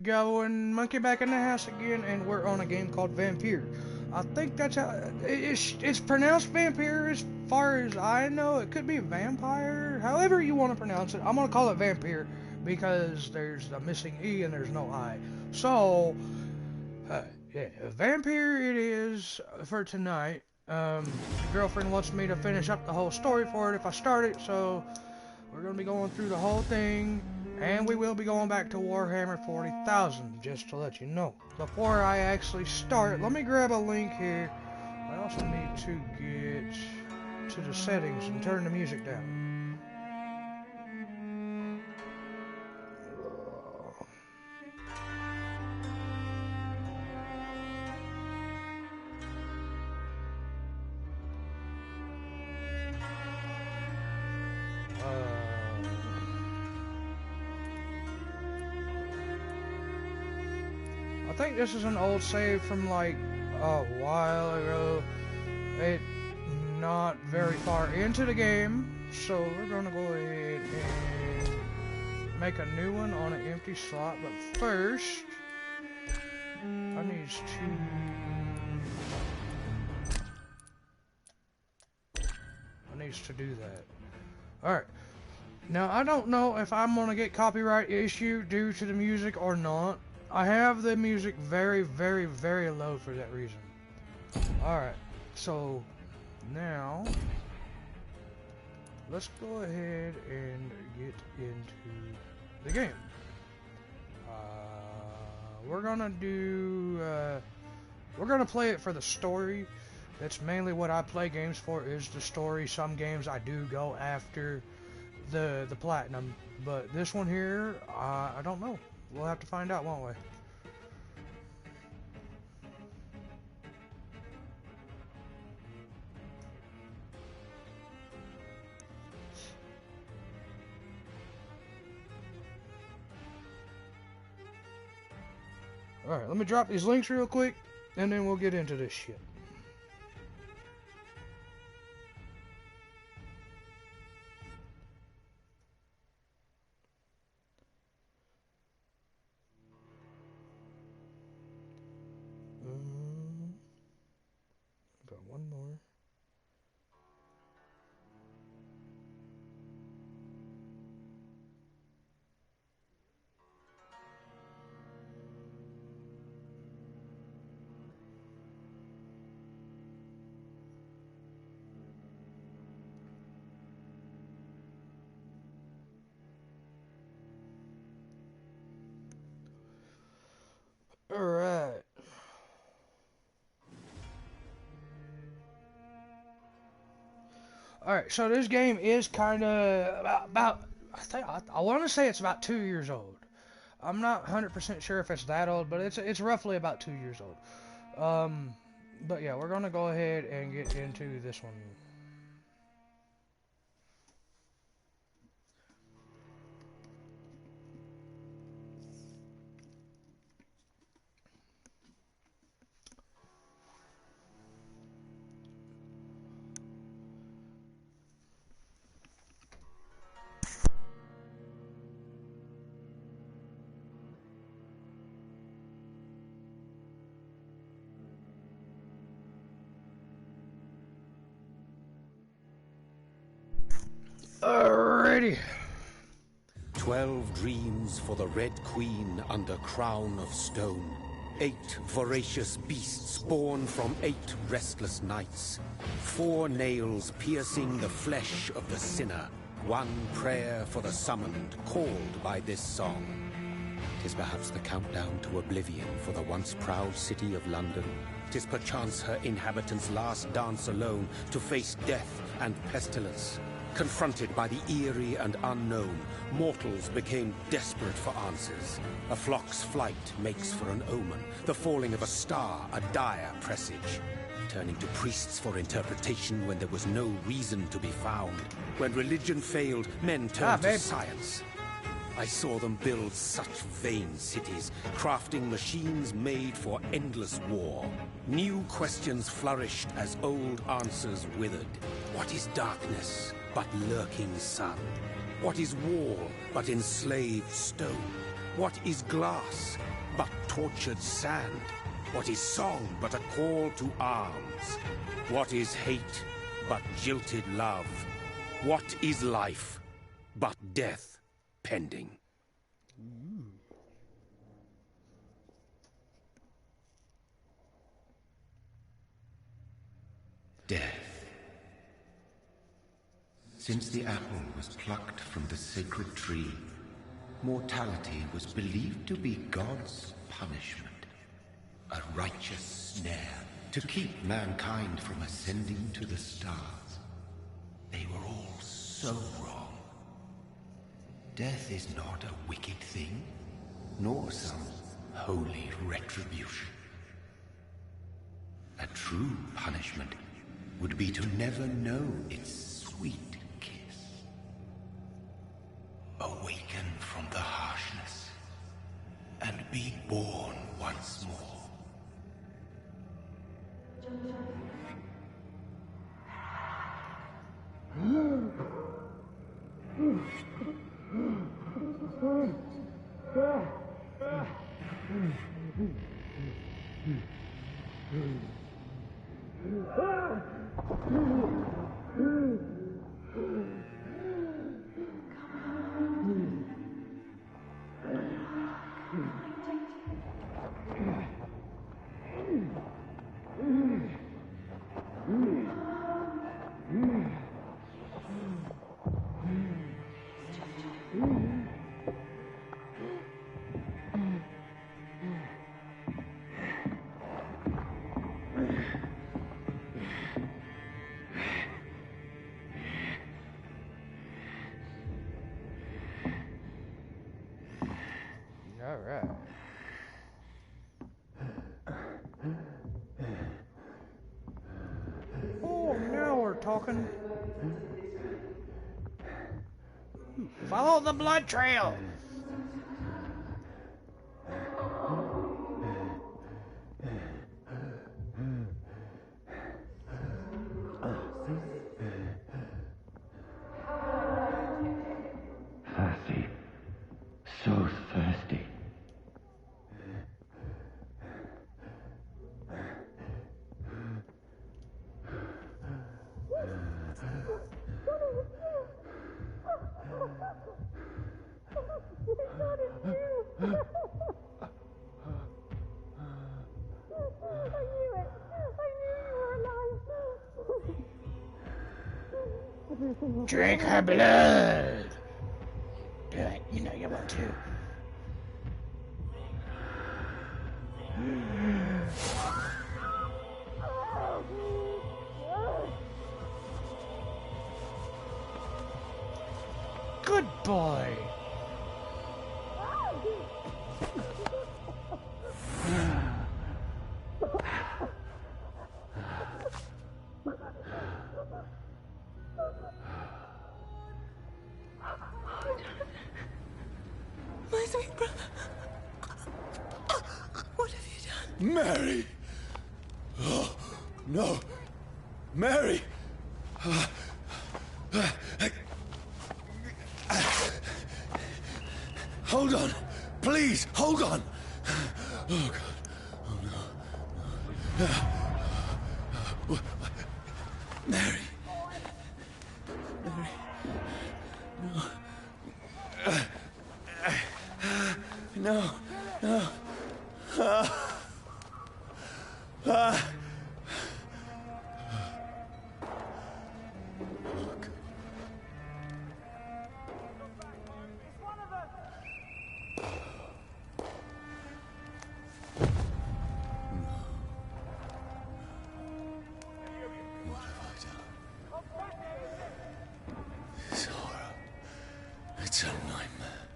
Going monkey back in the house again, and we're on a game called Vampyr. I think that's how it's pronounced Vampyr as far as I know. It could be vampire, however you want to pronounce it. I'm gonna call it Vampyr because there's a missing E and there's no I. So, uh, yeah, Vampyr it is for tonight. Girlfriend wants me to finish up the whole story for it if I start it, so we're gonna be going through the whole thing. And we will be going back to Warhammer 40,000, just to let you know. Before I actually start, let me grab a link here. I also need to get to the settings and turn the music down. I think this is an old save from like a while ago. It's not very far into the game, so we're gonna go ahead and make a new one on an empty slot. But first, I needs to do that. All right. Now I don't know if I'm gonna get copyright issue due to the music or not. I have the music very, very, very low for that reason. Alright, so now let's go ahead and get into the game. We're gonna play it for the story. That's mainly what I play games for, is the story. Some games I do go after the platinum, but this one here, I don't know. We'll have to find out, won't we? Alright, let me drop these links real quick, and then we'll get into this shit. Got one more. Alright. Alright, so this game is kind of about I want to say it's about 2 years old. I'm not 100% sure if it's that old, but it's roughly about 2 years old. But yeah, we're gonna go ahead and get into this one. Alrighty. 12 dreams for the Red Queen under crown of stone. 8 voracious beasts born from 8 restless nights. 4 nails piercing the flesh of the sinner. 1 prayer for the summoned, called by this song. 'Tis perhaps the countdown to oblivion for the once proud city of London. 'Tis perchance her inhabitants' last dance alone to face death and pestilence. Confronted by the eerie and unknown, mortals became desperate for answers. A flock's flight makes for an omen, the falling of a star a dire presage. Turning to priests for interpretation when there was no reason to be found. When religion failed, men turned to science. I saw them build such vain cities, crafting machines made for endless war. New questions flourished as old answers withered. What is darkness but lurking sun? What is war but enslaved stone? What is glass but tortured sand? What is song but a call to arms? What is hate but jilted love? What is life but death pending? Death. Since the apple was plucked from the sacred tree, mortality was believed to be God's punishment, a righteous snare to keep mankind from ascending to the stars. They were all so wrong. Death is not a wicked thing, nor some holy retribution. A true punishment would be to never know its sweet kiss. Awaken from the harshness and be born once more. All right. Oh, now we're talking. Follow the blood trail. Thirsty. So thirsty. Drink her blood. Do it. You know you want to. Good boy. My sweet brother. What have you done? Mary! Oh, no! Mary! Hold on! Please, hold on! Oh, God. Oh, no. Mary. Mary. No. No. It's a nightmare.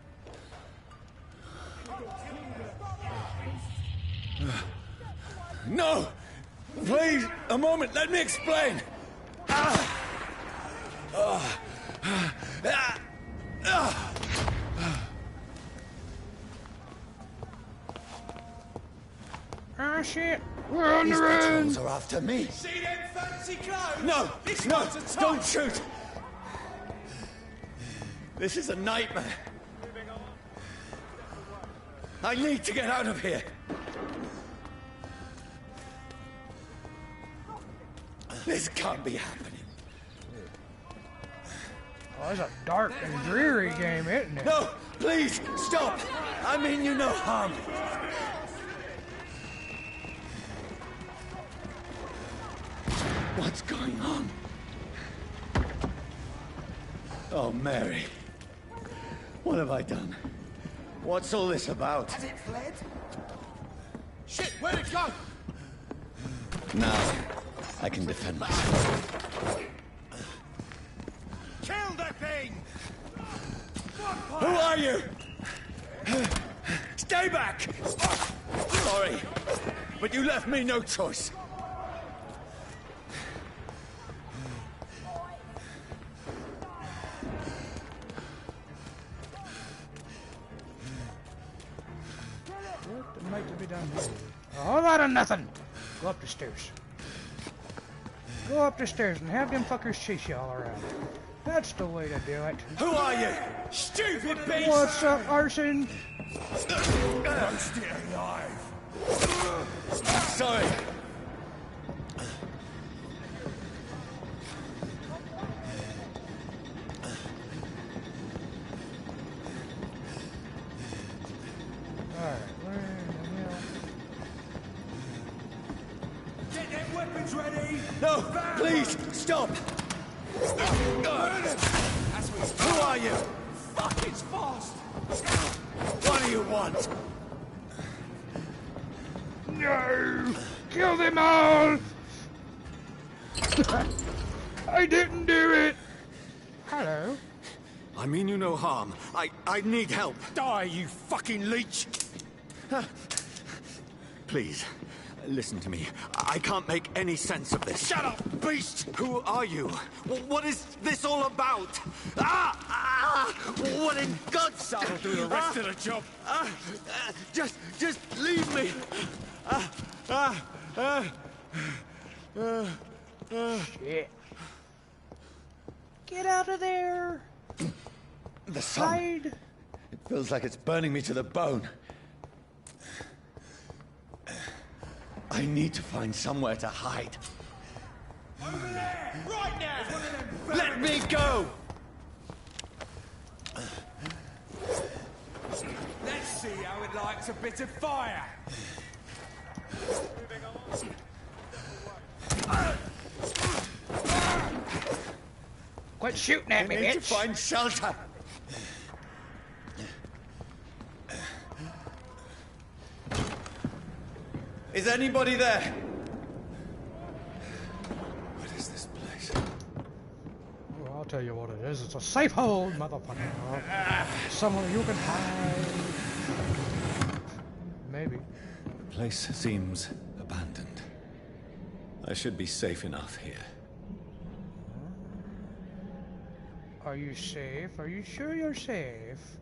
No! Please, a moment, let me explain! Ah, shit. We're on the run. These patrols are after me. See them fancy clothes? No! This No! one's a top. Don't shoot! This is a nightmare. I need to get out of here. This can't be happening. Oh, it's a dark and dreary game, isn't it? No, please, stop! I mean you no harm. What's going on? Oh, Mary. What have I done? What's all this about? Has it fled? Shit, where'd it go? Now, I can defend myself. Kill that thing! Who are you? Stay back! Sorry, but you left me no choice. What might to be done here? A whole lot of nothing. Go up the stairs. Go up the stairs and have them fuckers chase you all around. That's the way to do it. Who are you? Stupid beast! What's up, Arson? Roast it alive! Sorry. Alright, where the hell? Get them weapons ready! No, please, stop! Who are you? Fuck, it's fast! What do you want? No! Kill them all! I didn't do it! Hello? I mean you no harm. I need help. Die, you fucking leech! Please, listen to me. I can't make any sense of this. Shut up, beast! Who are you? What is this all about? What in God's name? I'll do the rest of the job. Just leave me. Shit. Get out of there! The sun. Hide! It feels like it's burning me to the bone. I need to find somewhere to hide. Over there! Right now! Let me go! Let's see how it likes a bit of fire! Quit shooting at me, I need to bitch! find shelter. Is anybody there? What is this place? Oh, I'll tell you what it is. It's a safe hold, motherfucker. Somewhere you can hide. Maybe. The place seems abandoned. I should be safe enough here. Are you safe? Are you sure you're safe?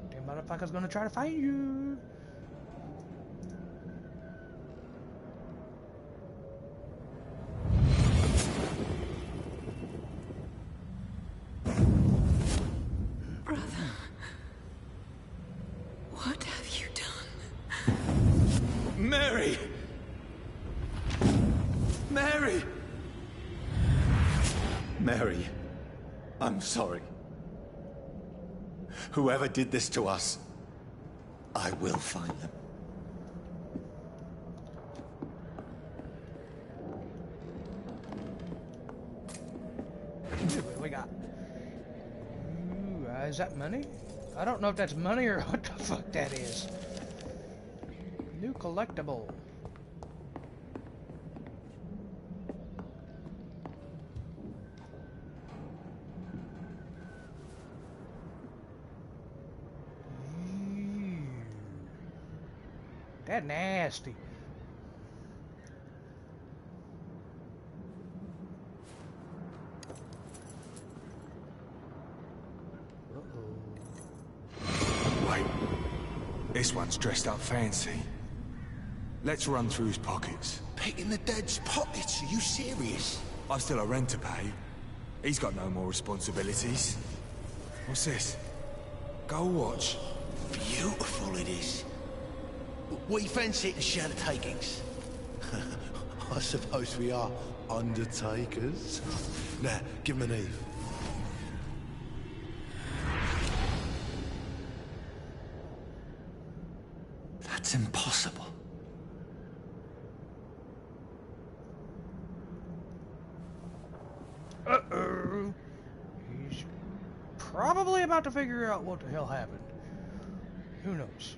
Them motherfuckers gonna try to find you. Brother, what have you done? Mary! Mary! Mary, I'm sorry. Whoever did this to us, I will find them. What do we got? Ooh, is that money? I don't know if that's money or what the fuck that is. New collectible. That nasty. Wait. This one's dressed up fancy. Let's run through his pockets. Picking the dead's pockets? Are you serious? I've still a rent to pay. He's got no more responsibilities. What's this? Gold watch. Beautiful it is. We fancy it and share the takings. I suppose we are undertakers. Now, give him an Eve. That's impossible. Uh-oh. He's probably about to figure out what the hell happened. Who knows?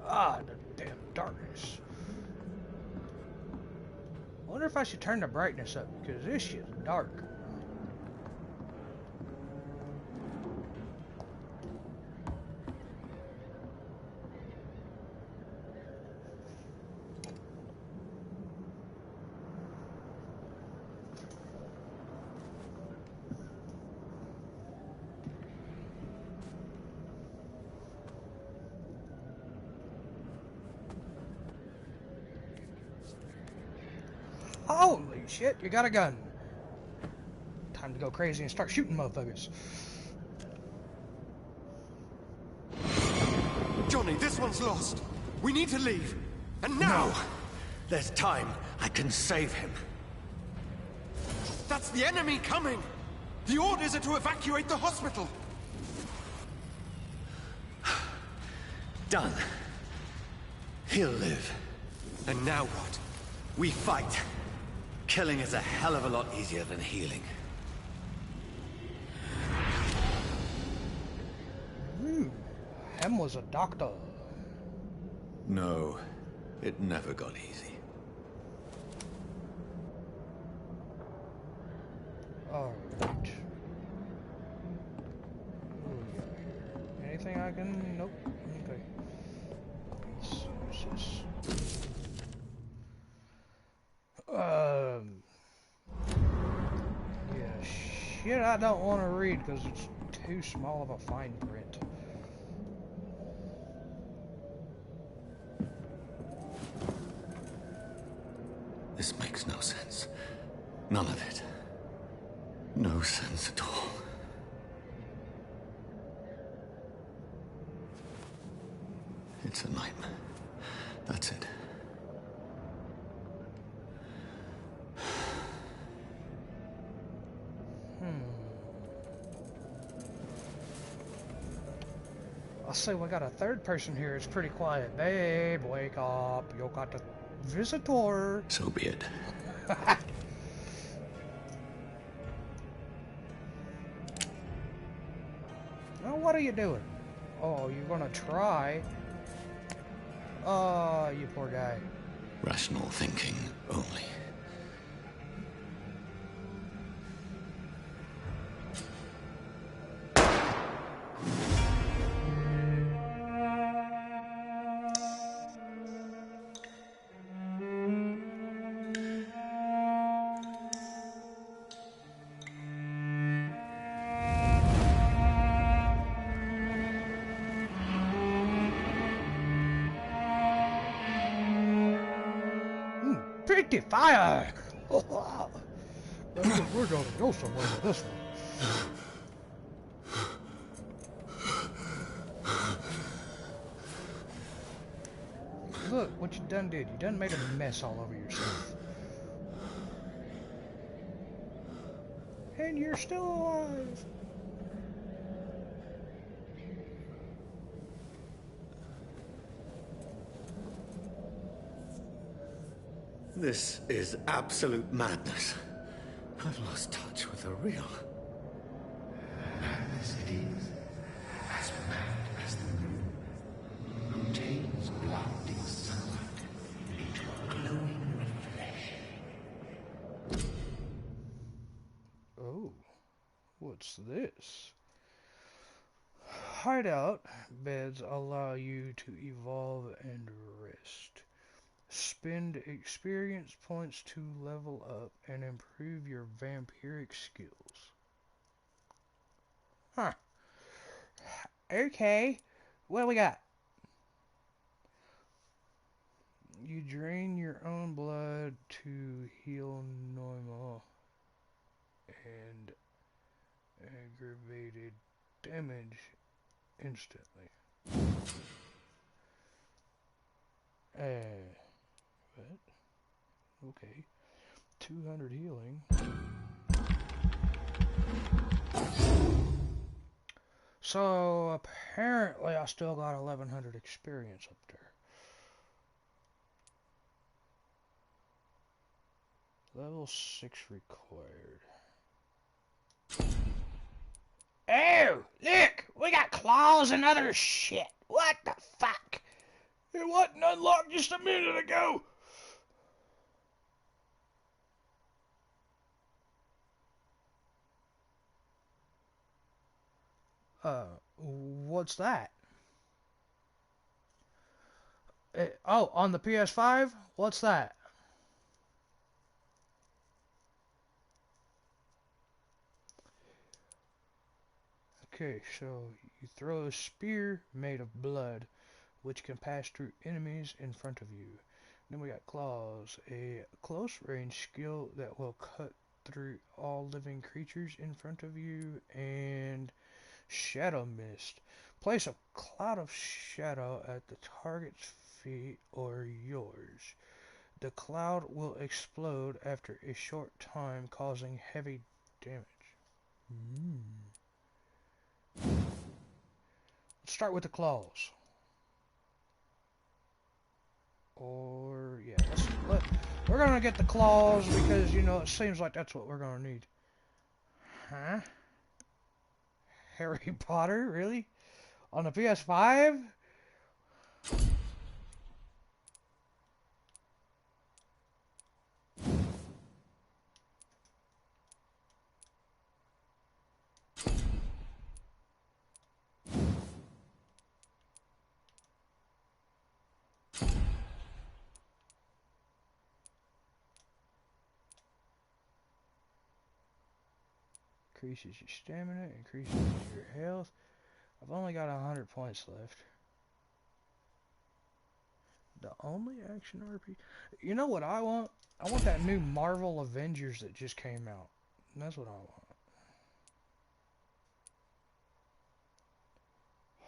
Ah, the damn darkness. Wonder if I should turn the brightness up, because this shit's dark. Holy shit, you got a gun. Time to go crazy and start shooting motherfuckers. Johnny, this one's lost. We need to leave. And now! No. There's time. I can save him. That's the enemy coming! The orders are to evacuate the hospital! Done. He'll live. And now what? We fight. Killing is a hell of a lot easier than healing. Hem was a doctor. No, it never got easy. Alright. Anything I can... Nope. Okay. Yeah, shit I don't want to read because it's too small of a fine print. This makes no sense. None of it. No sense at all. It's a nightmare. That's it. I'll say we got a third person here. It's pretty quiet. Babe, wake up. You got a visitor. So be it. Now, what are you doing? Oh, you're gonna try. Oh, you poor guy. Rational thinking only. Pretty fire! We're gonna go somewhere with this one. Look what you done did. You done made a mess all over yourself. And you're still alive. This is absolute madness. I've lost touch with the real. Madness it is, as mad as the moon, contains blinding sunlight into a glowing reflection. Oh, what's this? Hideout beds allow you to evolve and rest. Spend experience points to level up and improve your vampiric skills. Huh. Okay. What do we got? You drain your own blood to heal normal. and aggravated damage instantly. What? Okay. 200 healing. So apparently I still got 1100 experience up there. Level 6 required. Oh, look! We got claws and other shit. What the fuck? It wasn't unlocked just a minute ago. What's that? Oh, on the PS5? What's that? Okay, so you throw a spear made of blood, which can pass through enemies in front of you. Then we got claws, a close range skill that will cut through all living creatures in front of you, and shadow mist. Place a cloud of shadow at the target's feet or yours. The cloud will explode after a short time, causing heavy damage. Let's start with the claws. Or, yeah, we're gonna get the claws because, you know, it seems like that's what we're gonna need. Huh? Harry Potter? Really? On the PS5? Increases your stamina, increases your health. I've only got 100 points left. The only action RPG. You know what I want? I want that new Marvel Avengers that just came out. That's what I want.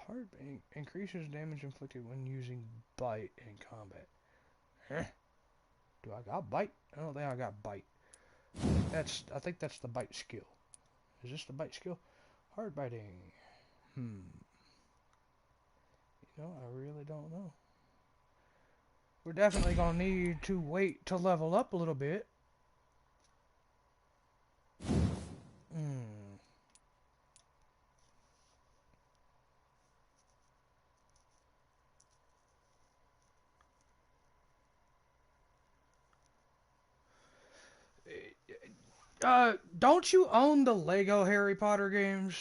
Hard increases damage inflicted when using bite in combat. Huh? Do I got bite? I don't think I got bite. I think that's the bite skill. Is this the bite skill? Hard biting. You know, I really don't know. We're definitely gonna need to wait to level up a little bit. Don't you own the Lego Harry Potter games?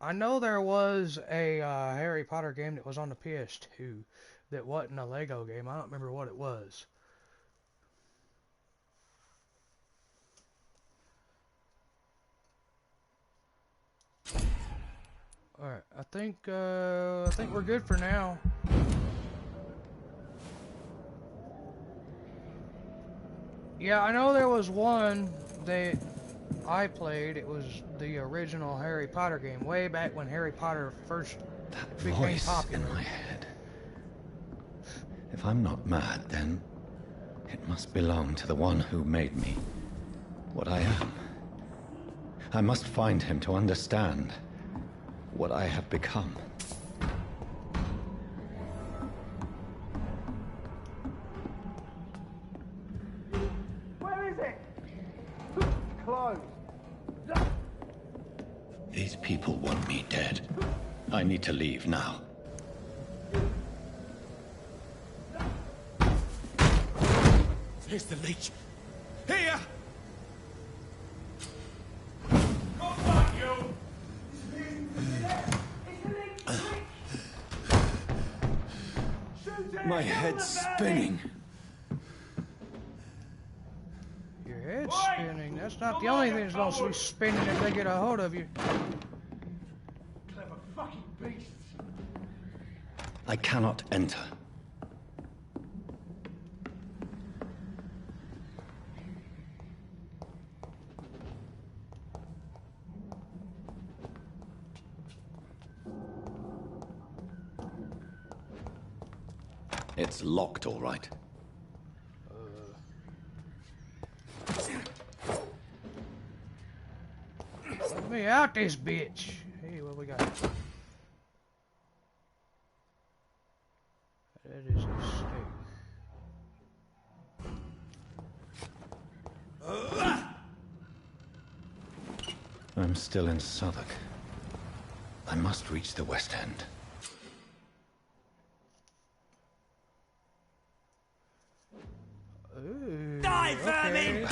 I know there was a Harry Potter game that was on the PS2 that wasn't a Lego game. I don't remember what it was. Alright, I think we're good for now. Yeah, I know there was one that I played. It was the original Harry Potter game, way back when Harry Potter first became popular. In my head. If I'm not mad, then it must belong to the one who made me what I am. I must find him to understand what I have become. Where is it? Closed. These people want me dead. I need to leave now. Here's the leech. Here! My head's spinning. Your head's spinning. That's not the only thing that's going to be spinning if they get a hold of you. Clever fucking beasts. I cannot enter. It's locked, all right. Let me out this bitch. Hey, what we got? That is a steak. I'm still in Southwark. I must reach the West End. Ooh, Die, okay. vermin!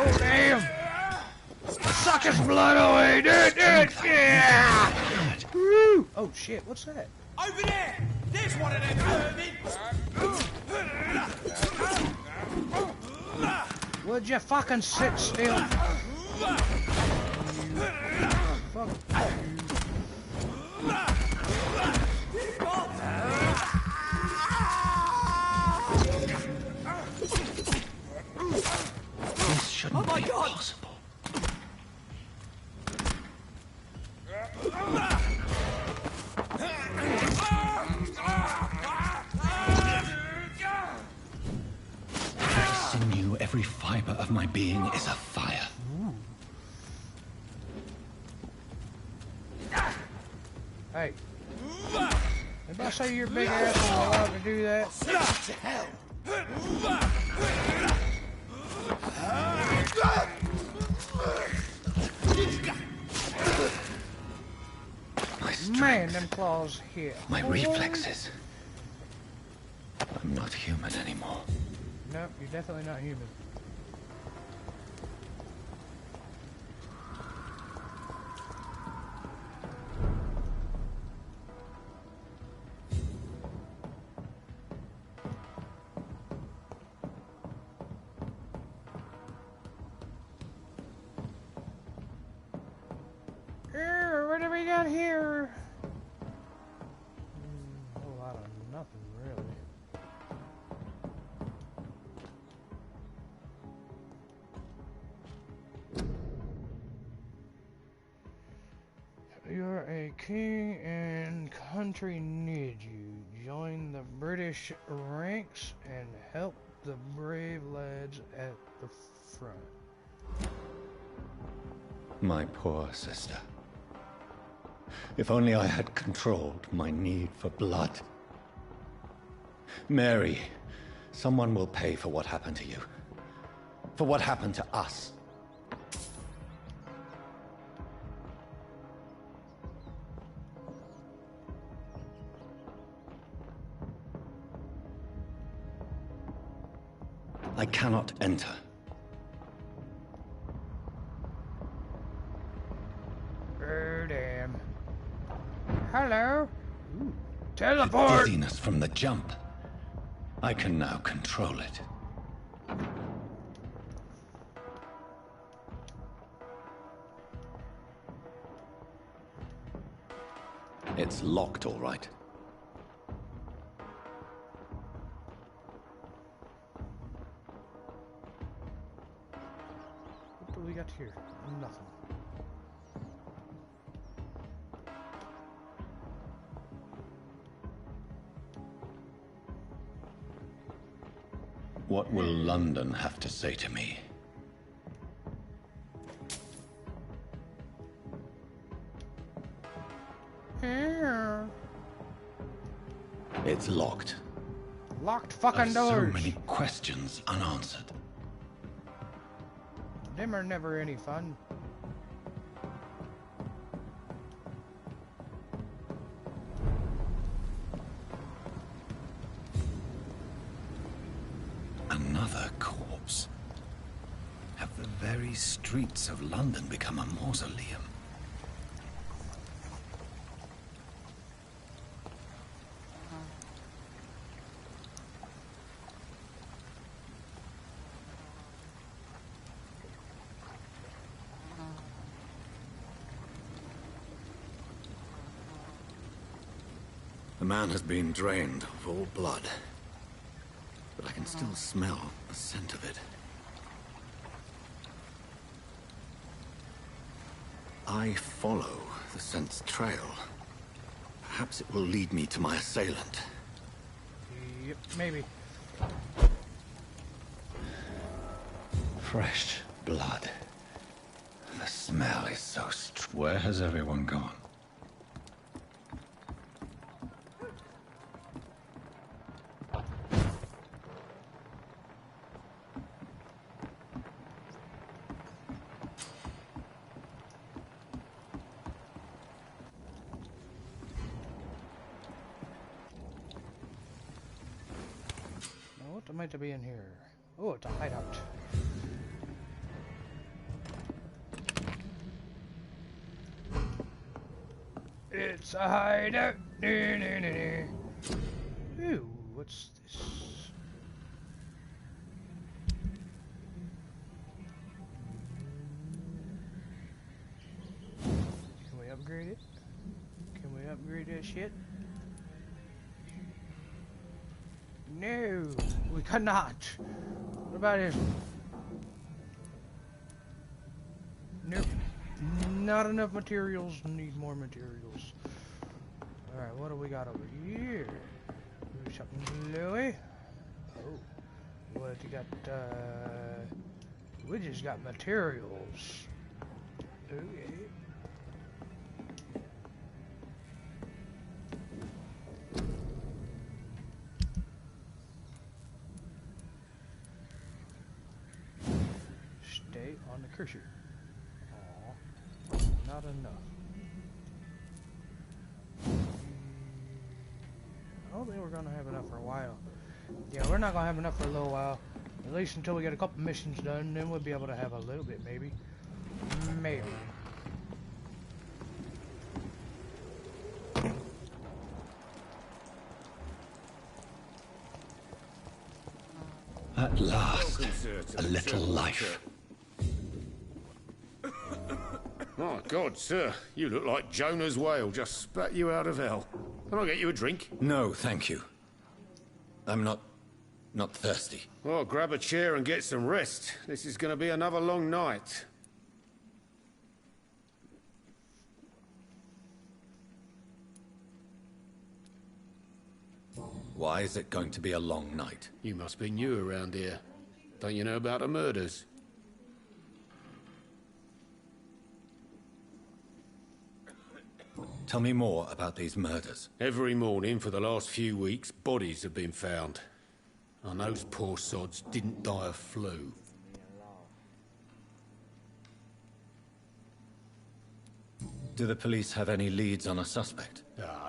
Oh, damn! Suck his blood away, dude! Yeah! Woo! Oh, shit, what's that? Over there! There's one of them vermin! Would you fucking sit still? Fuck you. This shouldn't be possible. Every sinew, every fiber of my being is afire. Hey. If I say your big ass is allowed to do that? To hell! My strength, Man, them claws hit. my reflexes. I'm not human anymore. Nope, you're definitely not human. What do we got here? A whole lot of nothing, really. You're a king and country need you. Join the British ranks and help the brave lads at the front. My poor sister. If only I had controlled my need for blood. Mary, someone will pay for what happened to you. For what happened to us. I cannot enter. Oh, damn. Hello? Ooh. Teleport! Dizziness from the jump. I can now control it. It's locked, all right. What do we got here? Nothing. What will London have to say to me? Here. It's locked. Locked fucking So doors. many questions unanswered. Them are never any fun. Another corpse. Have the very streets of London become a mausoleum? The man has been drained of all blood, but I can still smell the scent of it. I follow the scent's trail, perhaps it will lead me to my assailant. Yep, maybe. Fresh blood. The smell is so strong. Where has everyone gone? What am I to be in here? Oh, it's a hideout. It's a hideout. Ooh, what's this? Can we upgrade it? Can we upgrade that shit? No, we cannot. What about him? Nope. Not enough materials. Need more materials. Alright, what do we got over here? Something Louis. Oh. What you got? We just got materials. Okay. Stay on the cursor. Aw, not enough. I don't think we're gonna have enough for a while. Yeah, we're not gonna have enough for a little while. At least until we get a couple missions done, then we'll be able to have a little bit, maybe. Maybe. At last, a little life. My God, sir, you look like Jonah's whale just spat you out of hell. Can I get you a drink? No, thank you. I'm not thirsty. Well, grab a chair and get some rest. This is going to be another long night. Why is it going to be a long night? You must be new around here. Don't you know about the murders? Tell me more about these murders. Every morning for the last few weeks, bodies have been found. And those poor sods didn't die of flu. Do the police have any leads on a suspect?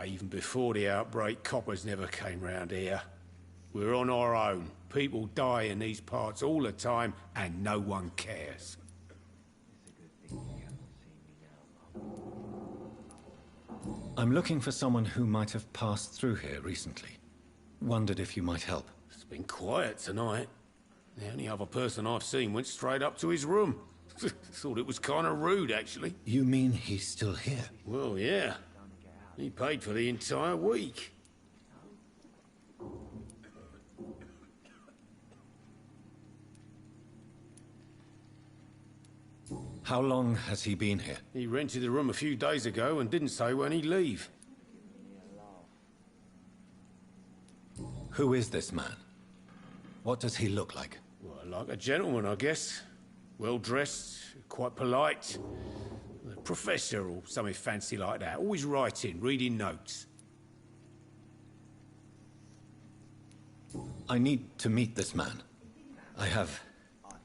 Even before the outbreak, coppers never came round here. We're on our own. People die in these parts all the time, and no one cares. I'm looking for someone who might have passed through here recently. Wondered if you might help. It's been quiet tonight. The only other person I've seen went straight up to his room. Thought it was kind of rude, actually. You mean he's still here? Well, yeah. He paid for the entire week. How long has he been here? He rented the room a few days ago and didn't say when he'd leave. Who is this man? What does he look like? Well, like a gentleman, I guess. Well-dressed, quite polite. A professor or something fancy like that. Always writing, reading notes. I need to meet this man. I have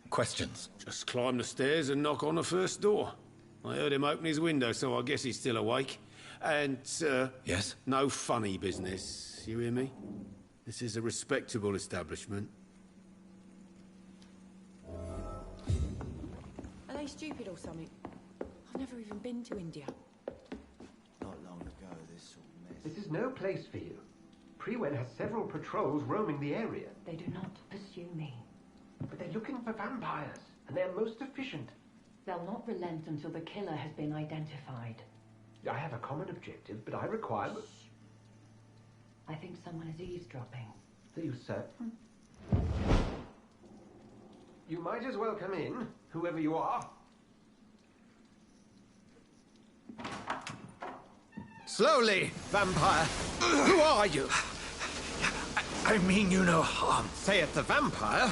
questions. Just climb the stairs and knock on the first door. I heard him open his window, so I guess he's still awake. And, sir... Yes? No funny business, you hear me? This is a respectable establishment. Are they stupid or something? I've never even been to India. Not long ago, this sort of mess. This is no place for you. Prewen has several patrols roaming the area. They do not pursue me. But they're looking for vampires, and they're most efficient. They'll not relent until the killer has been identified. I have a common objective, but I require... I think someone is eavesdropping. Are you certain? You might as well come in, whoever you are. Slowly, vampire. Who are you? I mean you no harm. Saith the vampire.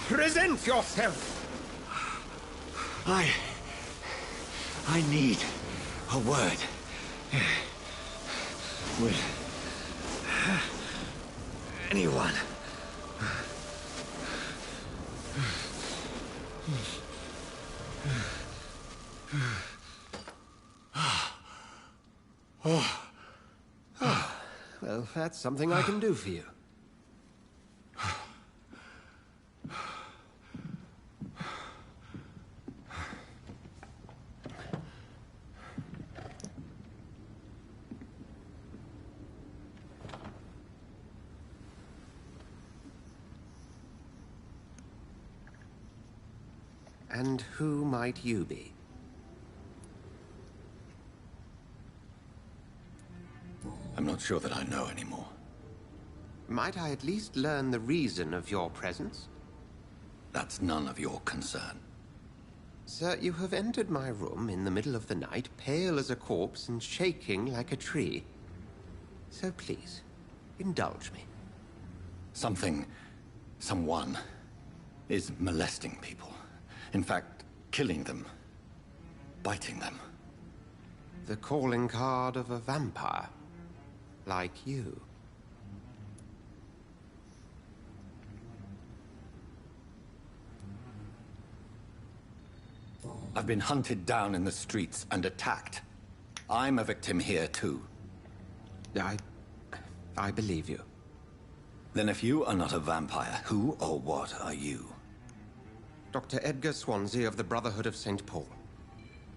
Present yourself. I need a word with anyone. Well, that's something I can do for you. And who might you be? I'm not sure that I know anymore. Might I at least learn the reason of your presence? That's none of your concern. Sir, you have entered my room in the middle of the night, pale as a corpse and shaking like a tree. So please, indulge me. Someone is molesting people. In fact, killing them. Biting them. The calling card of a vampire. Like you. I've been hunted down in the streets and attacked. I'm a victim here, too. I believe you. Then if you are not a vampire, who or what are you? Dr. Edgar Swansea of the Brotherhood of St. Paul.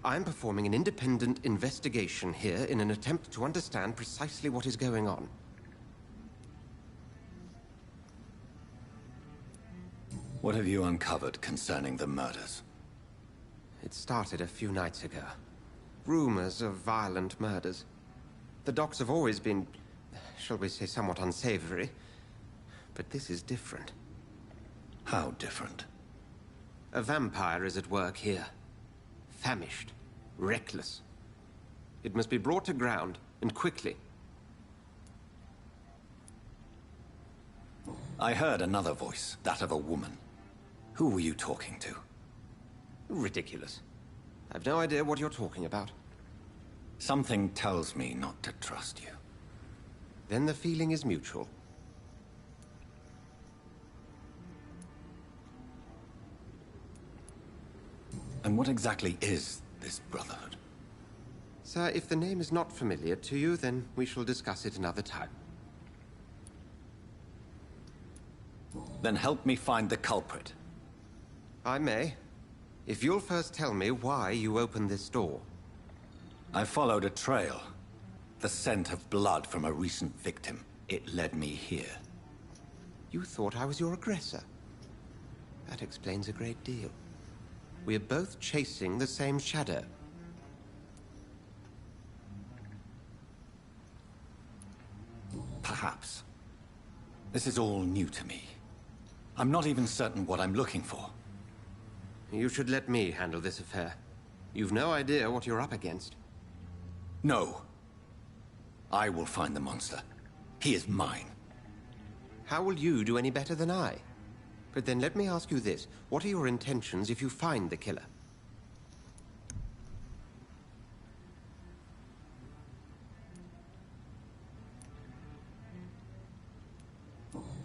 I'm performing an independent investigation here in an attempt to understand precisely what is going on. What have you uncovered concerning the murders? It started a few nights ago. Rumors of violent murders. The docks have always been, shall we say, somewhat unsavory. But this is different. How different? A vampire is at work here. Famished. Reckless. It must be brought to ground, and quickly. I heard another voice, that of a woman. Who were you talking to? Ridiculous. I've no idea what you're talking about. Something tells me not to trust you. Then the feeling is mutual. And what exactly is this Brotherhood? Sir, if the name is not familiar to you, then we shall discuss it another time. Then help me find the culprit. I may. If you'll first tell me why you opened this door. I followed a trail. The scent of blood from a recent victim. It led me here. You thought I was your aggressor. That explains a great deal. We're both chasing the same shadow. Perhaps. This is all new to me. I'm not even certain what I'm looking for. You should let me handle this affair. You've no idea what you're up against. No. I will find the monster. He is mine. How will you do any better than I? But then let me ask you this. What are your intentions if you find the killer?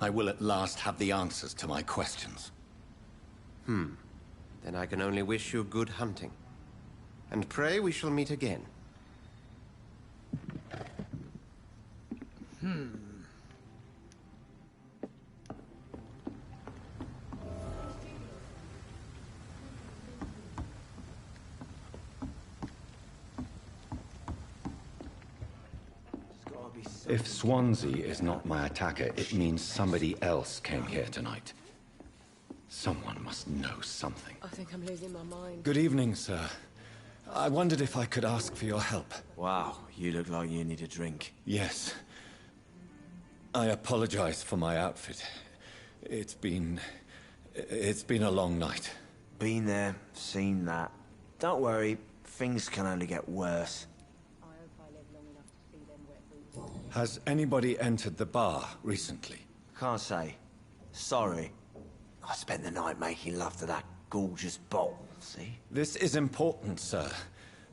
I will at last have the answers to my questions. Then I can only wish you good hunting. And pray we shall meet again. If Swansea is not my attacker, it means somebody else came here tonight. Someone must know something. I think I'm losing my mind. Good evening, sir. I wondered if I could ask for your help. Wow, you look like you need a drink. Yes. I apologize for my outfit. It's been a long night. Been there, seen that. Don't worry, things can only get worse. I hope I live Has anybody entered the bar recently? Can't say. Sorry. I spent the night making love to that gorgeous bottle, see? This is important, sir.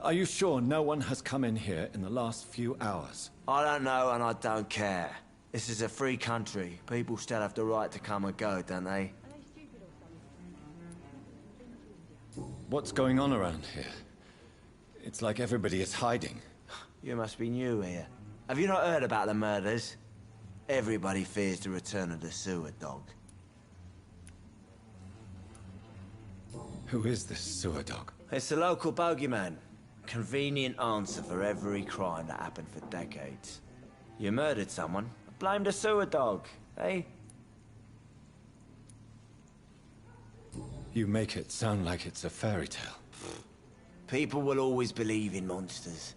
Are you sure no one has come in here in the last few hours? I don't know and I don't care. This is a free country. People still have the right to come and go, don't they? What's going on around here? It's like everybody is hiding. You must be new here. Have you not heard about the murders? Everybody fears the return of the sewer dog. Who is this sewer dog? It's the local bogeyman. Convenient answer for every crime that happened for decades. You murdered someone, blame the sewer dog, eh? You make it sound like it's a fairy tale. People will always believe in monsters.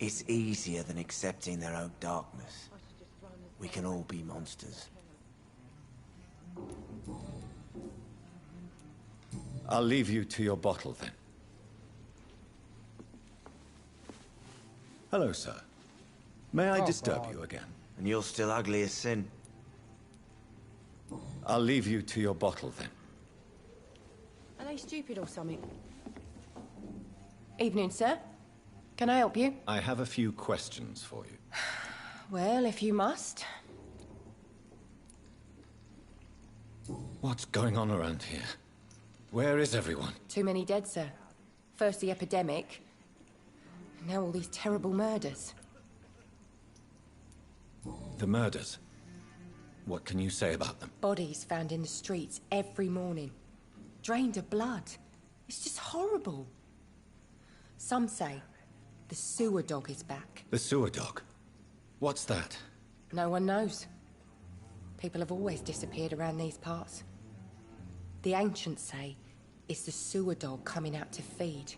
It's easier than accepting their own darkness. We can all be monsters. I'll leave you to your bottle, then. Hello, sir. May I disturb you again? And you're still ugly as sin. I'll leave you to your bottle, then. Are they stupid or something? Evening, sir. Can I help you? I have a few questions for you. Well, if you must. What's going on around here? Where is everyone? Too many dead, sir. First the epidemic, now all these terrible murders. The murders? What can you say about them? Bodies found in the streets every morning. Drained of blood. It's just horrible. Some say the sewer dog is back. The sewer dog? What's that? No one knows. People have always disappeared around these parts. The ancients say it's the sewer dog coming out to feed.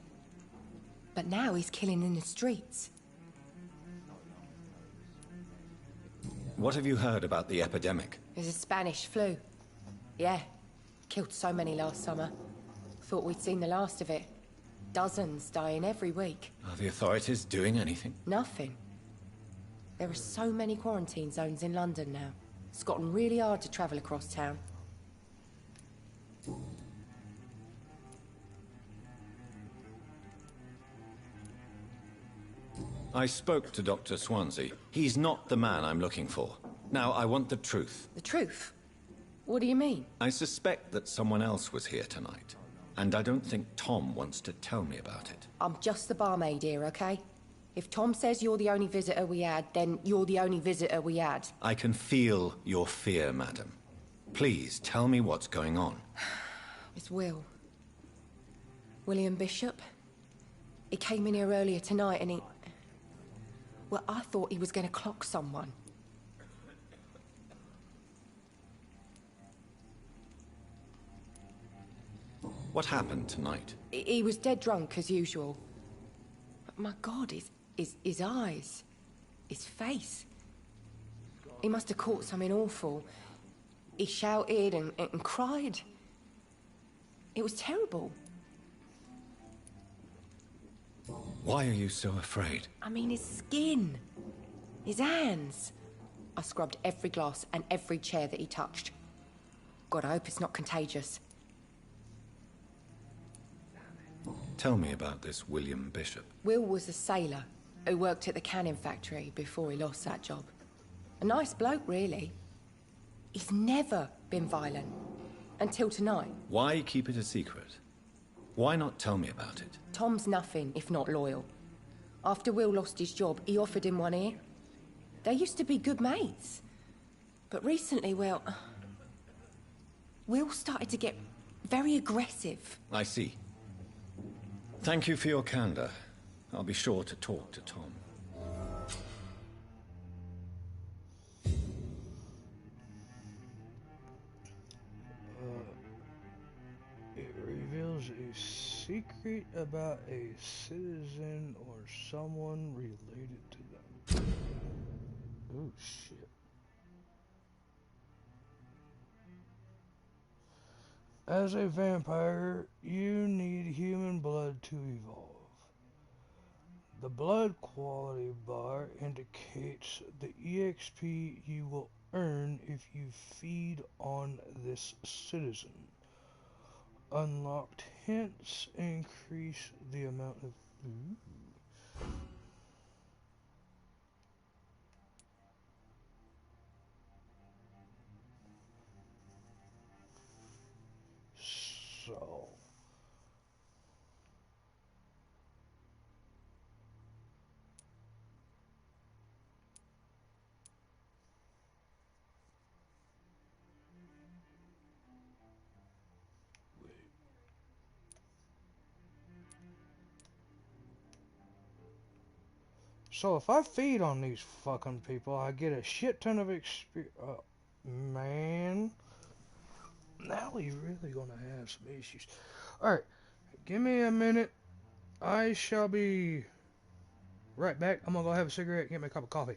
But now he's killing in the streets. What have you heard about the epidemic? There's a Spanish flu. Yeah. Killed so many last summer. Thought we'd seen the last of it. Dozens dying every week. Are the authorities doing anything? Nothing. There are so many quarantine zones in London now. It's gotten really hard to travel across town. I spoke to Dr. Swansea. He's not the man I'm looking for. Now, I want the truth. The truth? What do you mean? I suspect that someone else was here tonight. And I don't think Tom wants to tell me about it. I'm just the barmaid here, okay? If Tom says you're the only visitor we had, then you're the only visitor we had. I can feel your fear, madam. Please, tell me what's going on. It's Will. William Bishop. He came in here earlier tonight and he... Well, I thought he was going to clock someone. What happened tonight? He was dead drunk, as usual. But my God, his eyes. His face. He must have caught something awful. He shouted and cried. It was terrible. Why are you so afraid? I mean, his skin. His hands. I scrubbed every glass and every chair that he touched. God, I hope it's not contagious. Tell me about this William Bishop. Will was a sailor who worked at the canning factory before he lost that job. A nice bloke, really. He's never been violent. Until tonight. Why keep it a secret? Why not tell me about it? Tom's nothing if not loyal. After Will lost his job, he offered him one ear. They used to be good mates. But recently, well... Will started to get very aggressive. I see. Thank you for your candor. I'll be sure to talk to Tom. It reveals a secret about a citizen or someone related to them. Oh, shit. As a vampire, you need human blood to evolve. The blood quality bar indicates the EXP you will earn if you feed on this citizen. Unlocked hints increase the amount of food. So So if I feed on these fucking people, I get a shit ton of experience. Man, now we really gonna have some issues. Alright, give me a minute. I shall be right back. I'm gonna go have a cigarette and get me a cup of coffee.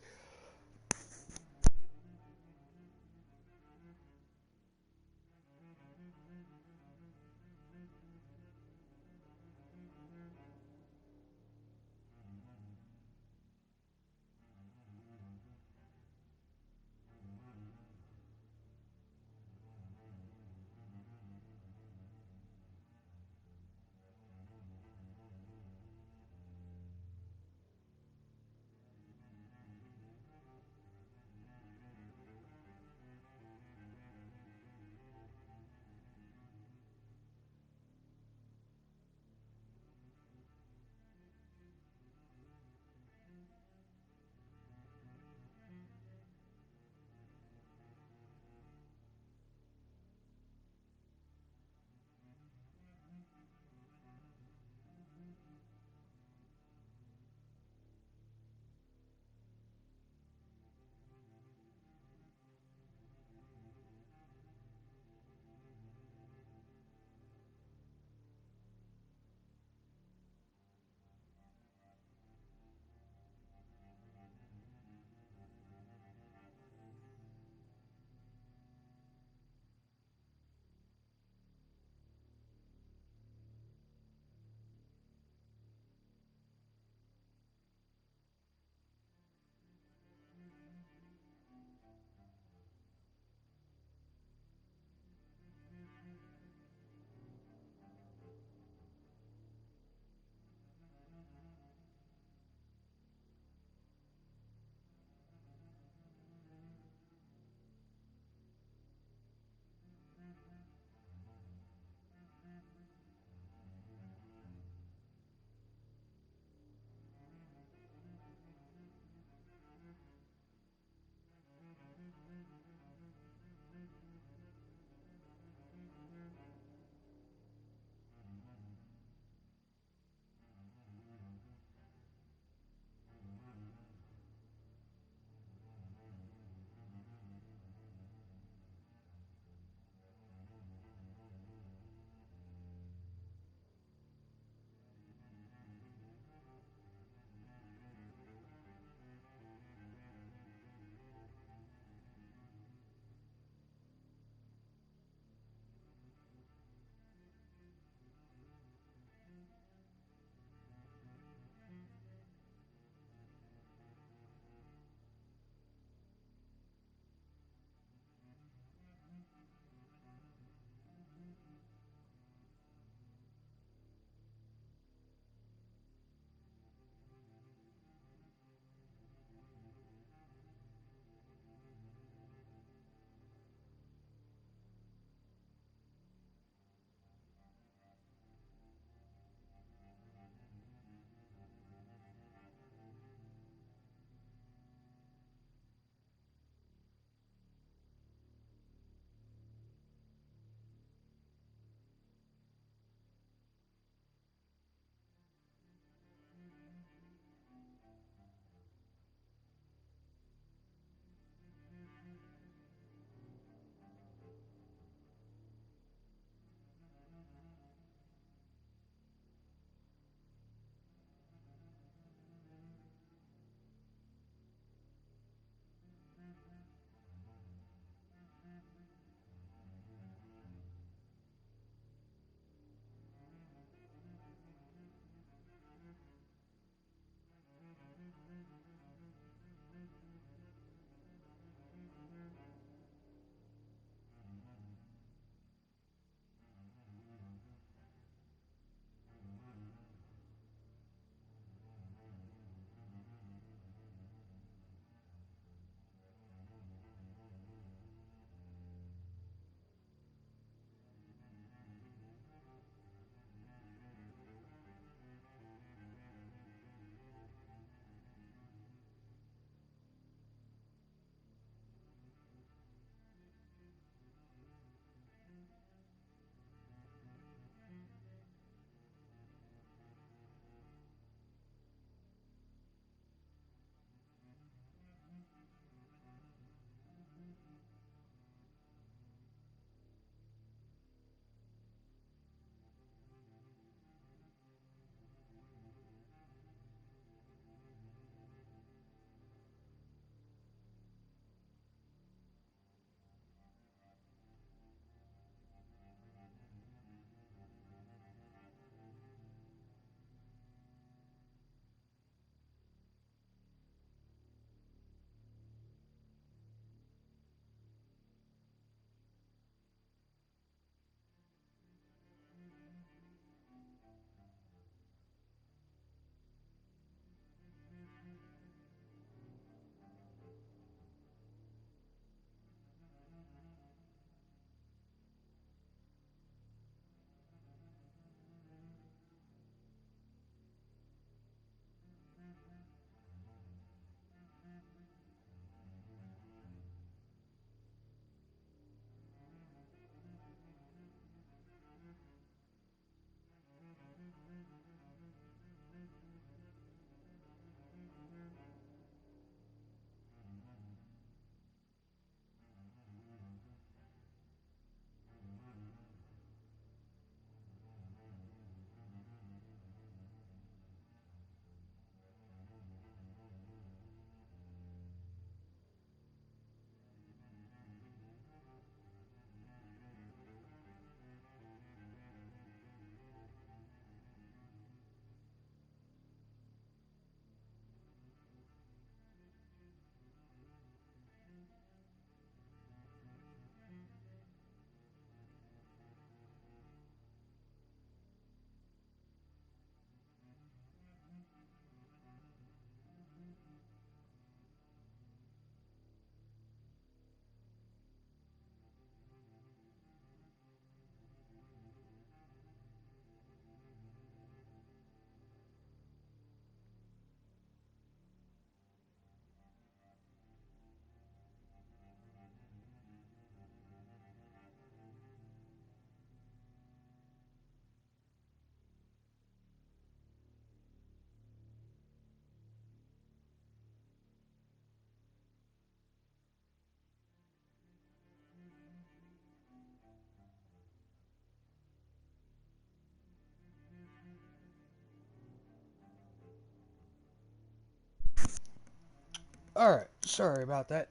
Alright, sorry about that.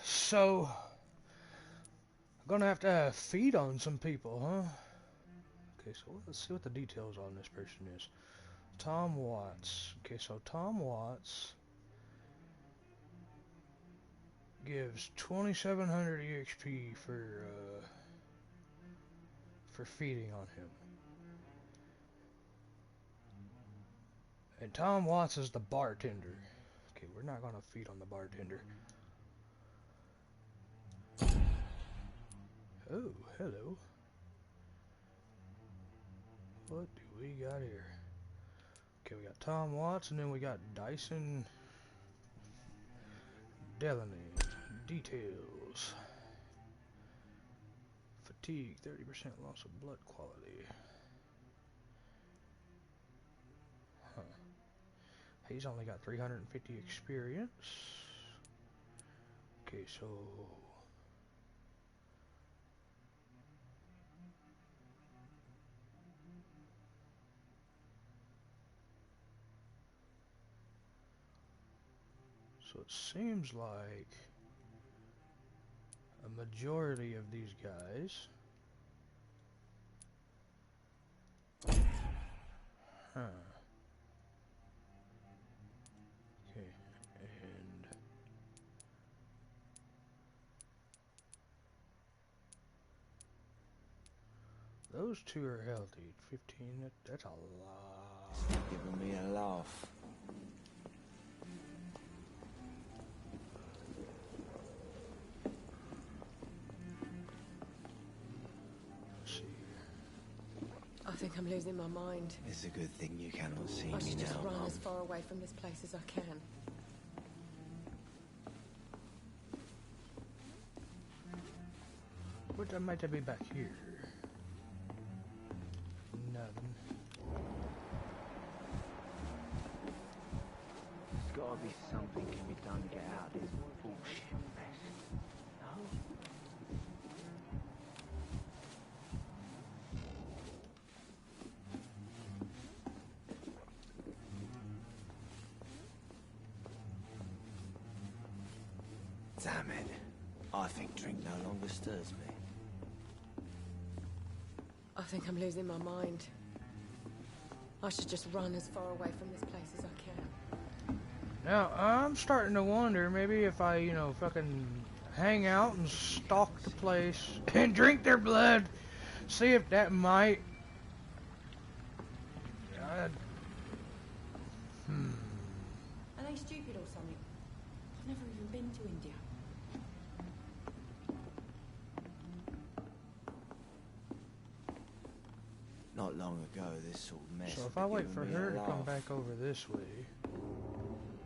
So I'm gonna have to feed on some people, huh? Okay, so let's see what the details on this person is. Tom Watts. Okay, so Tom Watts gives 2,700 EXP for feeding on him. And Tom Watts is the bartender. Okay, we're not gonna feed on the bartender. Oh, hello. What do we got here? Okay, we got Tom Watts, and then we got Dyson Delaney. Details. Fatigue, 30% loss of blood quality. Huh. He's only got 350 experience. Okay, so... So it seems like a majority of these guys... Huh. Okay, and... Those two are healthy. 15, that's a lot. Giving me a laugh. I think I'm losing my mind. It's a good thing you cannot see I me should just now, run Mum. as far away from this place as I can. What might be back here? Nothing. There's gotta be something can be done to get out of this bullshit mess. No? Damn it. I think drink no longer stirs me. I think I'm losing my mind. I should just run as far away from this place as I can. Now, I'm starting to wonder, maybe if I, you know, fucking hang out and stalk the place and drink their blood, see if that might... Are they stupid or something? I've never even been to India. Not long ago, this sort of mess. So if I wait for her to come back over this way,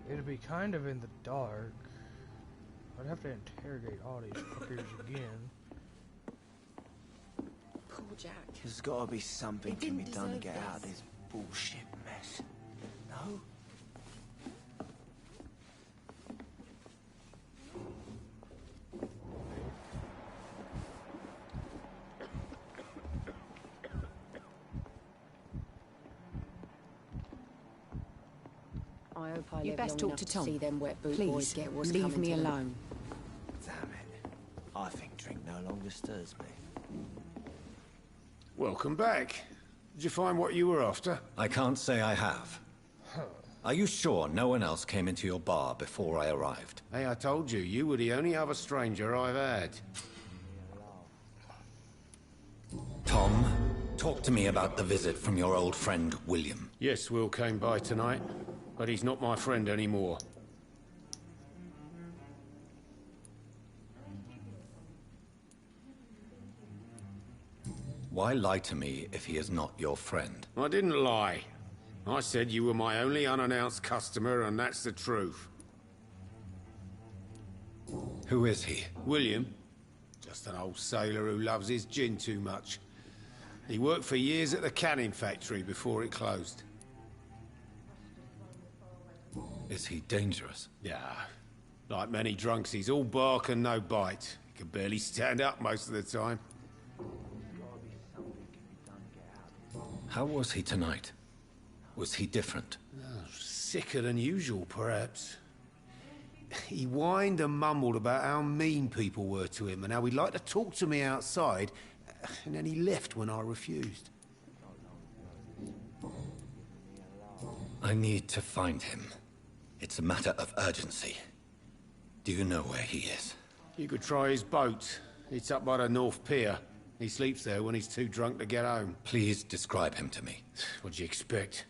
it'll be kind of in the dark. I'd have to interrogate all these fuckers again. Poor Jack. There's gotta be something He can be didn't done to deserve get out of this. this bullshit mess. No? I hope I You live best long talk enough to Tom. see them wet boot Please, boys get what's leave coming me to them. alone. Damn it. I think drink no longer stirs me. Welcome back. Did you find what you were after? I can't say I have. Are you sure no one else came into your bar before I arrived? Hey, I told you, you were the only other stranger I've had. Tom, talk to me about the visit from your old friend, William. Yes, Will came by tonight, but he's not my friend anymore. Why lie to me if he is not your friend? I didn't lie. I said you were my only unannounced customer, and that's the truth. Who is he? William. Just an old sailor who loves his gin too much. He worked for years at the canning factory before it closed. Is he dangerous? Yeah. Like many drunks, he's all bark and no bite. He can barely stand up most of the time. How was he tonight? Was he different? Sicker than usual, perhaps. He whined and mumbled about how mean people were to him and how he'd like to talk to me outside, and then he left when I refused. I need to find him. It's a matter of urgency. Do you know where he is? You could try his boat. It's up by the North Pier. He sleeps there when he's too drunk to get home. Please describe him to me. What'd you expect?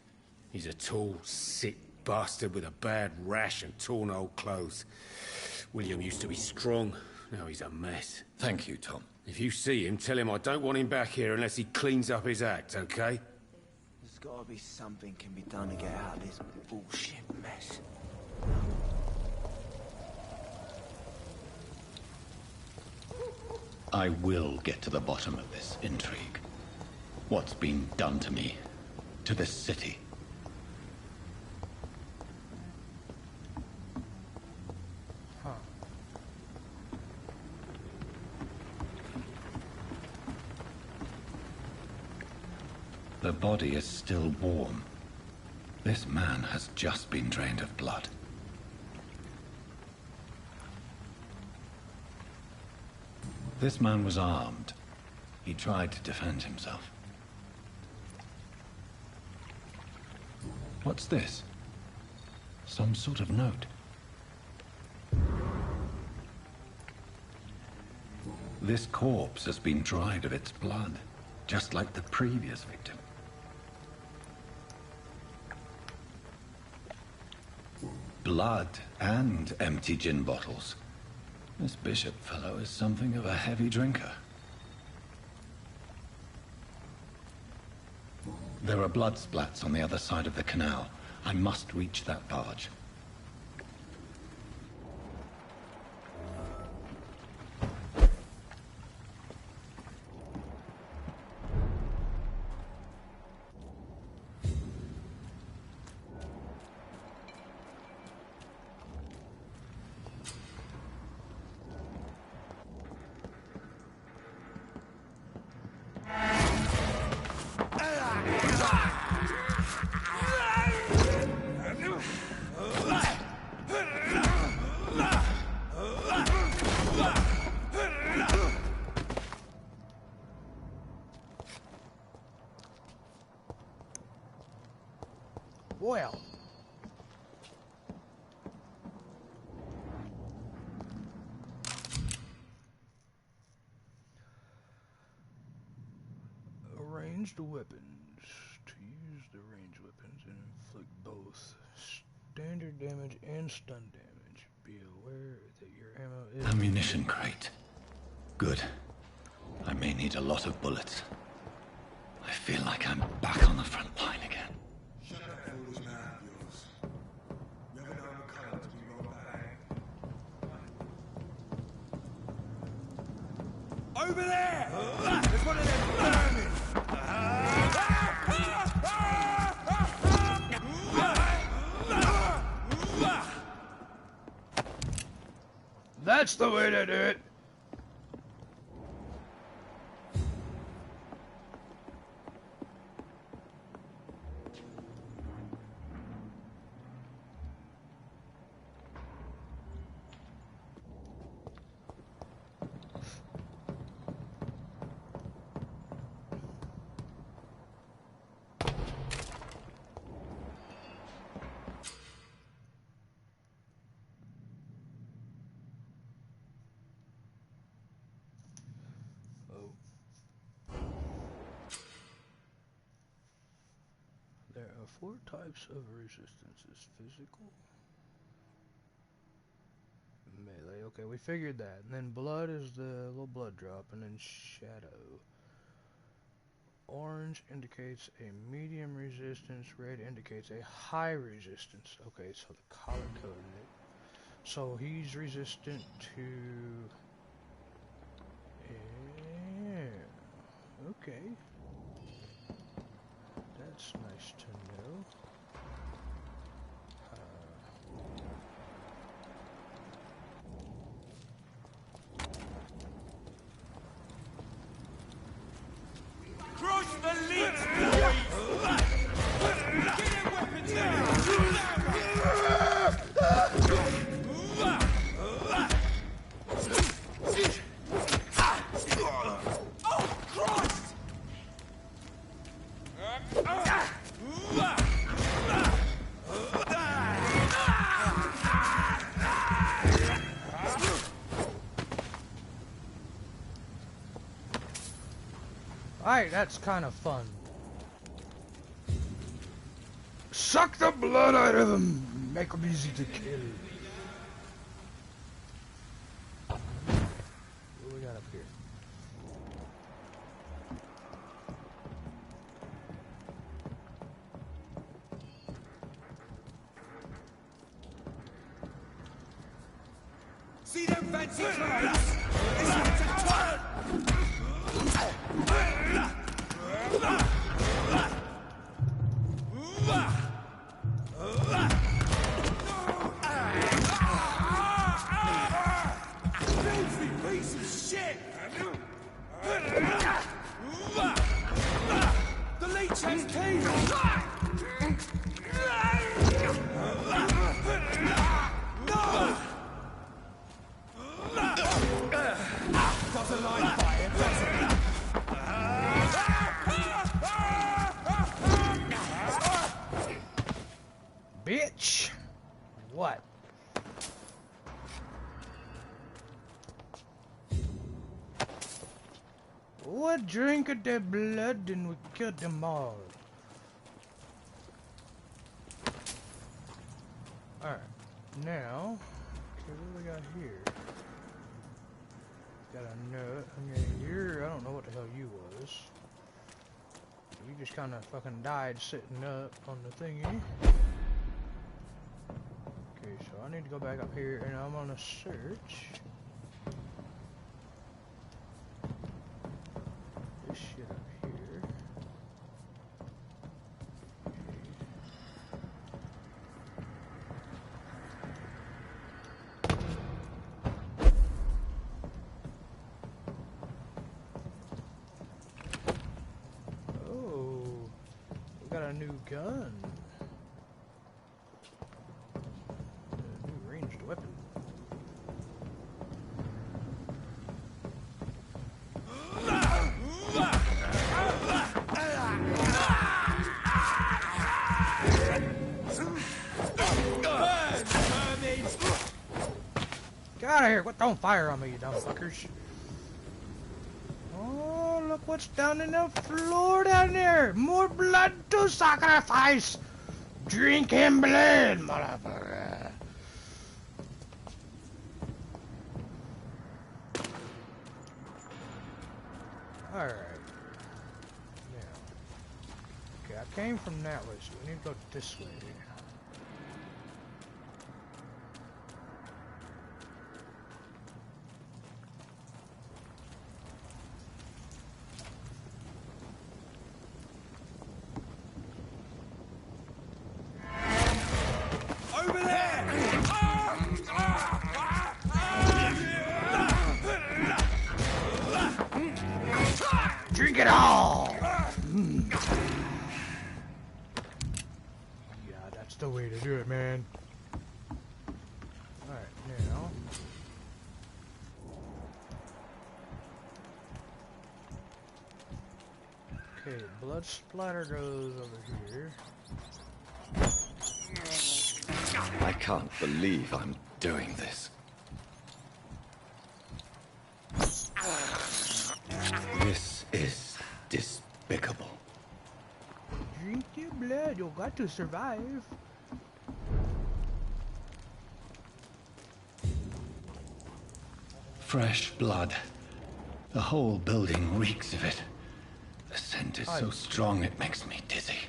He's a tall, sick bastard with a bad rash and torn old clothes. William used to be strong. Now he's a mess. Thank you, Tom. If you see him, tell him I don't want him back here unless he cleans up his act, okay? There's gotta be something can be done to get out of this bullshit mess. I will get to the bottom of this intrigue. What's been done to me, to this city. The body is still warm. This man has just been drained of blood. This man was armed. He tried to defend himself. What's this? Some sort of note. This corpse has been dried of its blood, just like the previous victim. Blood and empty gin bottles. This bishop fellow is something of a heavy drinker. There are blood splats on the other side of the canal. I must reach that barge. Well. Ranged weapons. To use the ranged weapons and inflict both standard damage and stun damage. Be aware that your ammo is... Ammunition crate. Good. I may need a lot of bullets. I feel like I'm back on the front line again. Shut that foolish mouth of yours. Never known a color to be rolled back. Over there! There's one of them vermin! That's the way to do it. There are 4 types of resistances. Physical, melee, okay, we figured that. And then blood is the little blood drop, and then shadow. Orange indicates a medium resistance, red indicates a high resistance. Okay, so the color coded it. So he's resistant to... yeah, okay. That's nice to know. Cross the leads, boys! Get him Alright, that's kind of fun. Suck the blood out of them! Make them easy to kill. What do we got up here? See them fancy clothes? It's time to turn! Filthy piece of shit! The leech has keys! Doesn't like fire, does it? Bitch! What? What drink of their blood and we killed them all? Alright, now, okay, what do we got here? Got a nut. Okay, you're, I don't know what the hell you was. You just kind of fucking died sitting up on the thingy. Okay, so I need to go back up here and I'm gonna search this shit up here. Oh, we got a new gun. Weapon. Get out of here! What? Don't fire on me, you dumb fuckers! Oh, look what's down in the floor down there! More blood to sacrifice! Drink him blood, motherfucker! Alright. Now. Okay, I came from that way, so we need to go this way. Over there! Drink it all! Yeah, that's the way to do it, man. Alright, now. Okay, blood splatter goes over here. I can't believe I'm doing this. This is despicable. Drink your blood, you got to survive. Fresh blood. The whole building reeks of it. The scent is so strong it makes me dizzy.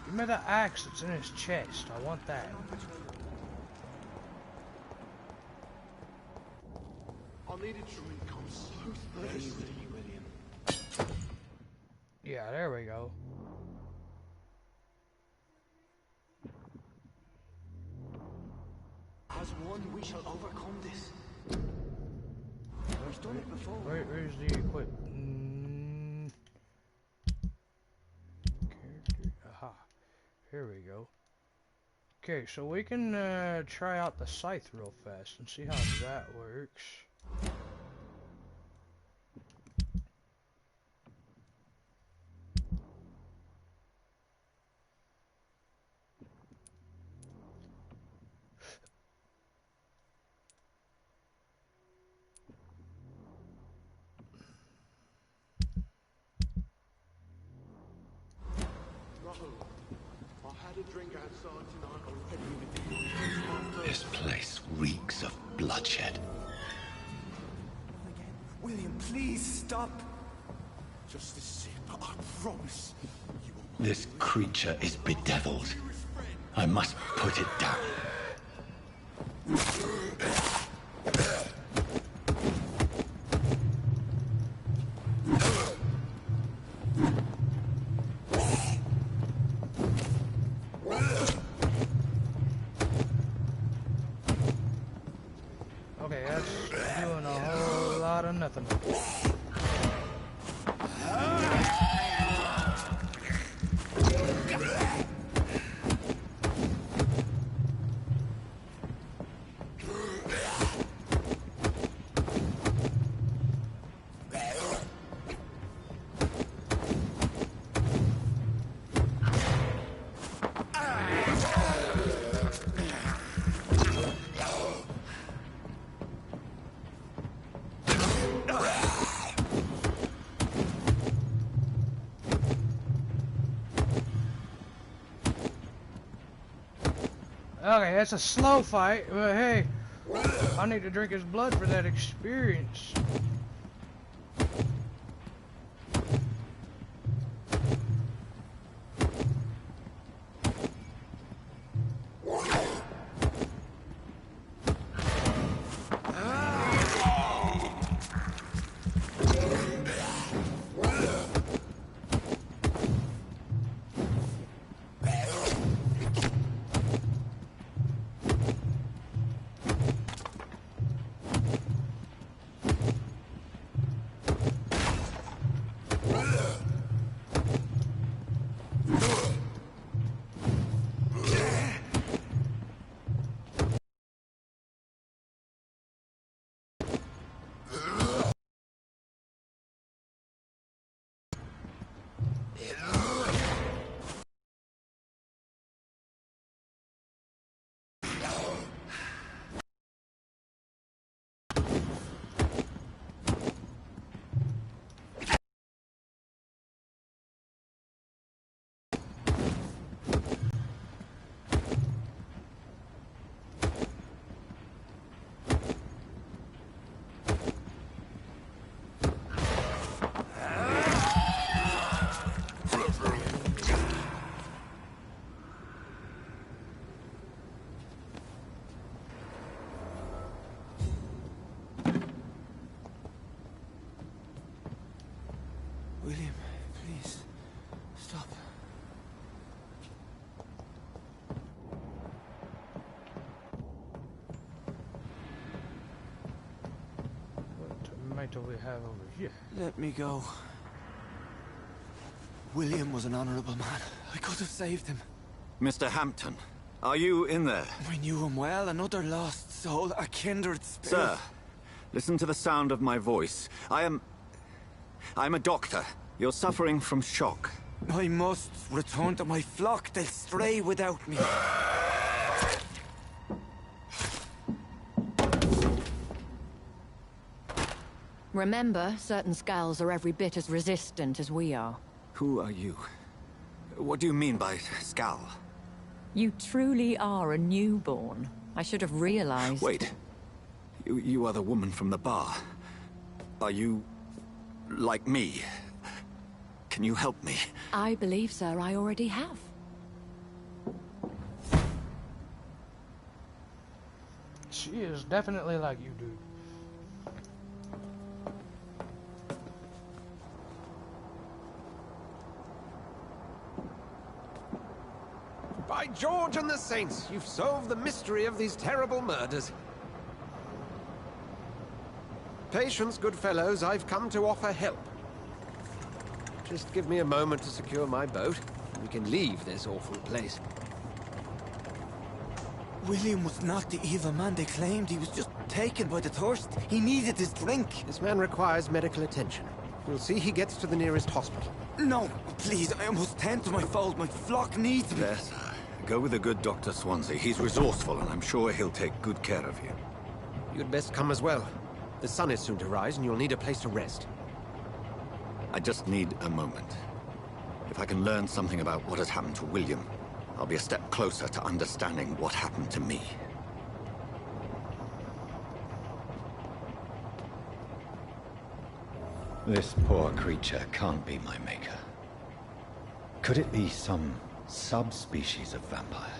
Give me the axe that's in his chest. I want that. I need a drink. I'm so thirsty. Yeah, there we go. As one, we shall overcome this. We've done it before. Where's the equipment? Character. Aha. Here we go. Okay, so we can try out the scythe real fast and see how that works. I had a drink outside tonight already. This place reeks of bloodshed. William, please stop. Just a sip, I promise. This creature is bedeviled. I must put it down. Okay, that's doing a whole lot of nothing. Okay, that's a slow fight, but hey, I need to drink his blood for that experience. William, please, stop. What tomato we have over here? Let me go. William was an honorable man. I could have saved him. Mr. Hampton, are you in there? I knew him well, another lost soul, a kindred spirit. Sir, listen to the sound of my voice. I'm a doctor. You're suffering from shock. I must return to my flock. They'll stray without me. Remember, certain skulls are every bit as resistant as we are. Who are you? What do you mean by Skal? You truly are a newborn. I should have realized. Wait. You are the woman from the bar. Are you... like me? Can you help me? I believe, sir, I already have. She is definitely like you, dude. By George and the Saints, you've solved the mystery of these terrible murders. Patience, good fellows, I've come to offer help. Just give me a moment to secure my boat, and we can leave this awful place. William was not the evil man they claimed. He was just taken by the thirst. He needed his drink. This man requires medical attention. We'll see he gets to the nearest hospital. No, please, I must tend to my fold. My flock needs me. There, sir. Go with the good Dr. Swansea. He's resourceful, and I'm sure he'll take good care of you. You'd best come as well. The sun is soon to rise, and you'll need a place to rest. I just need a moment. If I can learn something about what has happened to William, I'll be a step closer to understanding what happened to me. This poor creature can't be my maker. Could it be some subspecies of vampire?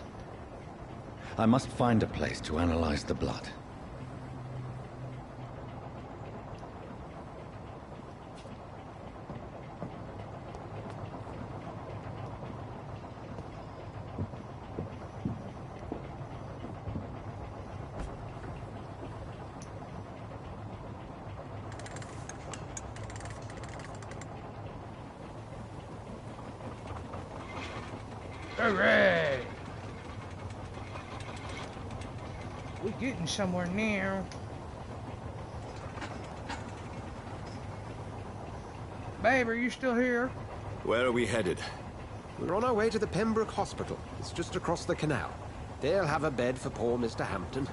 I must find a place to analyze the blood. Hooray! We're getting somewhere now. Babe, are you still here? Where are we headed? We're on our way to the Pembroke Hospital. It's just across the canal. They'll have a bed for poor Mr. Hampton.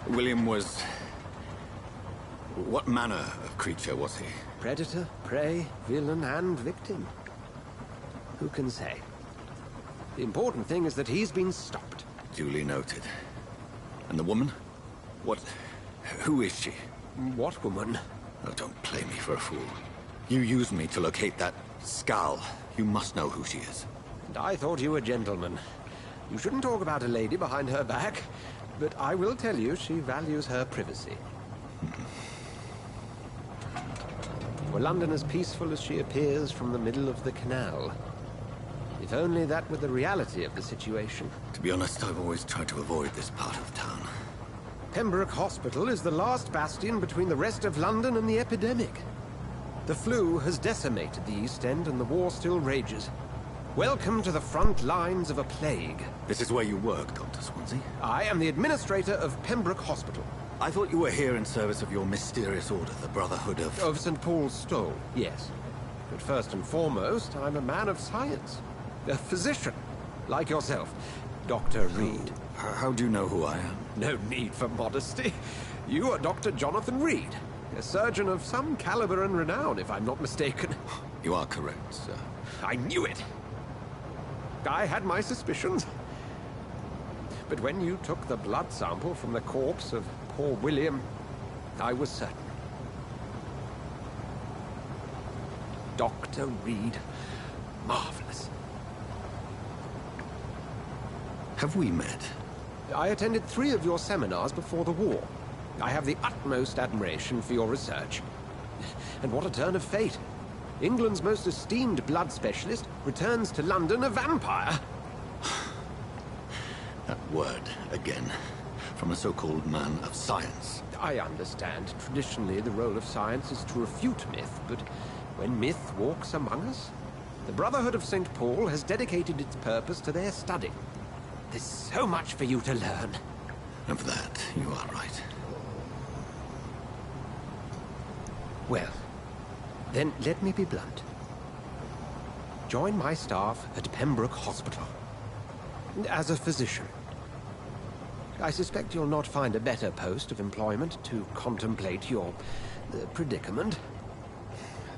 William was... what manner of creature was he? Predator, prey, villain, and victim. Who can say? The important thing is that he's been stopped. Duly noted. And the woman? What... who is she? What woman? Oh, don't play me for a fool. You used me to locate that skull. You must know who she is. And I thought you a gentleman. You shouldn't talk about a lady behind her back, but I will tell you she values her privacy. Were London as peaceful as she appears from the middle of the canal? If only that were the reality of the situation. To be honest, I've always tried to avoid this part of town. Pembroke Hospital is the last bastion between the rest of London and the epidemic. The flu has decimated the East End and the war still rages. Welcome to the front lines of a plague. This is where you work, Dr. Swansea? I am the administrator of Pembroke Hospital. I thought you were here in service of your mysterious order, the Brotherhood of... Of St. Paul's Stole, yes. But first and foremost, I'm a man of science. A physician, like yourself, Dr. Reed. How do you know who I am? No need for modesty. You are Dr. Jonathan Reed, a surgeon of some caliber and renown, if I'm not mistaken. You are correct, sir. I knew it! I had my suspicions. But when you took the blood sample from the corpse of poor William, I was certain. Dr. Reed. Marvelous. Have we met? I attended 3 of your seminars before the war. I have the utmost admiration for your research. And what a turn of fate. England's most esteemed blood specialist returns to London a vampire. That word, again. From a so-called man of science. I understand. Traditionally, the role of science is to refute myth, but when myth walks among us, the Brotherhood of St. Paul has dedicated its purpose to their study. There's so much for you to learn. Of that, you are right. Well, then let me be blunt. Join my staff at Pembroke Hospital. As a physician. I suspect you'll not find a better post of employment to contemplate your predicament.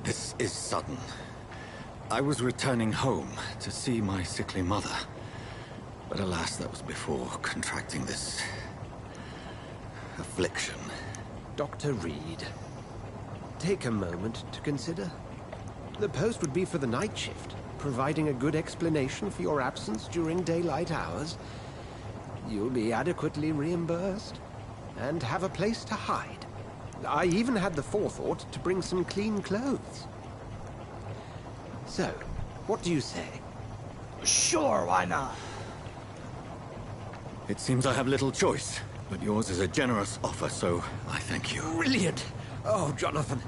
This is sudden. I was returning home to see my sickly mother. But alas, that was before contracting this... affliction. Dr. Reed, take a moment to consider. The post would be for the night shift, providing a good explanation for your absence during daylight hours. You'll be adequately reimbursed, and have a place to hide. I even had the forethought to bring some clean clothes. So, what do you say? Sure, why not? It seems I have little choice, but yours is a generous offer, so I thank you. Brilliant! Oh, Jonathan,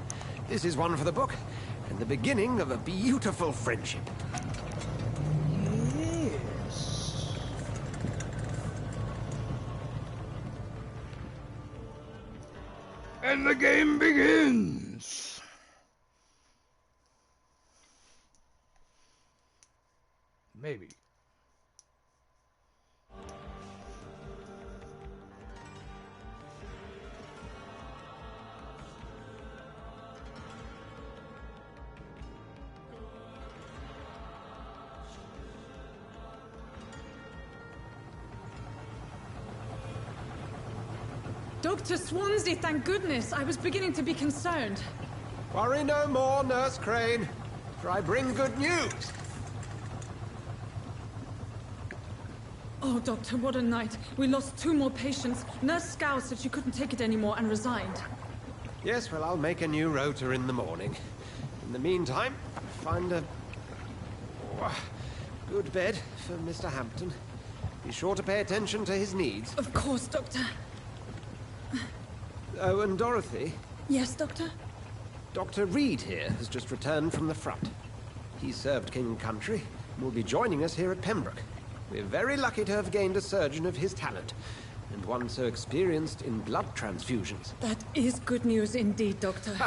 this is one for the book, and the beginning of a beautiful friendship. Yes. And the game begins. Maybe. Dr. Swansea, thank goodness. I was beginning to be concerned. Worry no more, Nurse Crane, for I bring good news. Oh, Doctor, what a night. We lost 2 more patients. Nurse Scow said she couldn't take it anymore and resigned. Yes, well, I'll make a new rota in the morning. In the meantime, find a good bed for Mr. Hampton. Be sure to pay attention to his needs. Of course, Doctor. Oh, and Dorothy? Yes, Doctor? Dr. Reed here has just returned from the front. He served King Country and will be joining us here at Pembroke. We're very lucky to have gained a surgeon of his talent, and one so experienced in blood transfusions. That is good news indeed, Doctor.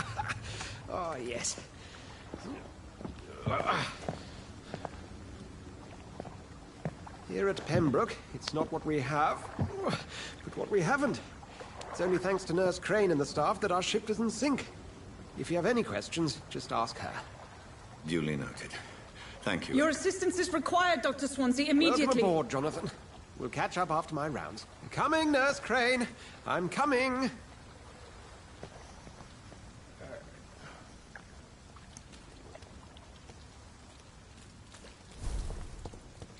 Oh, yes. Here at Pembroke, it's not what we have, but what we haven't. It's only thanks to Nurse Crane and the staff that our ship doesn't sink. If you have any questions, just ask her. Duly noted. Thank you. Your assistance is required, Dr. Swansea, immediately. Welcome aboard, Jonathan. We'll catch up after my rounds. Coming, Nurse Crane. I'm coming.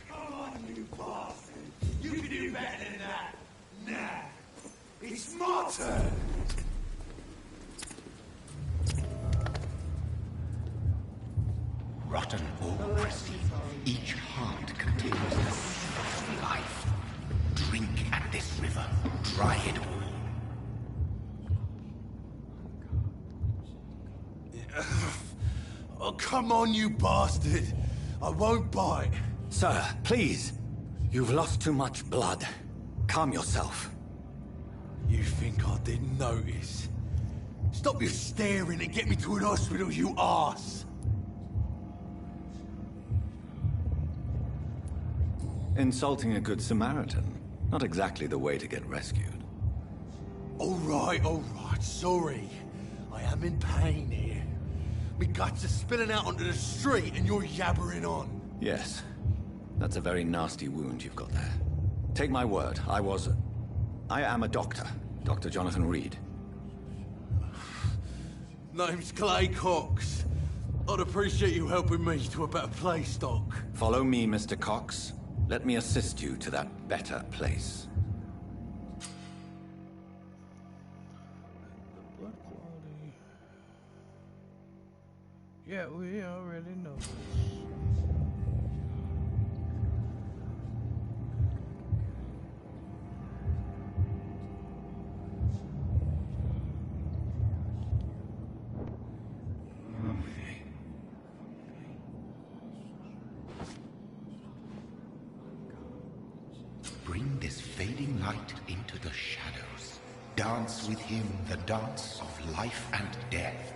Come on, you bastard! You can do better than that! Nah! It's my turn! Rotten or pristine, each heart contains the seed of life. Drink at this river, dry it all. Oh, come on, you bastard! I won't bite! Sir, please. You've lost too much blood. Calm yourself. You think I didn't notice? Stop your staring and get me to an hospital, you arse! Insulting a good Samaritan. Not exactly the way to get rescued. All right, sorry. I am in pain here. Me guts are spilling out onto the street and you're yabbering on. Yes. That's a very nasty wound you've got there. Take my word, I am a doctor. Dr. Jonathan Reed. Name's Clay Cox. I'd appreciate you helping me to a better place, Doc. Follow me, Mr. Cox. Let me assist you to that better place. Blood quality. Yeah, we already know this. Bring this fading light into the shadows. Dance with him the dance of life and death.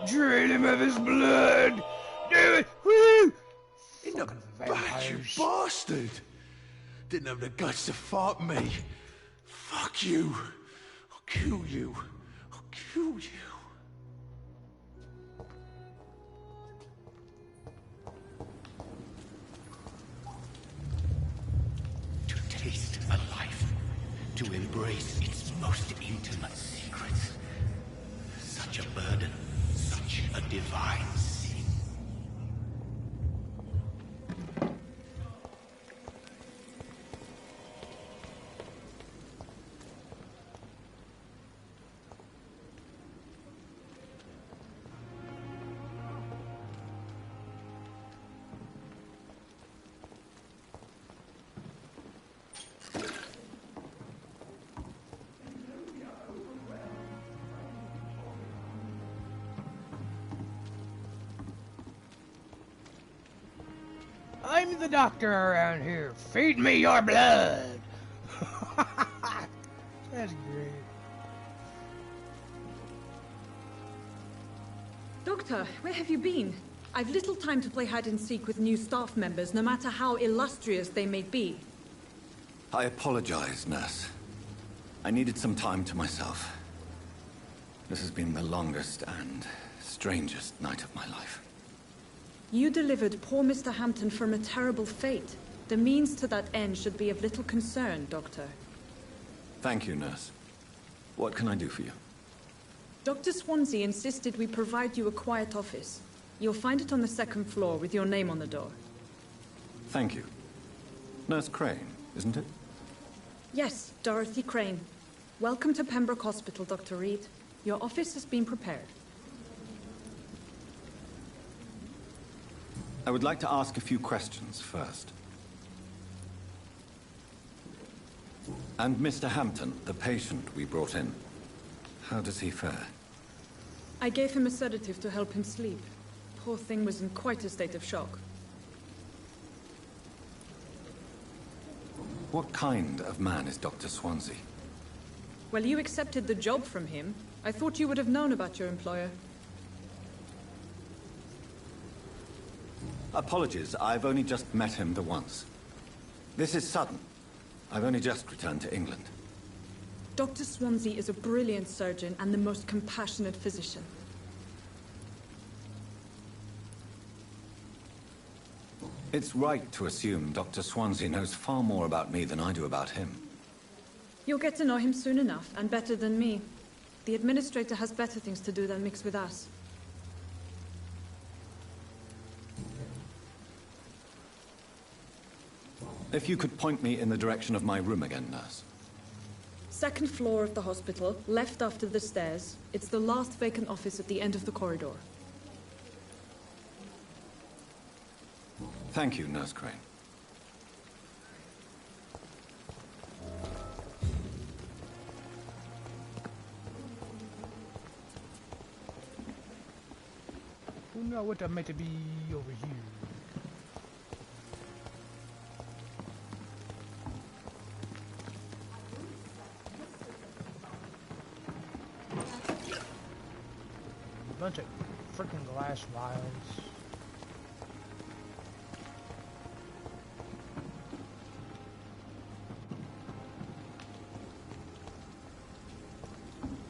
Drain him of his blood! Do it! Woo! In the back, you bastard! Didn't have the guts to fight me. Fuck you. I'll kill you. I'll kill you. To taste a life. To embrace its most intimate secrets. Such a burden. Such a divine sin. I'm the doctor around here. Feed me your blood. That's great. Doctor, where have you been? I've little time to play hide and seek with new staff members, no matter how illustrious they may be. I apologize, nurse. I needed some time to myself. This has been the longest and strangest night of my life. You delivered poor Mr. Hampton from a terrible fate. The means to that end should be of little concern, Doctor. Thank you, nurse. What can I do for you? Dr. Swansea insisted we provide you a quiet office. You'll find it on the second floor with your name on the door. Thank you. Nurse Crane, isn't it? Yes, Dorothy Crane. Welcome to Pembroke Hospital, Dr. Reed. Your office has been prepared. I would like to ask a few questions first. And Mr. Hampton, the patient we brought in, how does he fare? I gave him a sedative to help him sleep. Poor thing was in quite a state of shock. What kind of man is Dr. Swansea? Well, you accepted the job from him. I thought you would have known about your employer. Apologies, I've only just met him the once. This is sudden. I've only just returned to England. Dr. Swansea is a brilliant surgeon and the most compassionate physician. It's right to assume Dr. Swansea knows far more about me than I do about him. You'll get to know him soon enough, and better than me. The administrator has better things to do than mix with us. If you could point me in the direction of my room again, nurse. Second floor of the hospital, left after the stairs. It's the last vacant office at the end of the corridor. Thank you, Nurse Crane. Who knows what that might be over here? Bunch of freaking glass vials.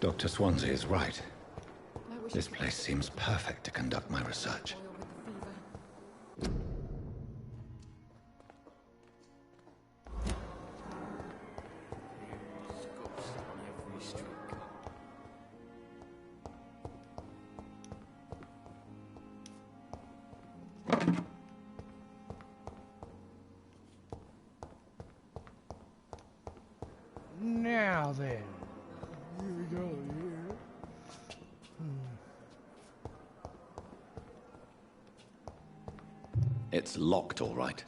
Dr. Swansea is right. This place seems perfect to conduct my research. Now then, here we go here. It's locked, all right.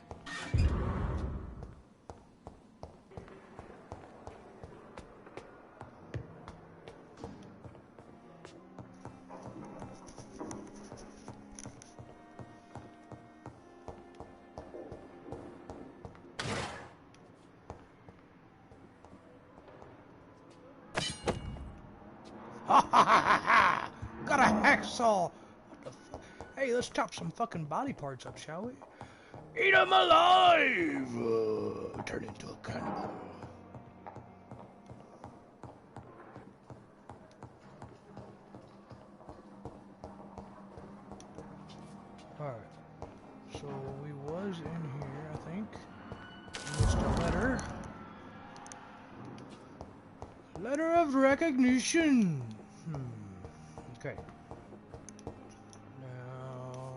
Got a hacksaw! What the fuck? Hey, let's chop some fucking body parts up, shall we? Eat 'em alive! Turn into a cannibal. Alright. So we was in here, I think. Missed a letter. Letter of recognition. Okay. Now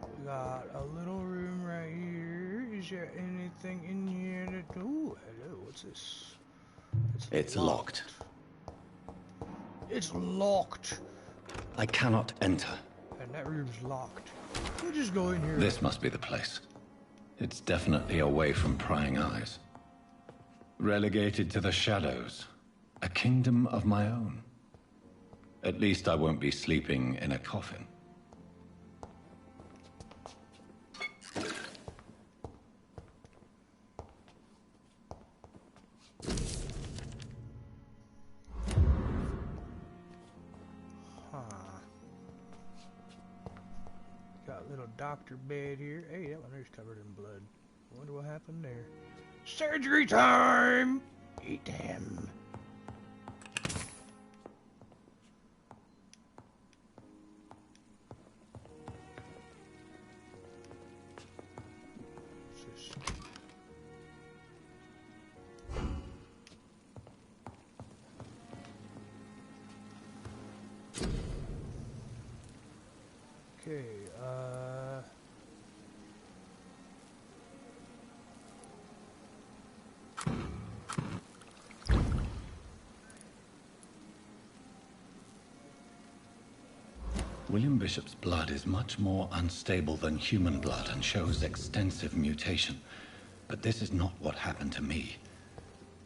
we got a little room right here. Is there anything in here that? Oh, hello. What's this? It's locked. It's locked. I cannot enter. And that room's locked. We'll just go in here. This must be the place. It's definitely away from prying eyes. Relegated to the shadows. A kingdom of my own. At least I won't be sleeping in a coffin. little doctor bed here. Hey, that one there's covered in blood. Wonder what happened there. Surgery time! Eat him. Okay, William Bishop's blood is much more unstable than human blood and shows extensive mutation. But this is not what happened to me.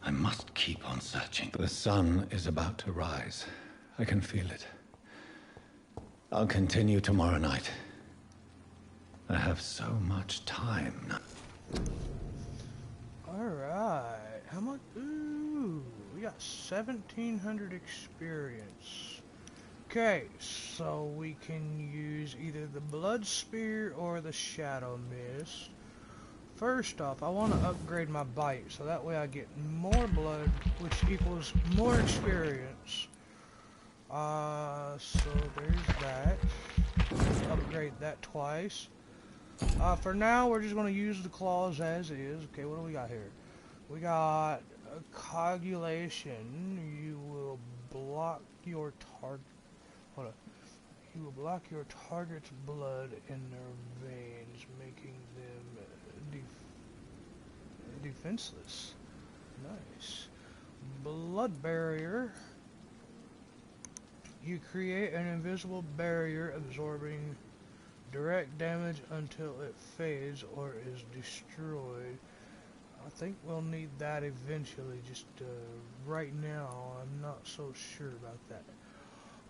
I must keep on searching. The sun is about to rise. I can feel it. I'll continue tomorrow night. I have so much time now. alright. How much? Ooh, we got 1,700 experience. Okay, so we can use either the blood spear or the shadow mist. First off, I want to upgrade my bite, so that way I get more blood, which equals more experience. So there's that. Upgrade that twice. For now, we're just going to use the claws as is. Okay, what do we got here? We got a coagulation. You will block your target. Hold on. You will block your target's blood in their veins, making them defenseless. Nice. Blood barrier. You create an invisible barrier absorbing direct damage until it fades or is destroyed. I think we'll need that eventually. Just right now, I'm not so sure about that.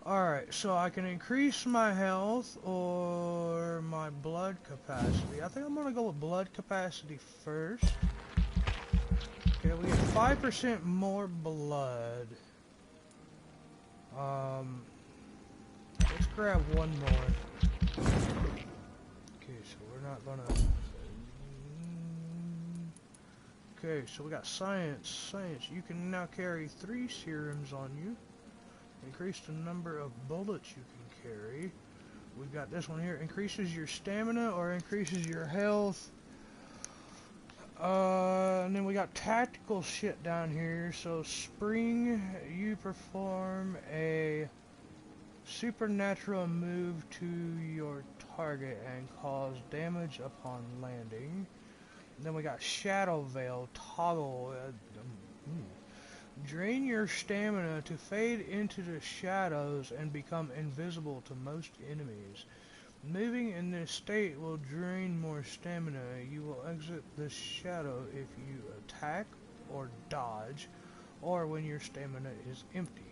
Alright, so I can increase my health or my blood capacity. I think I'm going to go with blood capacity first. Okay, we get 5% more blood. Let's grab one more. Okay, so we're not going to... Okay, so we got science. Science, you can now carry 3 serums on you. Increase the number of bullets you can carry. We've got this one here. Increases your stamina or increases your health. And then we got tactical shit down here. So spring, you perform a supernatural move to your target and cause damage upon landing. And then we got shadow veil, toggle. Drain your stamina to fade into the shadows and become invisible to most enemies. Moving in this state will drain more stamina. You will exit the shadow if you attack or dodge, or when your stamina is empty.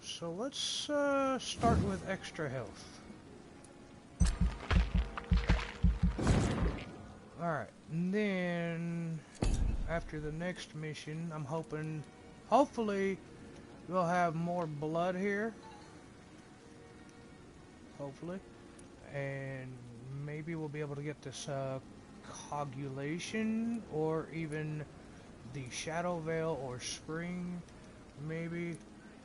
So let's start with extra health. Alright, and then after the next mission, I'm hopefully we'll have more blood here. Hopefully. And maybe we'll be able to get this coagulation or even the shadow veil or spring. Maybe.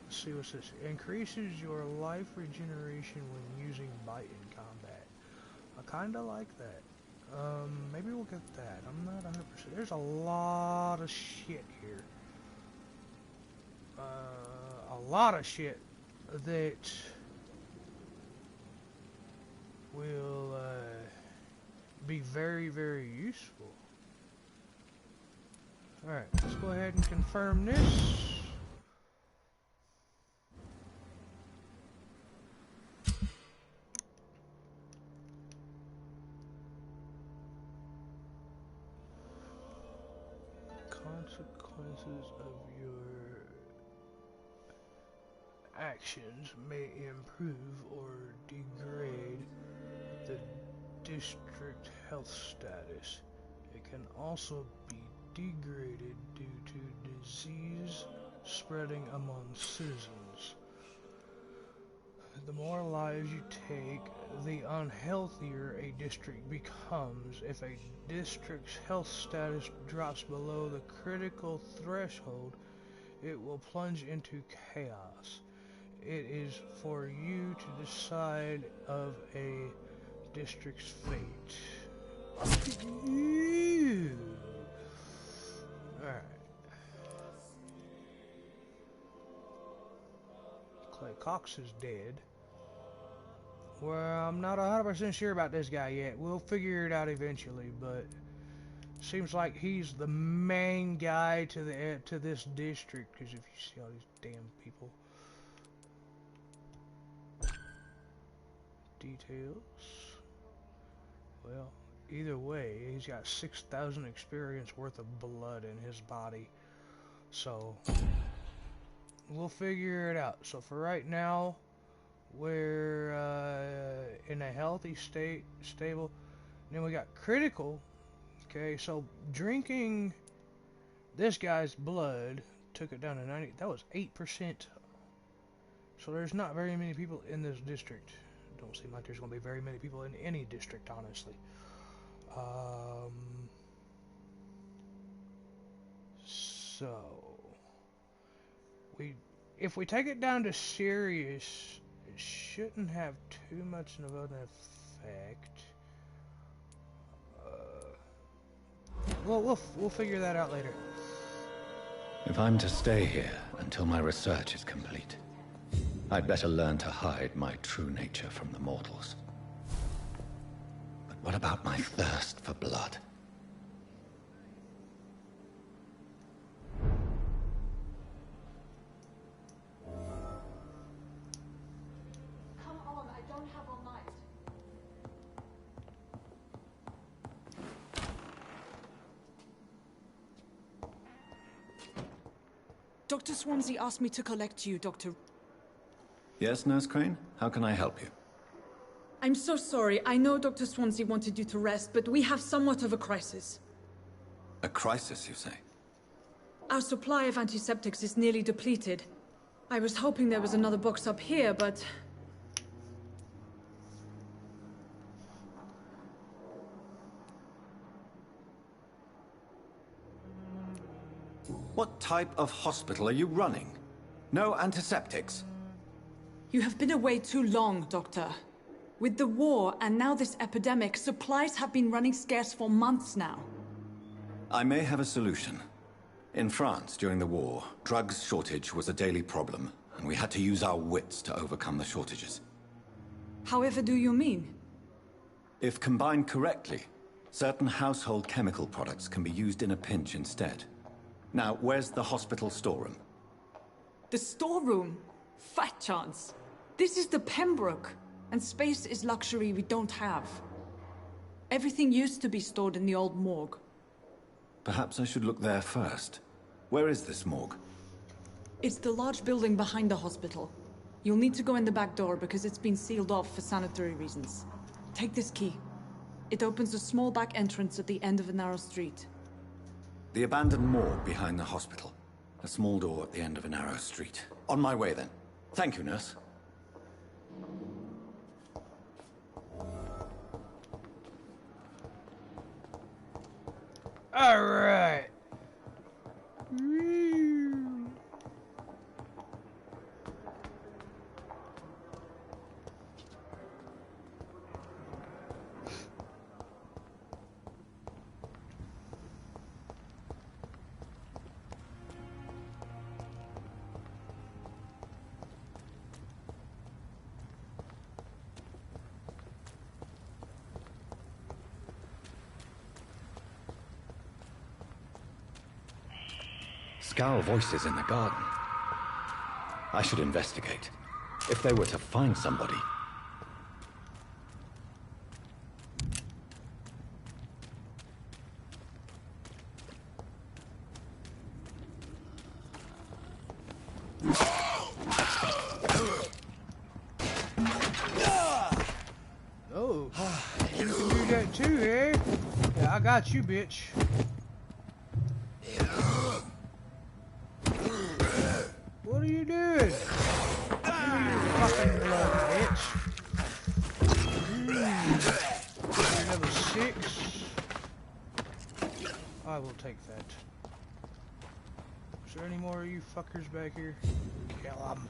Let's see what's this. Increases your life regeneration when using bite in combat. I kinda like that. Maybe we'll get that. I'm not 100%. There's a lot of shit here. A lot of shit that will be very, very useful. Alright, let's go ahead and confirm this. Consequences of your actions may improve or degrade the district health status. It can also be degraded due to disease spreading among citizens. The more lives you take, the unhealthier a district becomes. If a district's health status drops below the critical threshold, it will plunge into chaos. It is for you to decide of a district's fate. Alright. Clay Cox is dead. Well, I'm not 100% sure about this guy yet. We'll figure it out eventually, but seems like he's the main guy to this district, because if you see all these damn people. Details. Well, either way, he's got 6,000 experience worth of blood in his body. So we'll figure it out. So for right now, we're in a healthy state, stable. And then we got critical. Okay, so drinking this guy's blood took it down to 90. That was 8%. So there's not very many people in this district. Don't seem like there's going to be very many people in any district, honestly. So if we take it down to serious, it shouldn't have too much of an effect. We'll figure that out later. If I'm to stay here until my research is complete, I'd better learn to hide my true nature from the mortals. But what about my thirst for blood? Come on, I don't have all night. Dr. Swansea asked me to collect you, Dr. Yes, Nurse Crane? How can I help you? I'm so sorry. I know Dr. Swansea wanted you to rest, but we have somewhat of a crisis. A crisis, you say? Our supply of antiseptics is nearly depleted. I was hoping there was another box up here, but... What type of hospital are you running? No antiseptics? You have been away too long, Doctor. With the war and now this epidemic, supplies have been running scarce for months now. I may have a solution. In France, during the war, drugs shortage was a daily problem, and we had to use our wits to overcome the shortages. However do you mean? If combined correctly, certain household chemical products can be used in a pinch instead. Now, where's the hospital storeroom? The storeroom? Fat chance. This is the Pembroke, and space is luxury we don't have. Everything used to be stored in the old morgue. Perhaps I should look there first. Where is this morgue? It's the large building behind the hospital. You'll need to go in the back door because it's been sealed off for sanitary reasons. Take this key. It opens a small back entrance at the end of a narrow street. The abandoned morgue behind the hospital. A small door at the end of a narrow street. On my way then. Thank you, nurse. All right. Scowl voices in the garden. I should investigate. If they were to find somebody... Oh, you can do that too, eh? Yeah, I got you, bitch. What are you doing? Give me your fucking blood, bitch. take that. Is there any more of you fuckers back here? Kill 'em.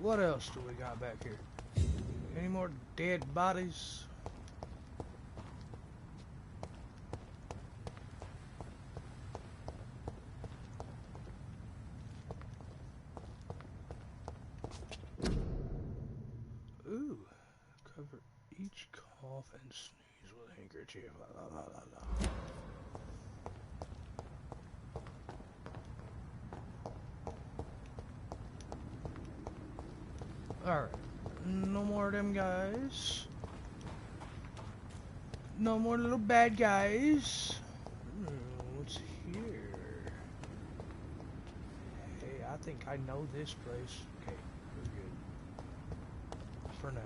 What else do we got back here? Any more dead bodies? Ooh, cover each cough and sneeze with a handkerchief. La, la, la, la, la. Alright, no more of them guys. No more little bad guys. What's here? Hey, I think I know this place. Okay, we're good. For now.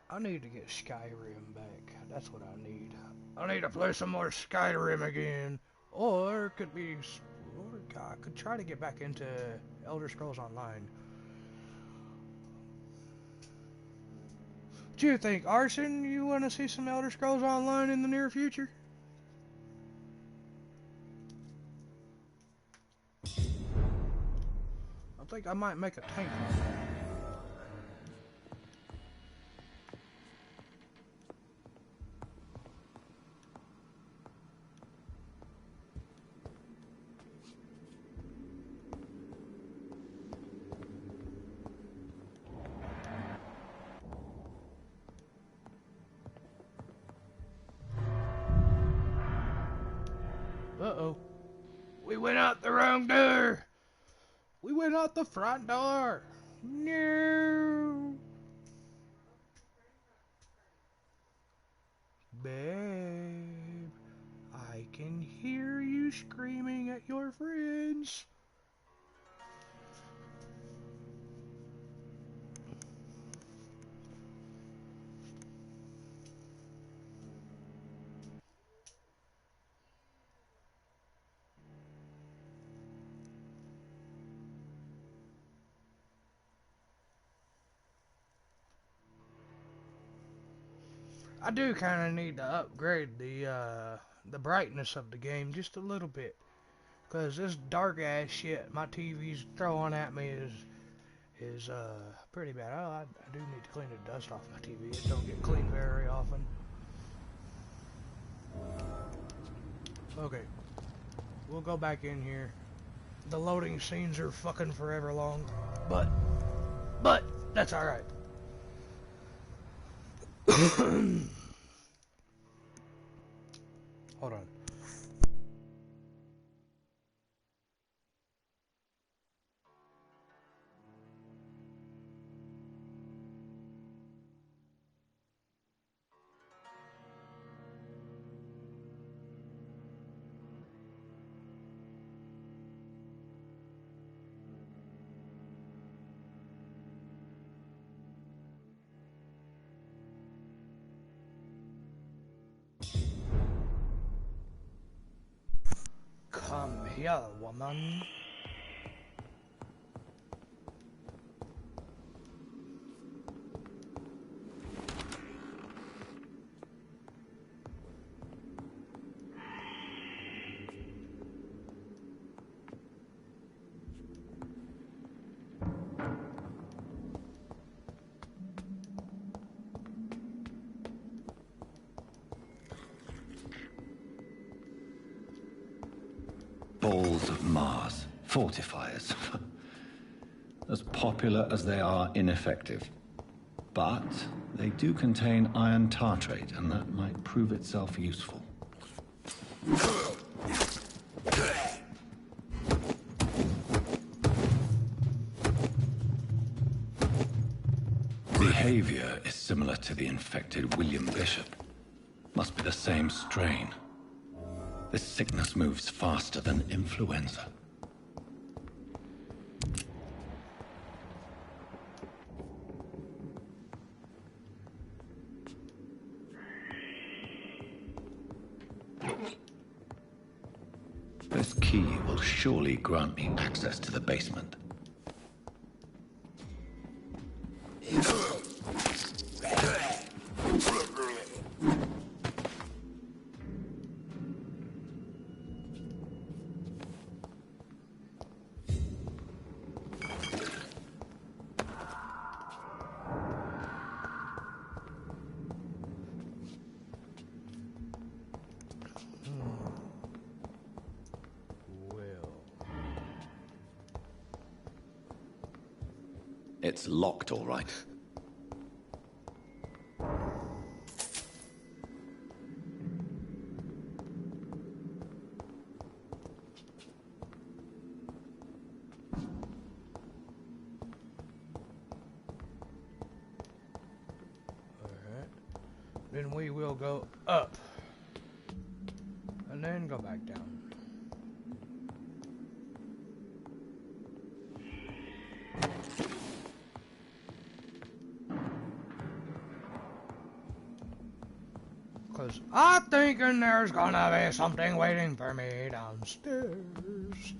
I need to get Skyrim back. That's what I need. I need to play some more Skyrim again. Or it could be... Or I could try to get back into Elder Scrolls Online. Do you think, Arson, you want to see some Elder Scrolls Online in the near future? I think I might make a tank on that. Uh-oh. We went out the wrong door. We went out the front door. No. Babe, I can hear you screaming at your friends. I do kind of need to upgrade the brightness of the game just a little bit, cause this dark ass shit my TV's throwing at me is pretty bad. I do need to clean the dust off my TV. It don't get cleaned very often. Okay, we'll go back in here. The loading scenes are fucking forever long, but that's all right. Hold on. Come here, woman. Balls of Mars. Fortifiers. As popular as they are ineffective. But they do contain iron tartrate, and that might prove itself useful. behavior is similar to the infected William Bishop. Must be the same strain. This sickness moves faster than influenza. This key will surely grant me access to the basement. It's locked, all right. Then we will go up. And then go back down. Cause I'm thinking there's gonna be something waiting for me downstairs.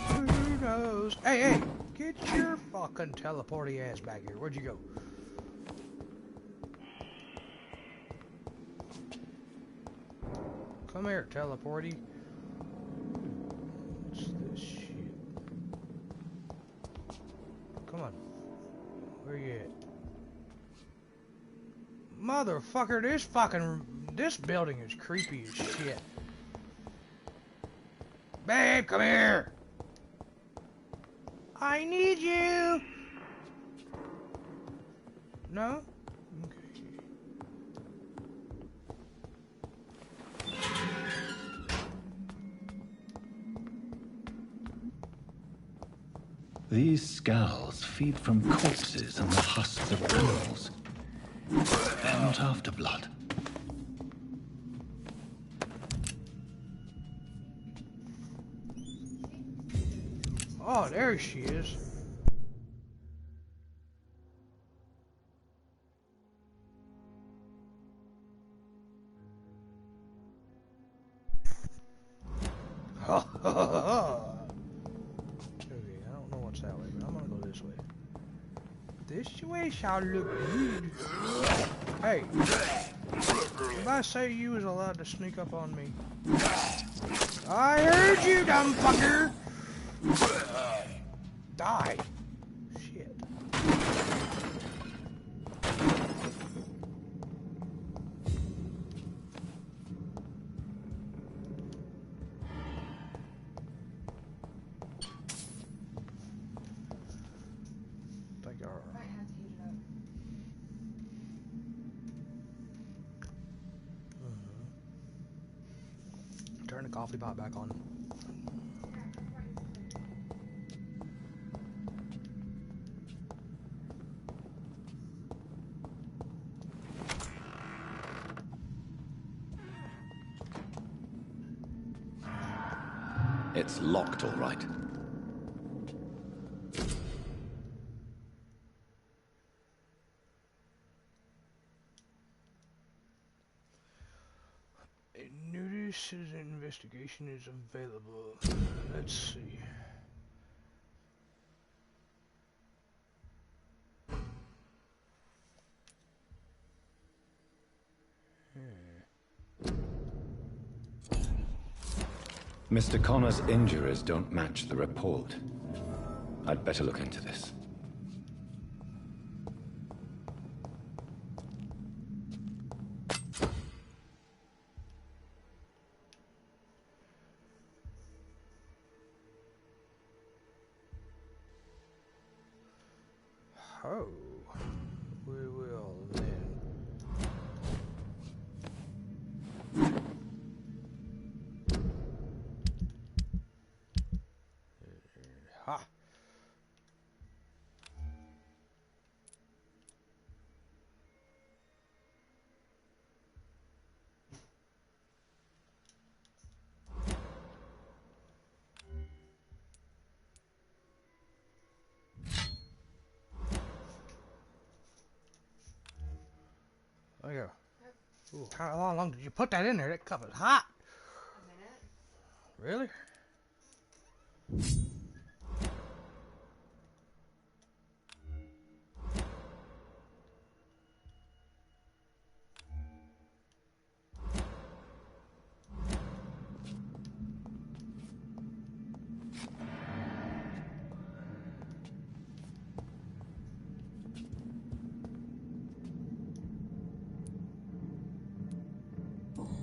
Who knows? Hey, hey! Get your fucking teleporty ass back here. Where'd you go? Come here, teleporty. What's this shit? Come on. Where you at? Motherfucker, this building is creepy as shit. Babe, come here! I need you! No? These scowls feed from corpses and the husks of animals. They're not after blood. Oh, there she is. Ha ha ha ha! Okay, I don't know what's that way, but I'm gonna go this way. This way shall look good. Hey, did I say you was allowed to sneak up on me? I heard you, dumb fucker! Die! Shit. Thank you. Turn the coffee pot back on. It's locked, all right. A notice of investigation is available. Let's see. Mr. Connor's injuries don't match the report. I'd better look into this. Oh, we will then. Ha! There we go. Ooh, how long did you put that in there? That cup is hot. A minute. Really?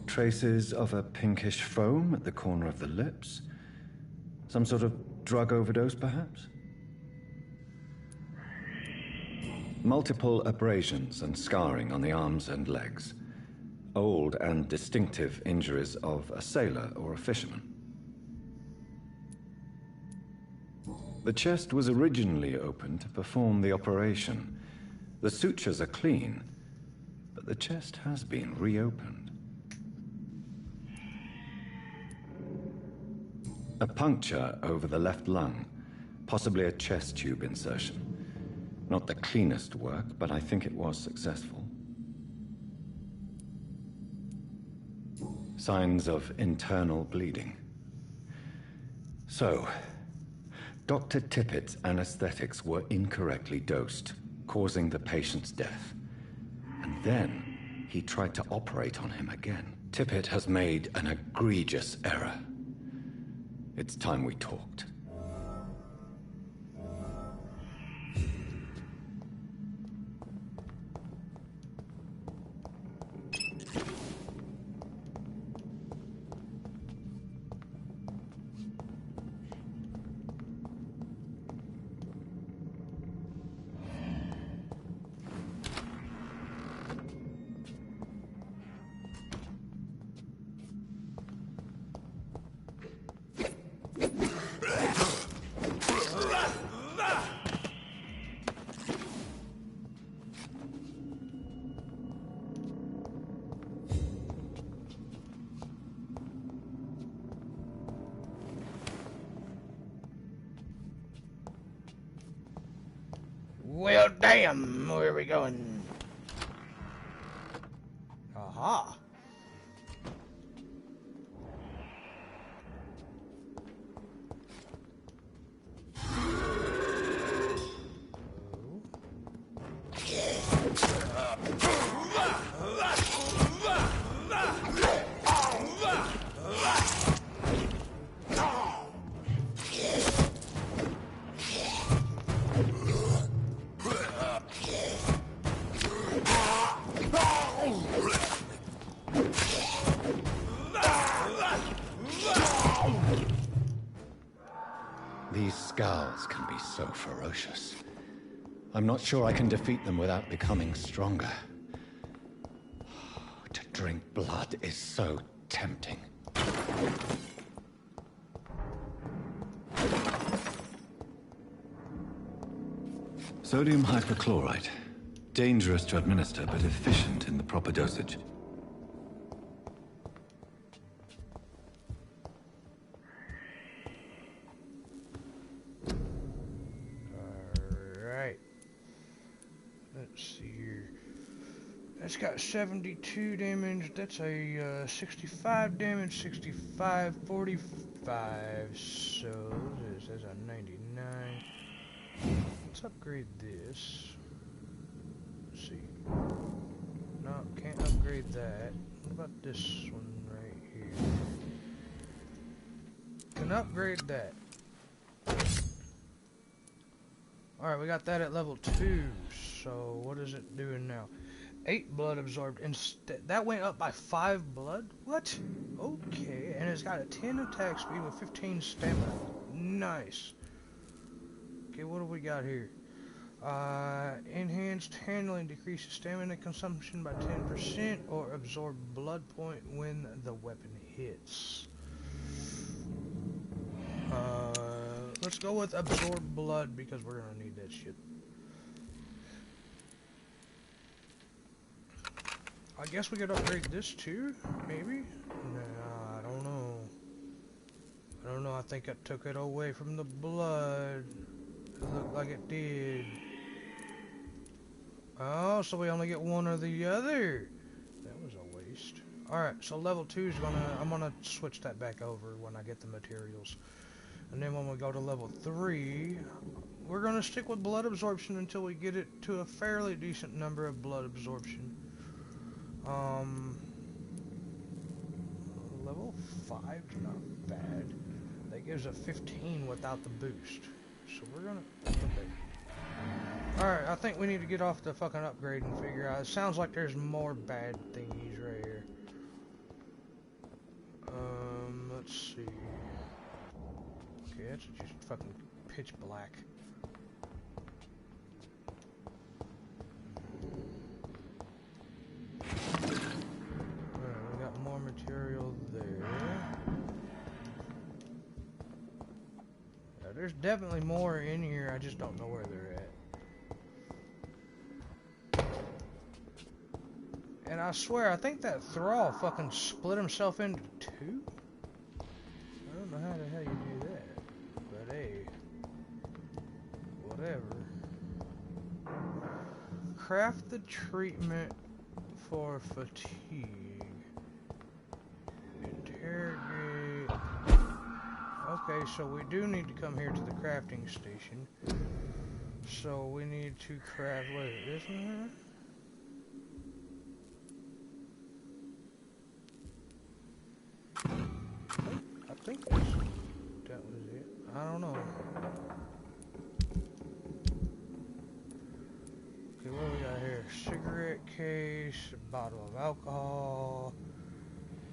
Traces of a pinkish foam at the corner of the lips. Some sort of drug overdose, perhaps? Multiple abrasions and scarring on the arms and legs. Old and distinctive injuries of a sailor or a fisherman. The chest was originally opened to perform the operation. The sutures are clean, but the chest has been reopened. A puncture over the left lung, possibly a chest tube insertion. Not the cleanest work, but I think it was successful. Signs of internal bleeding. So, Dr. Tippett's anesthetics were incorrectly dosed, causing the patient's death. And then he tried to operate on him again. Tippett has made an egregious error. It's time we talked. Well, damn, where are we going? Aha. These scowls can be so ferocious. I'm not sure I can defeat them without becoming stronger. To drink blood is so tempting. Sodium hypochlorite. Dangerous to administer, but efficient in the proper dosage. Alright. Let's see here. That's got 72 damage. That's a 65 damage, 65, 45. So this is a 99. Let's upgrade this. Let's see. No, can't upgrade that. What about this one right here? Can upgrade that. Alright, we got that at level 2. So what is it doing now? 8 blood absorbed. Instead, that went up by 5 blood? What? Okay, and it's got a 10 attack speed with 15 stamina. Nice. Okay, what do we got here? Enhanced handling decreases stamina consumption by 10% or absorb blood point when the weapon hits. Let's go with absorb blood because we're gonna need that shit. I guess we could upgrade this too, maybe? Nah, I don't know. I don't know, I think I took it away from the blood. It looked like it did. Oh, so we only get one or the other. That was a waste. Alright, so level 2 is I'm gonna switch that back over when I get the materials. And then when we go to level 3, we're gonna stick with blood absorption until we get it to a fairly decent number of blood absorption. Level 5's not bad. That gives a 15 without the boost. So we're gonna... Okay. Alright, I think we need to get off the fucking upgrade and figure out... It sounds like there's more bad thingies right here. Let's see... Okay, that's just fucking pitch black. Alright, we got more material there. There's definitely more in here, I just don't know where they're at. And I swear, I think that thrall fucking split himself into two? I don't know how the hell you do that. But hey, whatever. Craft the treatment for fatigue. Interrogate. Okay, so we do need to come here to the crafting station. So we need to craft, what is it, this one here? I think that was it. I don't know. Okay, what do we got here? Cigarette case, a bottle of alcohol,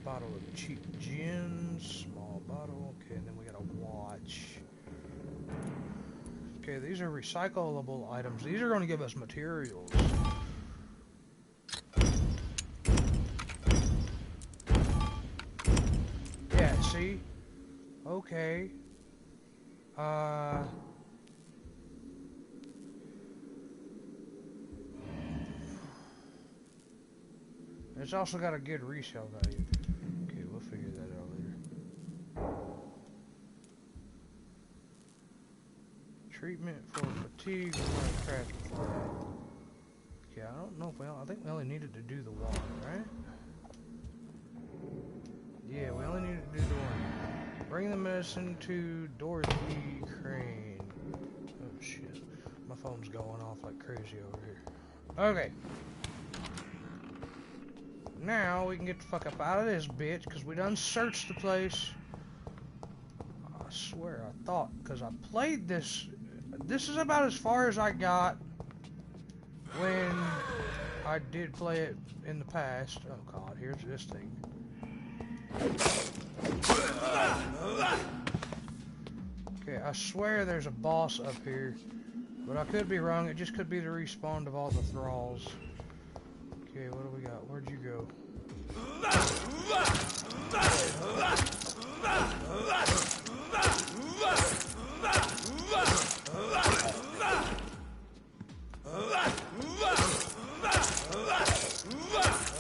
bottle of cheap gin, small bottle. Okay, and then we got a watch. Okay, these are recyclable items. These are going to give us materials. Yeah, see? Okay. It's also got a good resale value. Okay, we'll figure that out later. Treatment for fatigue, we're going to craft that. Okay, I don't know if I think we only needed to do the one, right? Yeah, we only needed to do the one. Bring the medicine to Dorothy Crane. Oh shit. My phone's going off like crazy over here. Okay. Now we can get the fuck up out of this bitch, because we done searched the place. I swear, I thought, because I played this. This is about as far as I got when I did play it in the past. Oh god, here's this thing. Okay, I swear there's a boss up here, but I could be wrong. It just could be the respawn of all the thralls. Okay, what do we got? Where'd you go?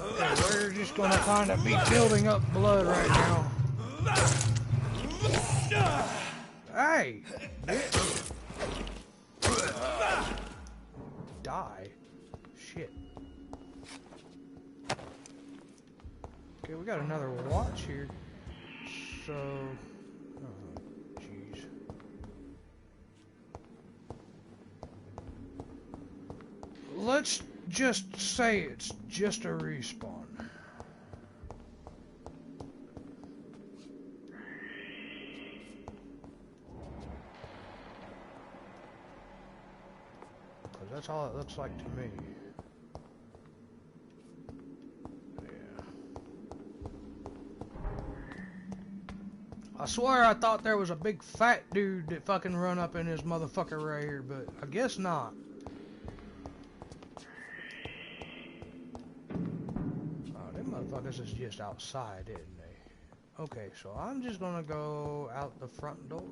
Okay, we're just gonna kind of be building up blood right now. Hey! Die. Shit. Okay, we got another watch here. So... Oh, jeez. Let's just say it's just a respawn. Because that's all it looks like to me. I swear I thought there was a big fat dude that fucking run up in this motherfucker right here, but I guess not. Oh, them motherfuckers is just outside, isn't they? Okay, so I'm just gonna go out the front door.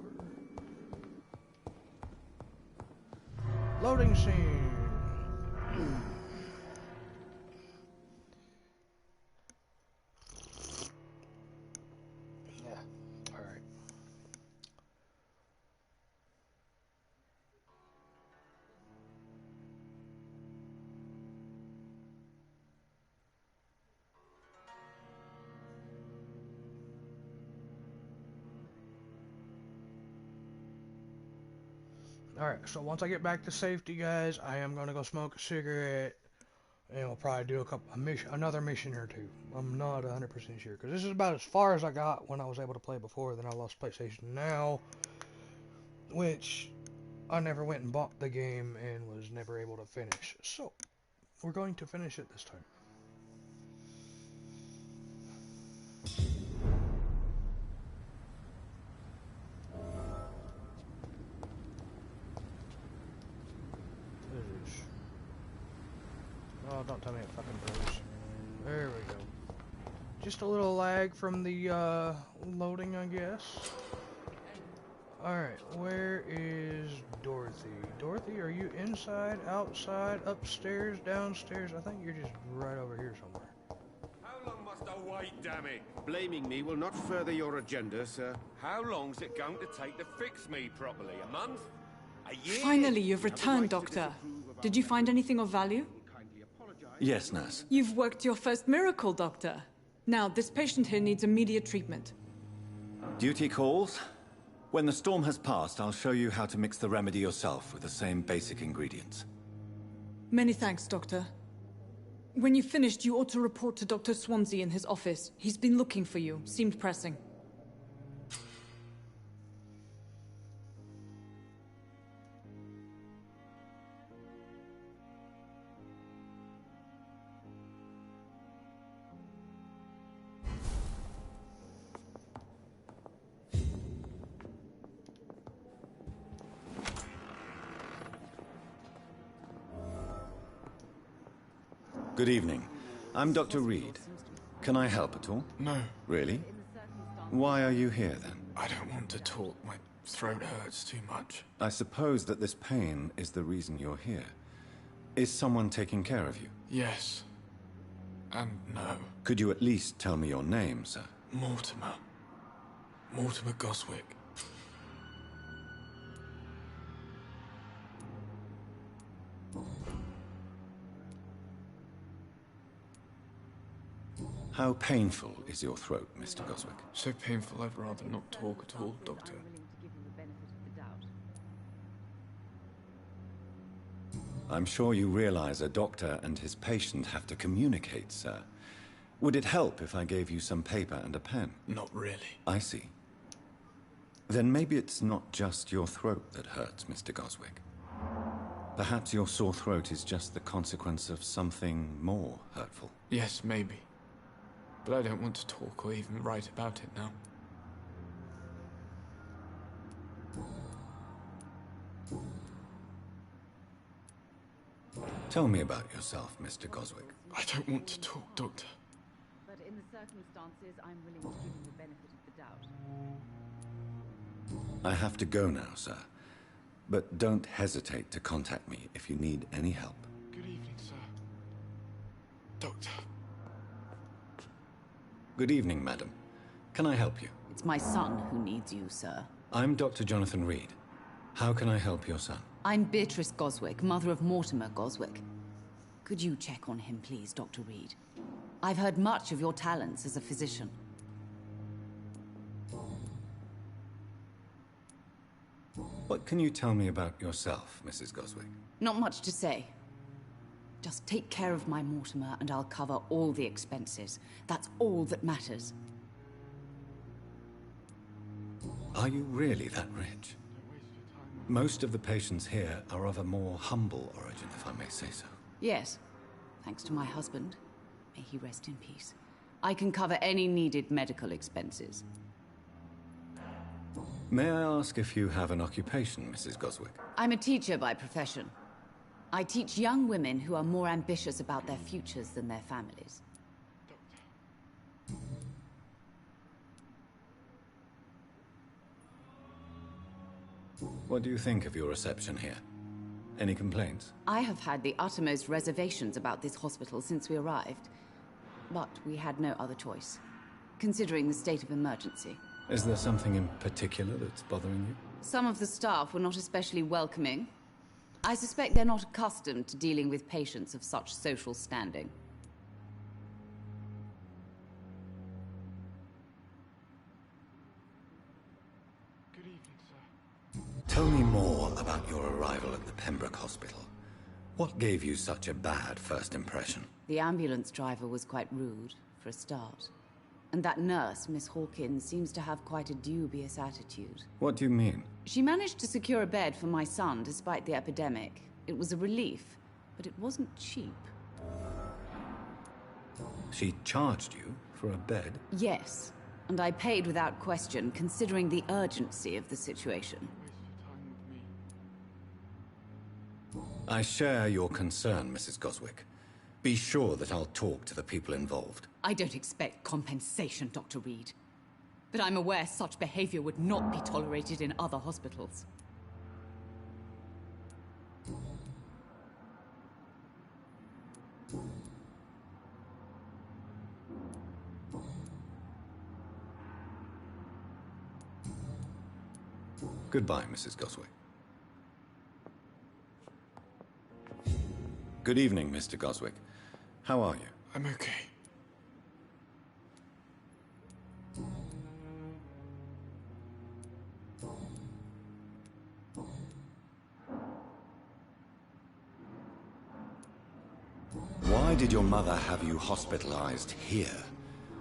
Loading scene. Alright, so once I get back to safety, guys, I am gonna go smoke a cigarette, and we'll probably do another mission or two. I'm not 100% sure, because this is about as far as I got when I was able to play before. Then I lost PlayStation Now, which I never went and bought the game and was never able to finish. So, we're going to finish it this time. Oh, don't tell me it fucking froze. There we go. Just a little lag from the loading, I guess. Alright, where is Dorothy? Dorothy, are you inside, outside, upstairs, downstairs? I think you're just right over here somewhere. How long must I wait, damn it? Blaming me will not further your agenda, sir. How long's it going to take to fix me properly? A month? A year? Finally, you've returned, Doctor. Did you find anything of value? Yes, nurse. You've worked your first miracle, Doctor. Now, this patient here needs immediate treatment. Duty calls. When the storm has passed, I'll show you how to mix the remedy yourself with the same basic ingredients. Many thanks, Doctor. When you've finished, you ought to report to Dr. Swansea in his office. He's been looking for you. Seemed pressing. Good evening. I'm Dr. Reed. Can I help at all? No. Really? Why are you here, then? I don't want to talk. My throat hurts too much. I suppose that this pain is the reason you're here. Is someone taking care of you? Yes. And no. Could you at least tell me your name, sir? Mortimer. Mortimer Goswick. How painful is your throat, Mr. Goswick? So painful I'd rather not talk at all, Doctor. I'm sure you realize a doctor and his patient have to communicate, sir. Would it help if I gave you some paper and a pen? Not really. I see. Then maybe it's not just your throat that hurts, Mr. Goswick. Perhaps your sore throat is just the consequence of something more hurtful. Yes, maybe. But I don't want to talk or even write about it now. Tell me about yourself, Mr. Goswick. I don't want to talk, Doctor. But in the circumstances, I'm willing to give you the benefit of the doubt. I have to go now, sir. But don't hesitate to contact me if you need any help. Good evening, sir. Doctor. Good evening, madam. Can I help you? It's my son who needs you, sir. I'm Dr. Jonathan Reed. How can I help your son? I'm Beatrice Goswick, mother of Mortimer Goswick. Could you check on him, please, Dr. Reed? I've heard much of your talents as a physician. What can you tell me about yourself, Mrs. Goswick? Not much to say. Just take care of my Mortimer and I'll cover all the expenses. That's all that matters. Are you really that rich? Most of the patients here are of a more humble origin, if I may say so. Yes, thanks to my husband. May he rest in peace. I can cover any needed medical expenses. May I ask if you have an occupation, Mrs. Goswick? I'm a teacher by profession. I teach young women who are more ambitious about their futures than their families. What do you think of your reception here? Any complaints? I have had the uttermost reservations about this hospital since we arrived. But we had no other choice, considering the state of emergency. Is there something in particular that's bothering you? Some of the staff were not especially welcoming. I suspect they're not accustomed to dealing with patients of such social standing. Tell me more about your arrival at the Pembroke Hospital. What gave you such a bad first impression? The ambulance driver was quite rude, for a start. And that nurse, Miss Hawkins, seems to have quite a dubious attitude. What do you mean? She managed to secure a bed for my son despite the epidemic. It was a relief, but it wasn't cheap. She charged you for a bed? Yes, and I paid without question, considering the urgency of the situation. I share your concern, Mrs. Goswick. Be sure that I'll talk to the people involved. I don't expect compensation, Dr. Reed. But I'm aware such behavior would not be tolerated in other hospitals. Goodbye, Mrs. Goswick. Good evening, Mr. Goswick. How are you? I'm okay. Why did your mother have you hospitalized here?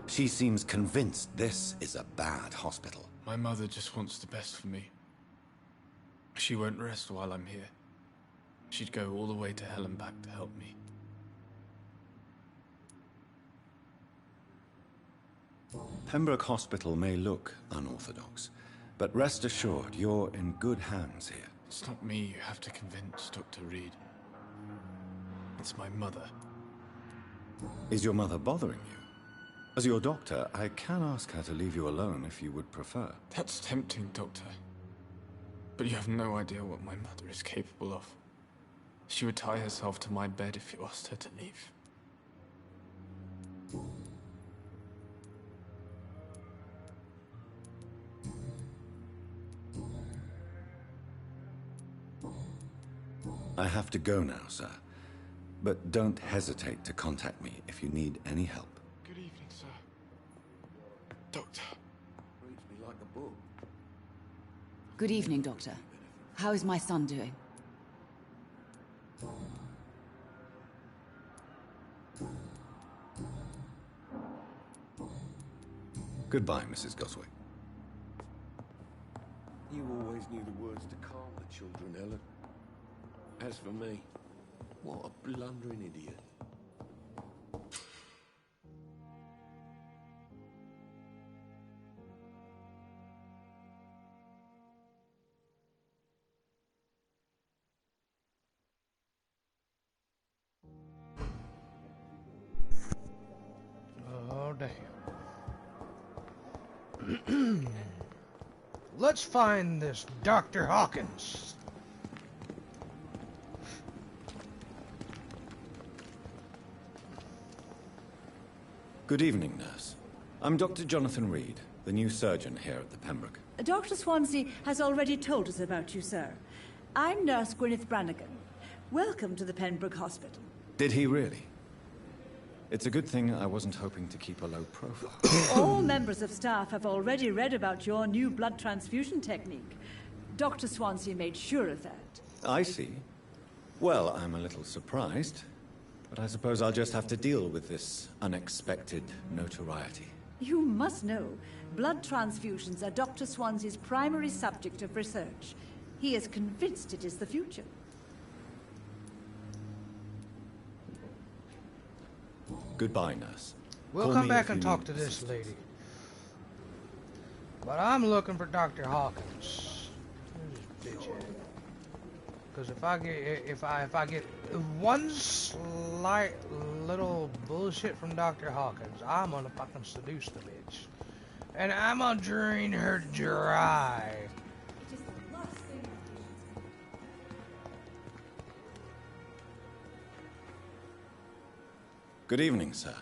She seems convinced this is a bad hospital. My mother just wants the best for me. She won't rest while I'm here. She'd go all the way to hell and back to help me. Pembroke Hospital may look unorthodox, but rest assured you're in good hands here. It's not me you have to convince, Dr. Reed. It's my mother. Is your mother bothering you? As your doctor, I can ask her to leave you alone if you would prefer. That's tempting, Doctor. But you have no idea what my mother is capable of. She would tie herself to my bed if you asked her to leave. I have to go now, sir. But don't hesitate to contact me if you need any help. Good evening, sir. Doctor. Reads me like a book. Good evening, Doctor. How is my son doing? Goodbye, Mrs. Goswick. You always knew the words to calm the children, Ellen. As for me, what a blundering idiot. Oh, damn. Let's find this Dr. Hawkins. Good evening, nurse. I'm Dr. Jonathan Reed, the new surgeon here at the Pembroke. Dr. Swansea has already told us about you, sir. I'm Nurse Gwyneth Brannigan. Welcome to the Pembroke Hospital. Did he really? It's a good thing I wasn't hoping to keep a low profile. All members of staff have already read about your new blood transfusion technique. Dr. Swansea made sure of that. I see. Well, I'm a little surprised, but I suppose I'll just have to deal with this unexpected notoriety. You must know, blood transfusions are Dr. Swansea's primary subject of research. He is convinced it is the future. Goodbye, nurse. We'll come back and talk to this lady. But I'm looking for Dr. Hawkins. Where's this bitch at? Because if I get one slight little bullshit from Dr. Hawkins, I'm gonna fucking seduce the bitch, and I'm gonna drain her dry. Good evening, sir.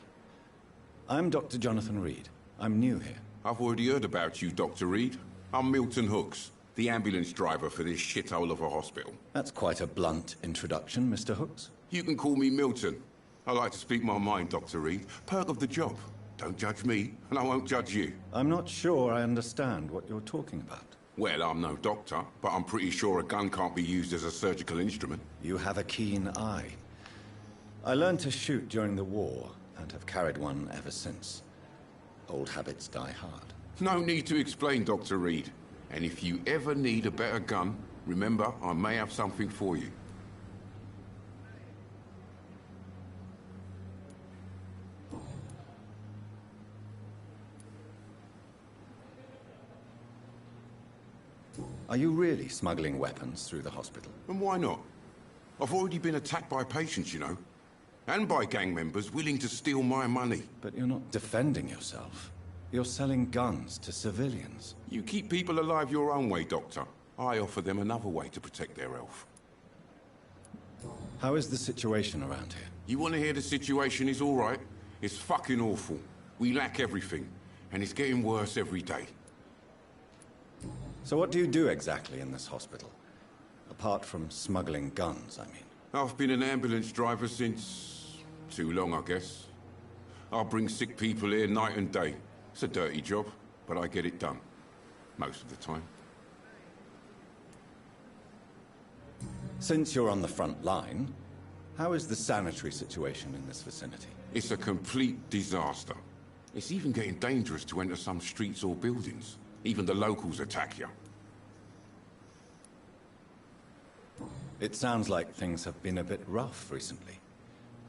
I'm Dr. Jonathan Reed. I'm new here. I've already heard about you, Dr. Reed. I'm Milton Hooks, the ambulance driver for this shithole of a hospital. That's quite a blunt introduction, Mr. Hooks. You can call me Milton. I like to speak my mind, Dr. Reed. Perk of the job. Don't judge me, and I won't judge you. I'm not sure I understand what you're talking about. Well, I'm no doctor, but I'm pretty sure a gun can't be used as a surgical instrument. You have a keen eye. I learned to shoot during the war, and have carried one ever since. Old habits die hard. No need to explain, Dr. Reed. And if you ever need a better gun, remember, I may have something for you. Are you really smuggling weapons through the hospital? And why not? I've already been attacked by patients, you know. And by gang members willing to steal my money. But you're not defending yourself. You're selling guns to civilians. You keep people alive your own way, Doctor. I offer them another way to protect their health. How is the situation around here? You want to hear the situation is all right? It's fucking awful. We lack everything. And it's getting worse every day. So what do you do exactly in this hospital? Apart from smuggling guns, I mean. I've been an ambulance driver since... too long, I guess. I bring sick people here night and day. It's a dirty job, but I get it done. Most of the time. Since you're on the front line, how is the sanitary situation in this vicinity? It's a complete disaster. It's even getting dangerous to enter some streets or buildings. Even the locals attack you. It sounds like things have been a bit rough recently.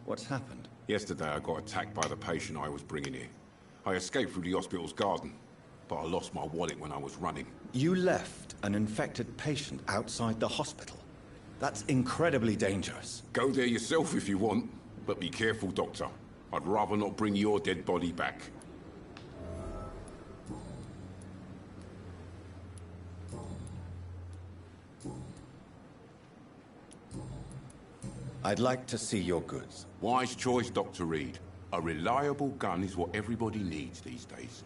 What's happened? Yesterday I got attacked by the patient I was bringing here. I escaped through the hospital's garden, but I lost my wallet when I was running. You left an infected patient outside the hospital? That's incredibly dangerous. Go there yourself if you want, but be careful, Doctor. I'd rather not bring your dead body back. I'd like to see your goods. Wise choice, Dr. Reed. A reliable gun is what everybody needs these days.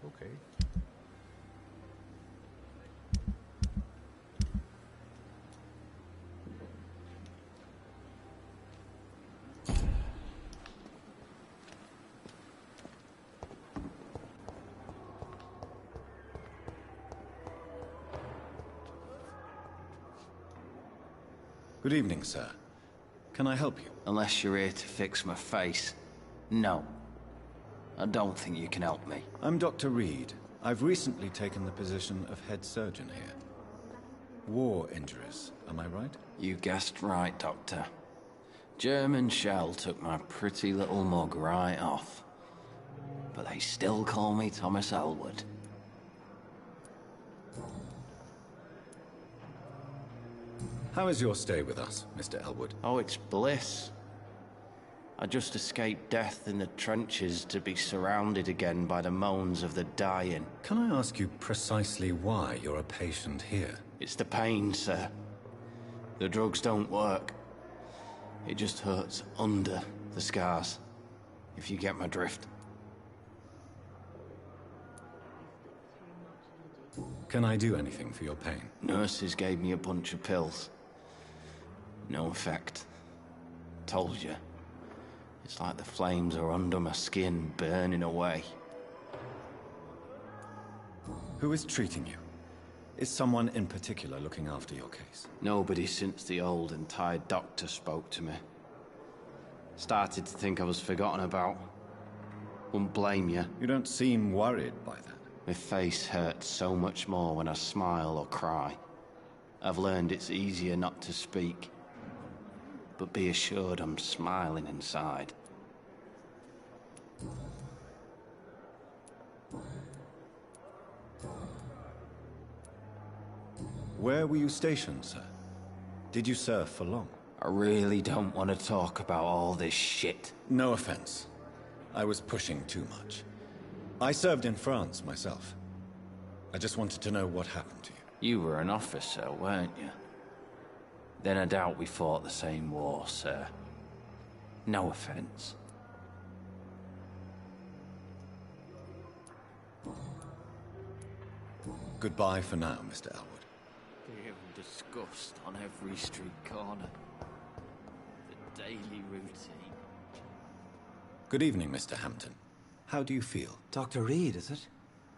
Okay. Good evening, sir. Can I help you? Unless you're here to fix my face. No. I don't think you can help me. I'm Dr. Reed. I've recently taken the position of head surgeon here. War injuries, am I right? You guessed right, Doctor. German shell took my pretty little mug right off. But they still call me Thomas Elwood. How is your stay with us, Mr. Elwood? Oh, it's bliss. I just escaped death in the trenches to be surrounded again by the moans of the dying. Can I ask you precisely why you're a patient here? It's the pain, sir. The drugs don't work. It just hurts under the scars, if you get my drift. Can I do anything for your pain? Nurses gave me a bunch of pills. No effect. Told you. It's like the flames are under my skin, burning away. Who is treating you? Is someone in particular looking after your case? Nobody since the old and tired doctor spoke to me. Started to think I was forgotten about. Wouldn't blame you. You don't seem worried by that. My face hurts so much more when I smile or cry. I've learned it's easier not to speak. But be assured I'm smiling inside. Where were you stationed, sir? Did you serve for long? I really don't want to talk about all this shit. No offense. I was pushing too much. I served in France myself. I just wanted to know what happened to you. You were an officer, weren't you? Then I doubt we fought the same war, sir. No offense. Goodbye for now, Mr. Elwood. Fear and disgust on every street corner. The daily routine. Good evening, Mr. Hampton. How do you feel? Dr. Reed, is it?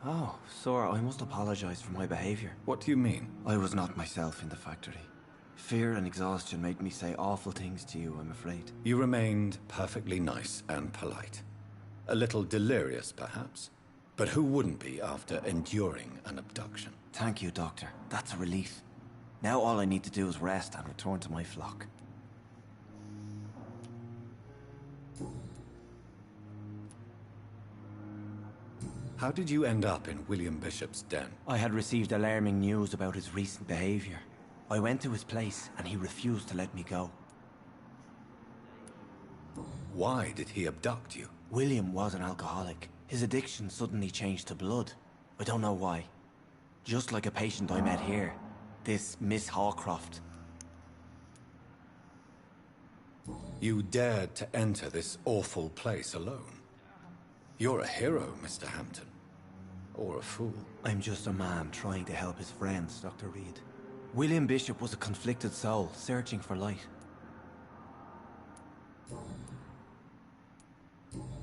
Oh, sir, I must apologize for my behavior. What do you mean? I was not myself in the factory. Fear and exhaustion made me say awful things to you, I'm afraid. You remained perfectly nice and polite. A little delirious, perhaps. But who wouldn't be after enduring an abduction? Thank you, Doctor. That's a relief. Now all I need to do is rest and return to my flock. How did you end up in William Bishop's den? I had received alarming news about his recent behavior. I went to his place and he refused to let me go. Why did he abduct you? William was an alcoholic. His addiction suddenly changed to blood. I don't know why. Just like a patient I met here. This Miss Hawcroft. You dared to enter this awful place alone. You're a hero, Mr. Hampton. Or a fool. I'm just a man trying to help his friends, Dr. Reed. William Bishop was a conflicted soul, searching for light.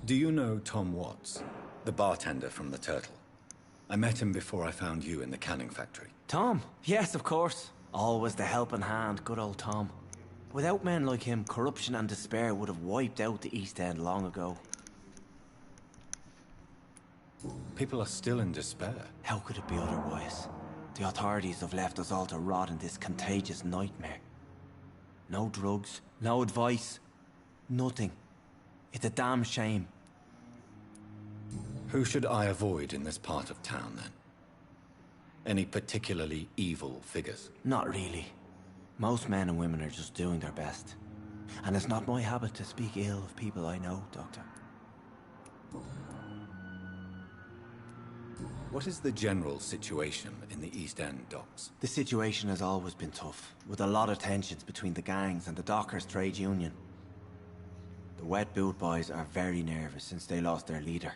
Do you know Tom Watts, the bartender from the Turtle? I met him before I found you in the canning factory. Tom? Yes, of course. Always the helping hand, good old Tom. Without men like him, corruption and despair would have wiped out the East End long ago. People are still in despair. How could it be otherwise? The authorities have left us all to rot in this contagious nightmare. No drugs, no advice, nothing. It's a damn shame. Who should I avoid in this part of town, then? Any particularly evil figures? Not really. Most men and women are just doing their best. And it's not my habit to speak ill of people I know, Doctor. What is the general situation in the East End docks? The situation has always been tough, with a lot of tensions between the gangs and the dockers' trade union. The Wet Boot Boys are very nervous since they lost their leader.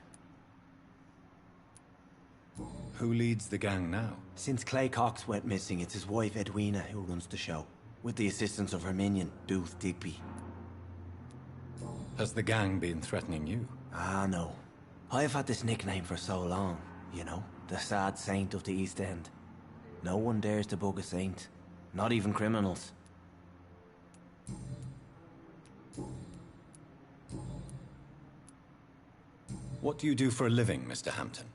Who leads the gang now? Since Clay Cox went missing, it's his wife Edwina who runs the show, with the assistance of her minion, Dooth Digby. Has the gang been threatening you? Ah, no. I've had this nickname for so long, you know, the sad saint of the East End. No one dares to bug a saint, not even criminals. What do you do for a living, Mr. Hampton?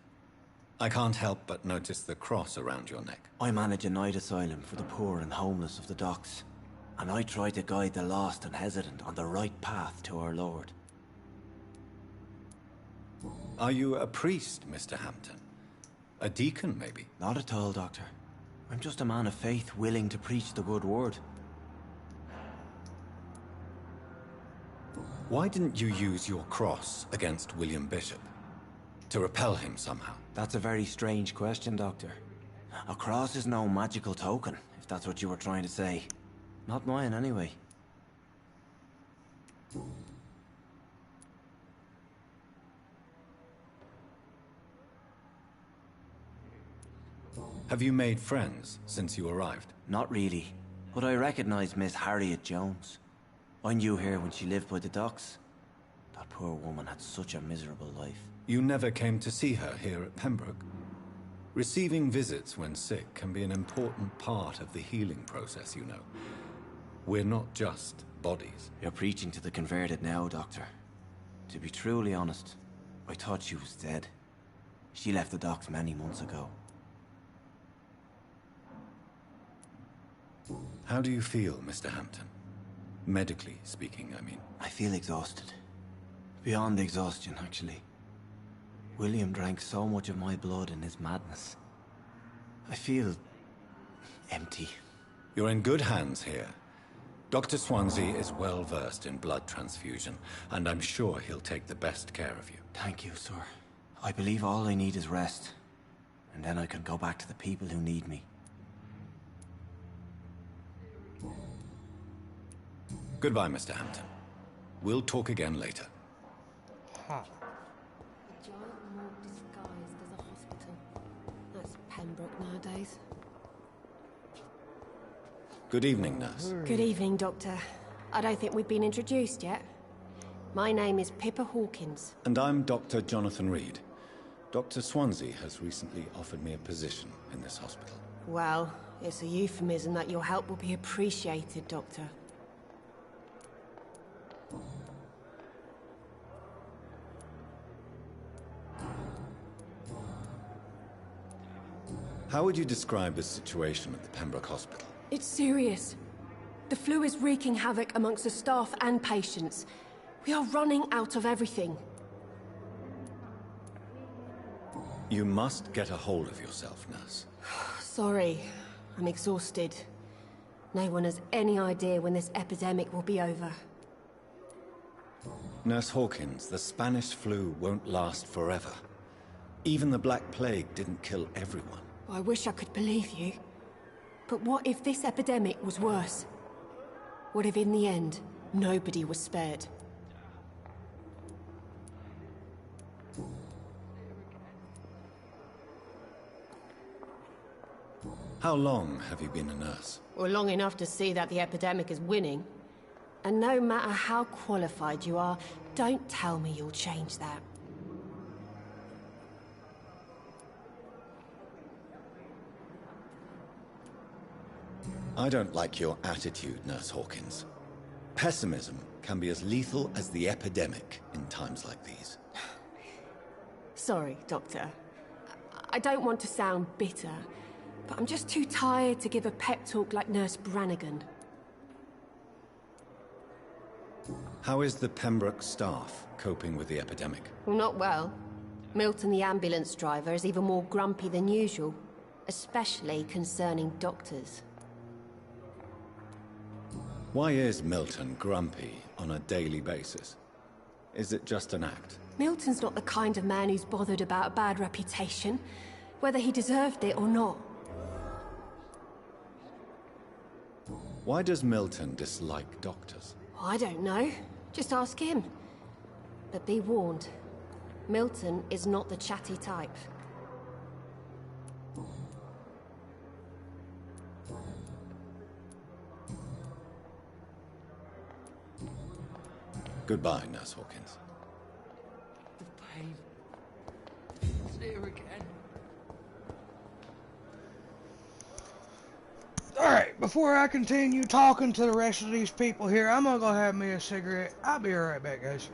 I can't help but notice the cross around your neck. I manage a night asylum for the poor and homeless of the docks, and I try to guide the lost and hesitant on the right path to our Lord. Are you a priest, Mr. Hampton? A deacon, maybe? Not at all, Doctor. I'm just a man of faith willing to preach the good word. Why didn't you use your cross against William Bishop? To repel him somehow? That's a very strange question, Doctor. A cross is no magical token, if that's what you were trying to say. Not mine, anyway. Have you made friends since you arrived? Not really, but I recognize Miss Harriet Jones. I knew her when she lived by the docks. That poor woman had such a miserable life. You never came to see her here at Pembroke? Receiving visits when sick can be an important part of the healing process, you know. We're not just bodies. You're preaching to the converted now, Doctor. To be truly honest, I thought she was dead. She left the docks many months ago. How do you feel, Mr. Hampton? Medically speaking, I mean. I feel exhausted. Beyond exhaustion, actually. William drank so much of my blood in his madness. I feel empty. You're in good hands here. Dr. Swansea is well versed in blood transfusion, and I'm sure he'll take the best care of you. Thank you, sir. I believe all I need is rest. And then I can go back to the people who need me. Goodbye, Mr. Hampton. We'll talk again later. Ha. A giant morgue disguised as a hospital. That's Pembroke nowadays. Good evening, nurse. Good evening, Doctor. I don't think we've been introduced yet. My name is Pippa Hawkins. And I'm Dr. Jonathan Reed. Dr. Swansea has recently offered me a position in this hospital. Well, it's a euphemism that your help will be appreciated, Doctor. How would you describe the situation at the Pembroke Hospital? It's serious. The flu is wreaking havoc amongst the staff and patients. We are running out of everything. You must get a hold of yourself, nurse. Sorry, I'm exhausted. No one has any idea when this epidemic will be over. Nurse Hawkins, the Spanish flu won't last forever. Even the Black Plague didn't kill everyone. I wish I could believe you. But what if this epidemic was worse? What if in the end, nobody was spared? How long have you been a nurse? Well, long enough to see that the epidemic is winning. And no matter how qualified you are, don't tell me you'll change that. I don't like your attitude, Nurse Hawkins. Pessimism can be as lethal as the epidemic in times like these. Sorry, Doctor. I don't want to sound bitter, but I'm just too tired to give a pep talk like Nurse Brannigan. How is the Pembroke staff coping with the epidemic? Well, not well. Milton, the ambulance driver, is even more grumpy than usual, especially concerning doctors. Why is Milton grumpy on a daily basis? Is it just an act? Milton's not the kind of man who's bothered about a bad reputation, whether he deserved it or not. Why does Milton dislike doctors? I don't know. Just ask him. But be warned, Milton is not the chatty type. Goodbye, Nurse Hawkins. The pain. It's here again. Alright, before I continue talking to the rest of these people here, I'm gonna go have me a cigarette. I'll be right back, guys.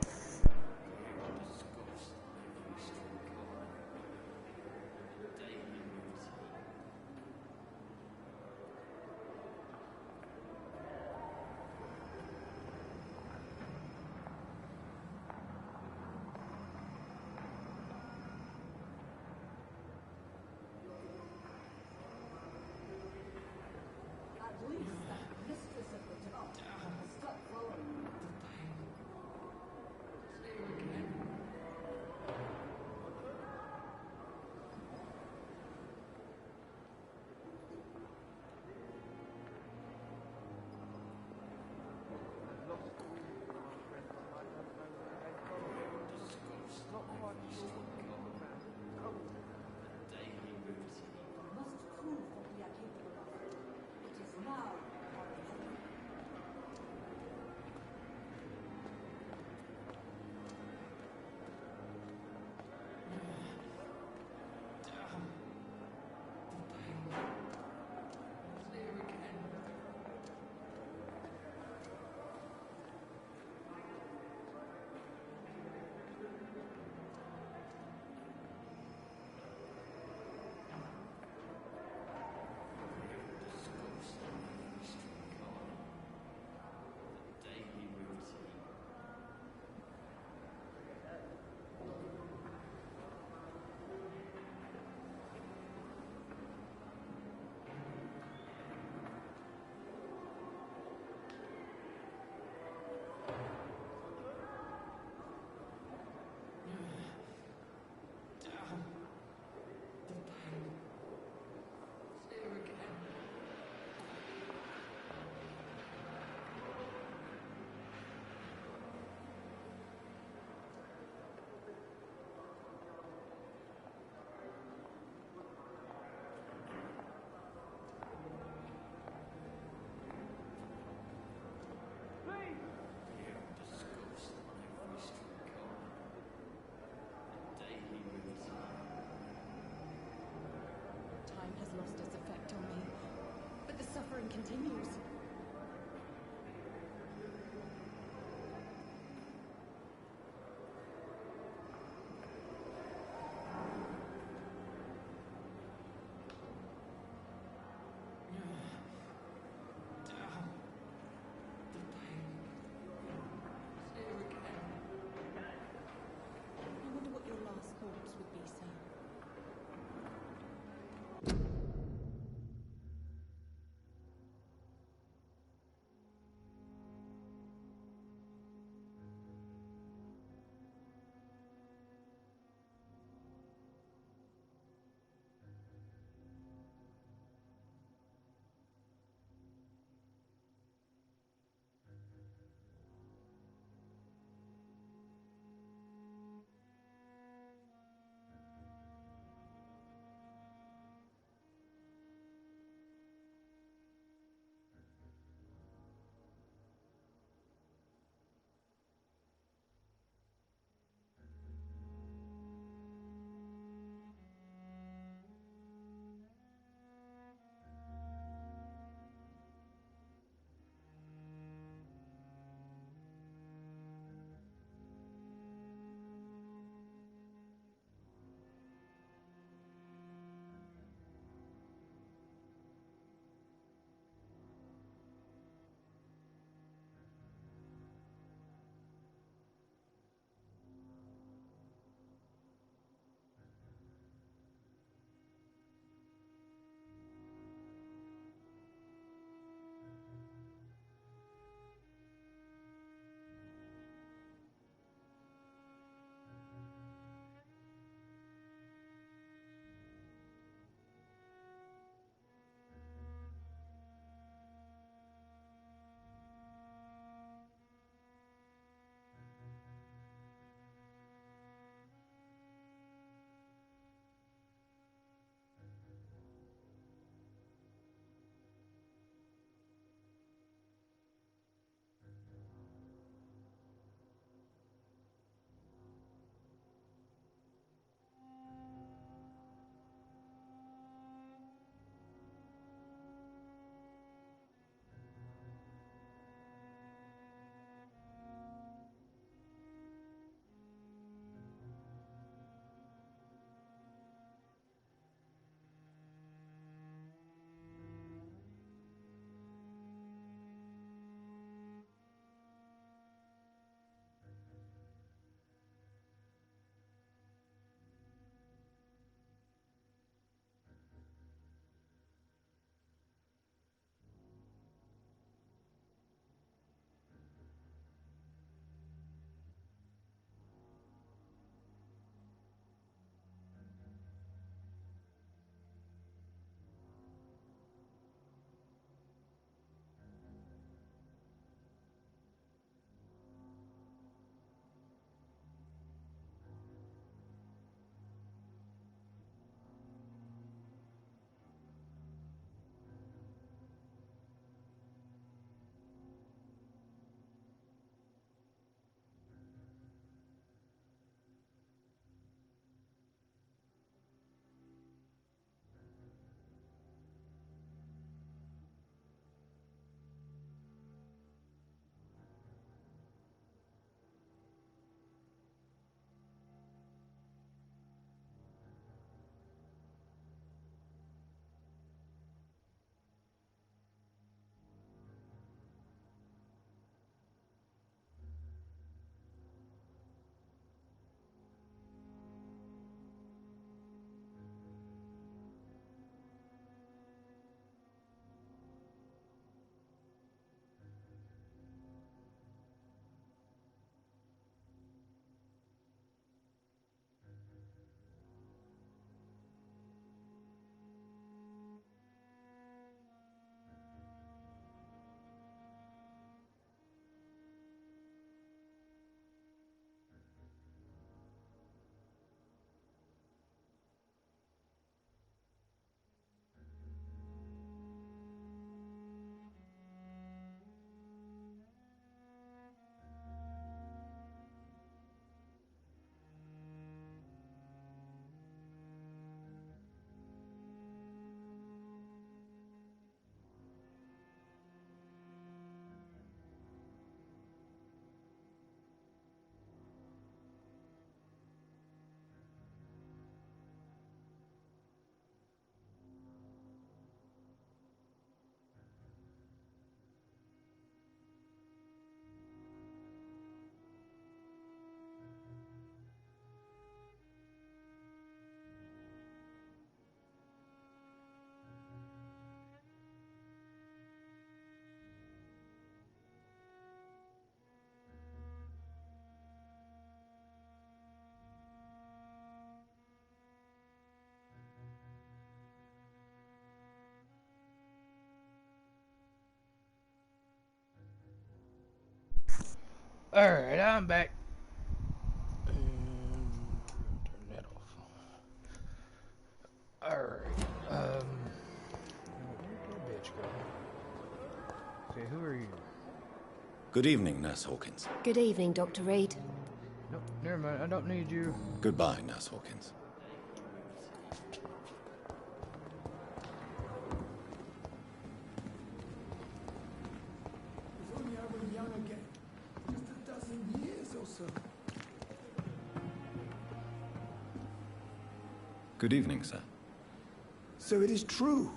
Alright, I'm back. And turn that off. Alright. Where'd that bitch go? Okay, who are you? Good evening, Nurse Hawkins. Good evening, Dr. Reed. Nope, never mind. I don't need you. Goodbye, Nurse Hawkins. If only I were young again. Just a dozen years or so. Good evening, sir. So it is true.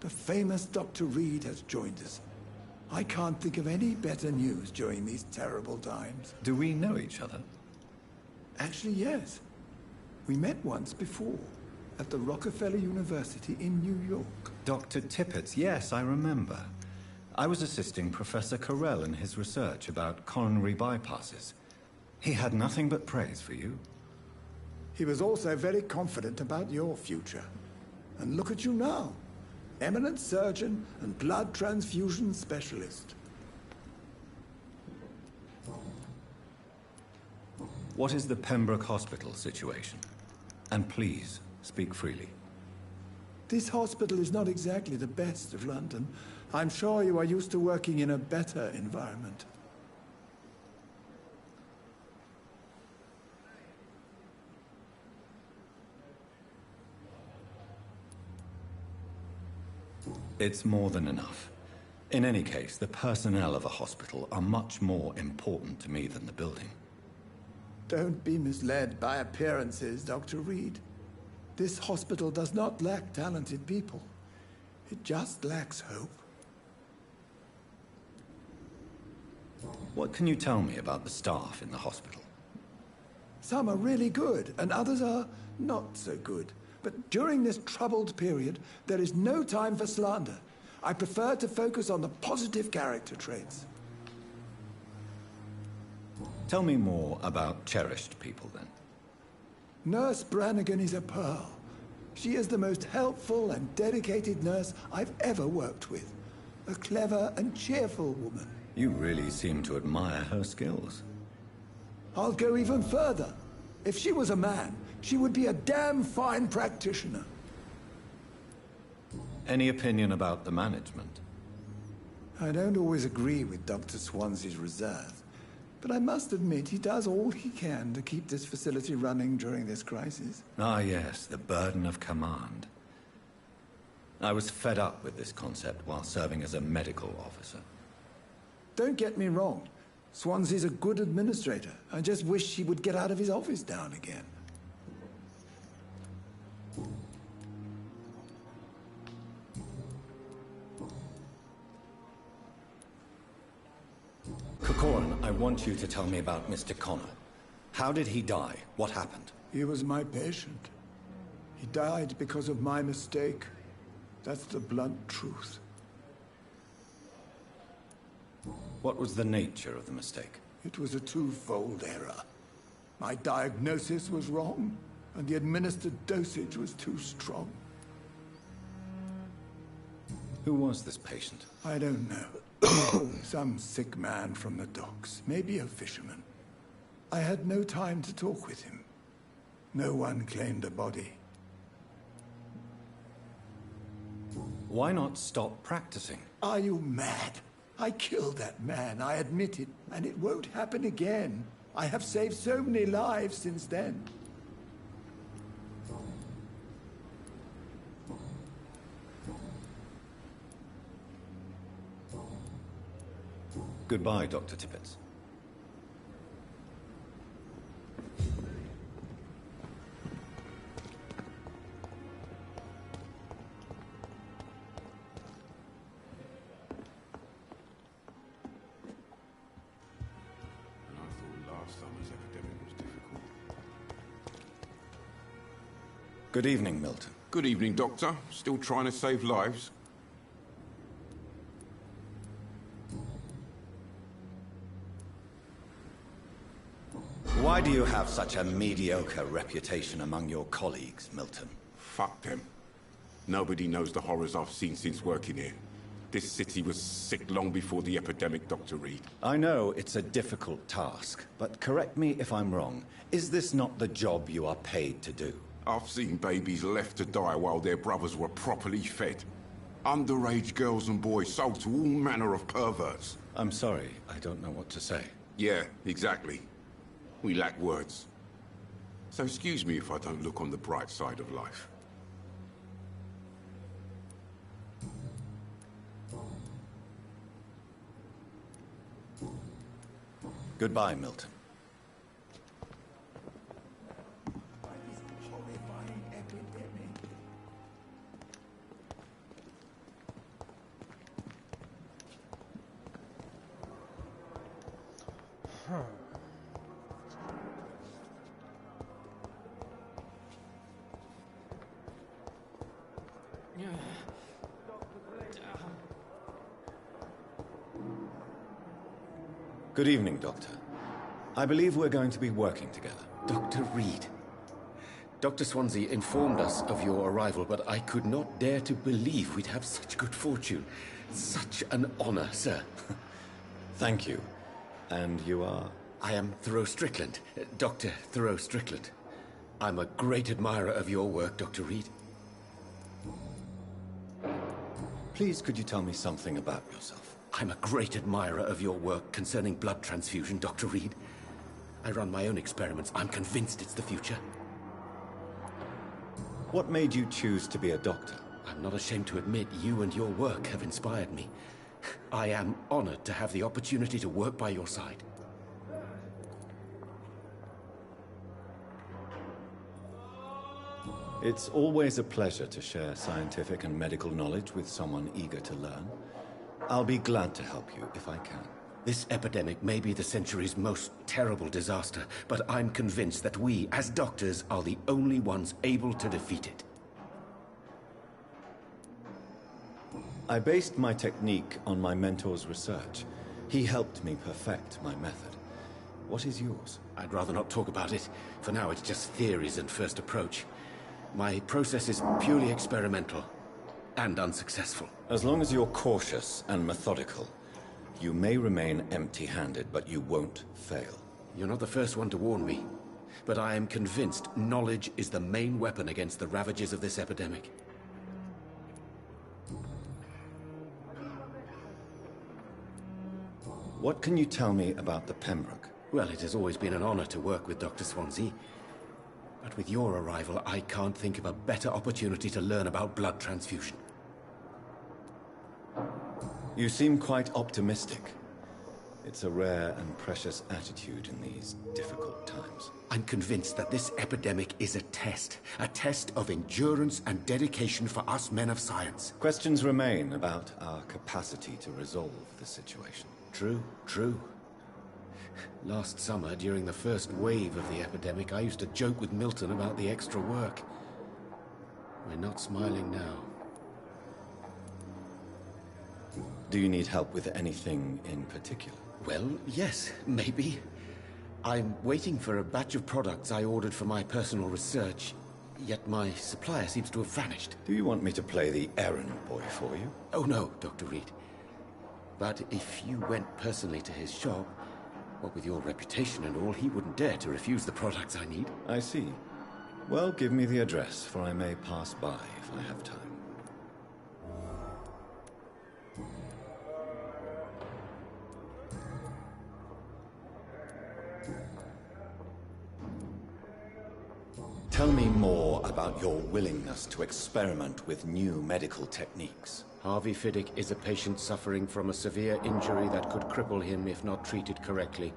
The famous Dr. Reed has joined us. I can't think of any better news during these terrible times. Do we know each other? Actually, yes. We met once before, at the Rockefeller University in New York. Dr. Tippett, yes, I remember. I was assisting Professor Carell in his research about coronary bypasses. He had nothing but praise for you. He was also very confident about your future. And look at you now. Eminent surgeon and blood transfusion specialist. What is the Pembroke Hospital situation? And please, speak freely. This hospital is not exactly the best of London. I'm sure you are used to working in a better environment. It's more than enough. In any case, the personnel of a hospital are much more important to me than the building. Don't be misled by appearances, Dr. Reed. This hospital does not lack talented people. It just lacks hope. What can you tell me about the staff in the hospital? Some are really good, and others are not so good. But during this troubled period, there is no time for slander. I prefer to focus on the positive character traits. Tell me more about cherished people, then. Nurse Brannigan is a pearl. She is the most helpful and dedicated nurse I've ever worked with. A clever and cheerful woman. You really seem to admire her skills. I'll go even further. If she was a man, she would be a damn fine practitioner. Any opinion about the management? I don't always agree with Dr. Swansea's reserve, but I must admit he does all he can to keep this facility running during this crisis. Ah, yes, the burden of command. I was fed up with this concept while serving as a medical officer. Don't get me wrong. Swansea's a good administrator. I just wish he would get out of his office down again. Corcoran, I want you to tell me about Mr. Connor. How did he die? What happened? He was my patient. He died because of my mistake. That's the blunt truth. What was the nature of the mistake? It was a twofold error. My diagnosis was wrong, and the administered dosage was too strong. Who was this patient? I don't know. Some sick man from the docks, maybe a fisherman. I had no time to talk with him. No one claimed a body. Why not stop practicing? Are you mad? I killed that man, I admit it, and it won't happen again. I have saved so many lives since then. Goodbye, Dr. Tippett. Good evening, Milton. Good evening, Doctor. Still trying to save lives? Why do you have such a mediocre reputation among your colleagues, Milton? Fuck them. Nobody knows the horrors I've seen since working here. This city was sick long before the epidemic, Dr. Reed. I know it's a difficult task, but correct me if I'm wrong. Is this not the job you are paid to do? I've seen babies left to die while their brothers were properly fed. Underage girls and boys sold to all manner of perverts. I'm sorry, I don't know what to say. Yeah, exactly. We lack words. So excuse me if I don't look on the bright side of life. Goodbye, Milton. Good evening, Doctor. I believe we're going to be working together. Dr. Reed. Dr. Swansea informed us of your arrival, but I could not dare to believe we'd have such good fortune. Such an honor, sir. Thank you. And you are? I am Thoreau Strickland, Dr. Thoreau Strickland. I'm a great admirer of your work, Dr. Reed. Please, could you tell me something about yourself? I'm a great admirer of your work concerning blood transfusion, Dr. Reed. I run my own experiments. I'm convinced it's the future. What made you choose to be a doctor? I'm not ashamed to admit you and your work have inspired me. I am honored to have the opportunity to work by your side. It's always a pleasure to share scientific and medical knowledge with someone eager to learn. I'll be glad to help you if I can. This epidemic may be the century's most terrible disaster, but I'm convinced that we, as doctors, are the only ones able to defeat it. I based my technique on my mentor's research. He helped me perfect my method. What is yours? I'd rather not talk about it. For now, it's just theories and first approach. My process is purely experimental and unsuccessful. As long as you're cautious and methodical, you may remain empty-handed, but you won't fail. You're not the first one to warn me, but I am convinced knowledge is the main weapon against the ravages of this epidemic. What can you tell me about the Pembroke? Well, it has always been an honor to work with Dr. Swansea. But with your arrival, I can't think of a better opportunity to learn about blood transfusion. You seem quite optimistic. It's a rare and precious attitude in these difficult times. I'm convinced that this epidemic is a test of endurance and dedication for us men of science. Questions remain about our capacity to resolve the situation. True, true. Last summer, during the first wave of the epidemic, I used to joke with Milton about the extra work. We're not smiling now. Do you need help with anything in particular? Well, yes, maybe. I'm waiting for a batch of products I ordered for my personal research, yet my supplier seems to have vanished. Do you want me to play the errand boy for you? Oh no, Dr. Reed. But if you went personally to his shop, what with your reputation and all, he wouldn't dare to refuse the products I need. I see. Well, give me the address, for I may pass by if I have time. Tell me more about your willingness to experiment with new medical techniques. Harvey Fiddick is a patient suffering from a severe injury that could cripple him if not treated correctly.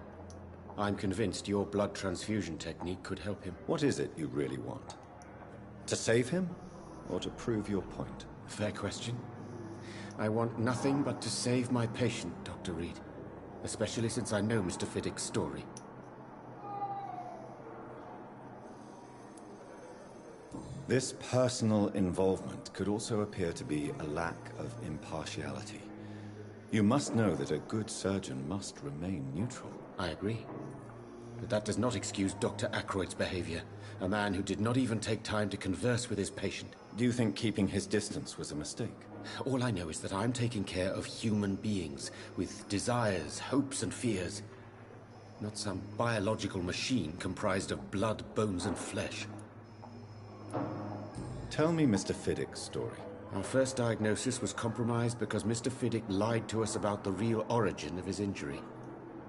I'm convinced your blood transfusion technique could help him. What is it you really want? To save him, or to prove your point? Fair question. I want nothing but to save my patient, Dr. Reed. Especially since I know Mr. Fiddick's story. This personal involvement could also appear to be a lack of impartiality. You must know that a good surgeon must remain neutral. I agree. But that does not excuse Dr. Ackroyd's behavior. A man who did not even take time to converse with his patient. Do you think keeping his distance was a mistake? All I know is that I'm taking care of human beings with desires, hopes, and fears. Not some biological machine comprised of blood, bones, and flesh. Tell me Mr. Fiddick's story. Our first diagnosis was compromised because Mr. Fiddick lied to us about the real origin of his injury.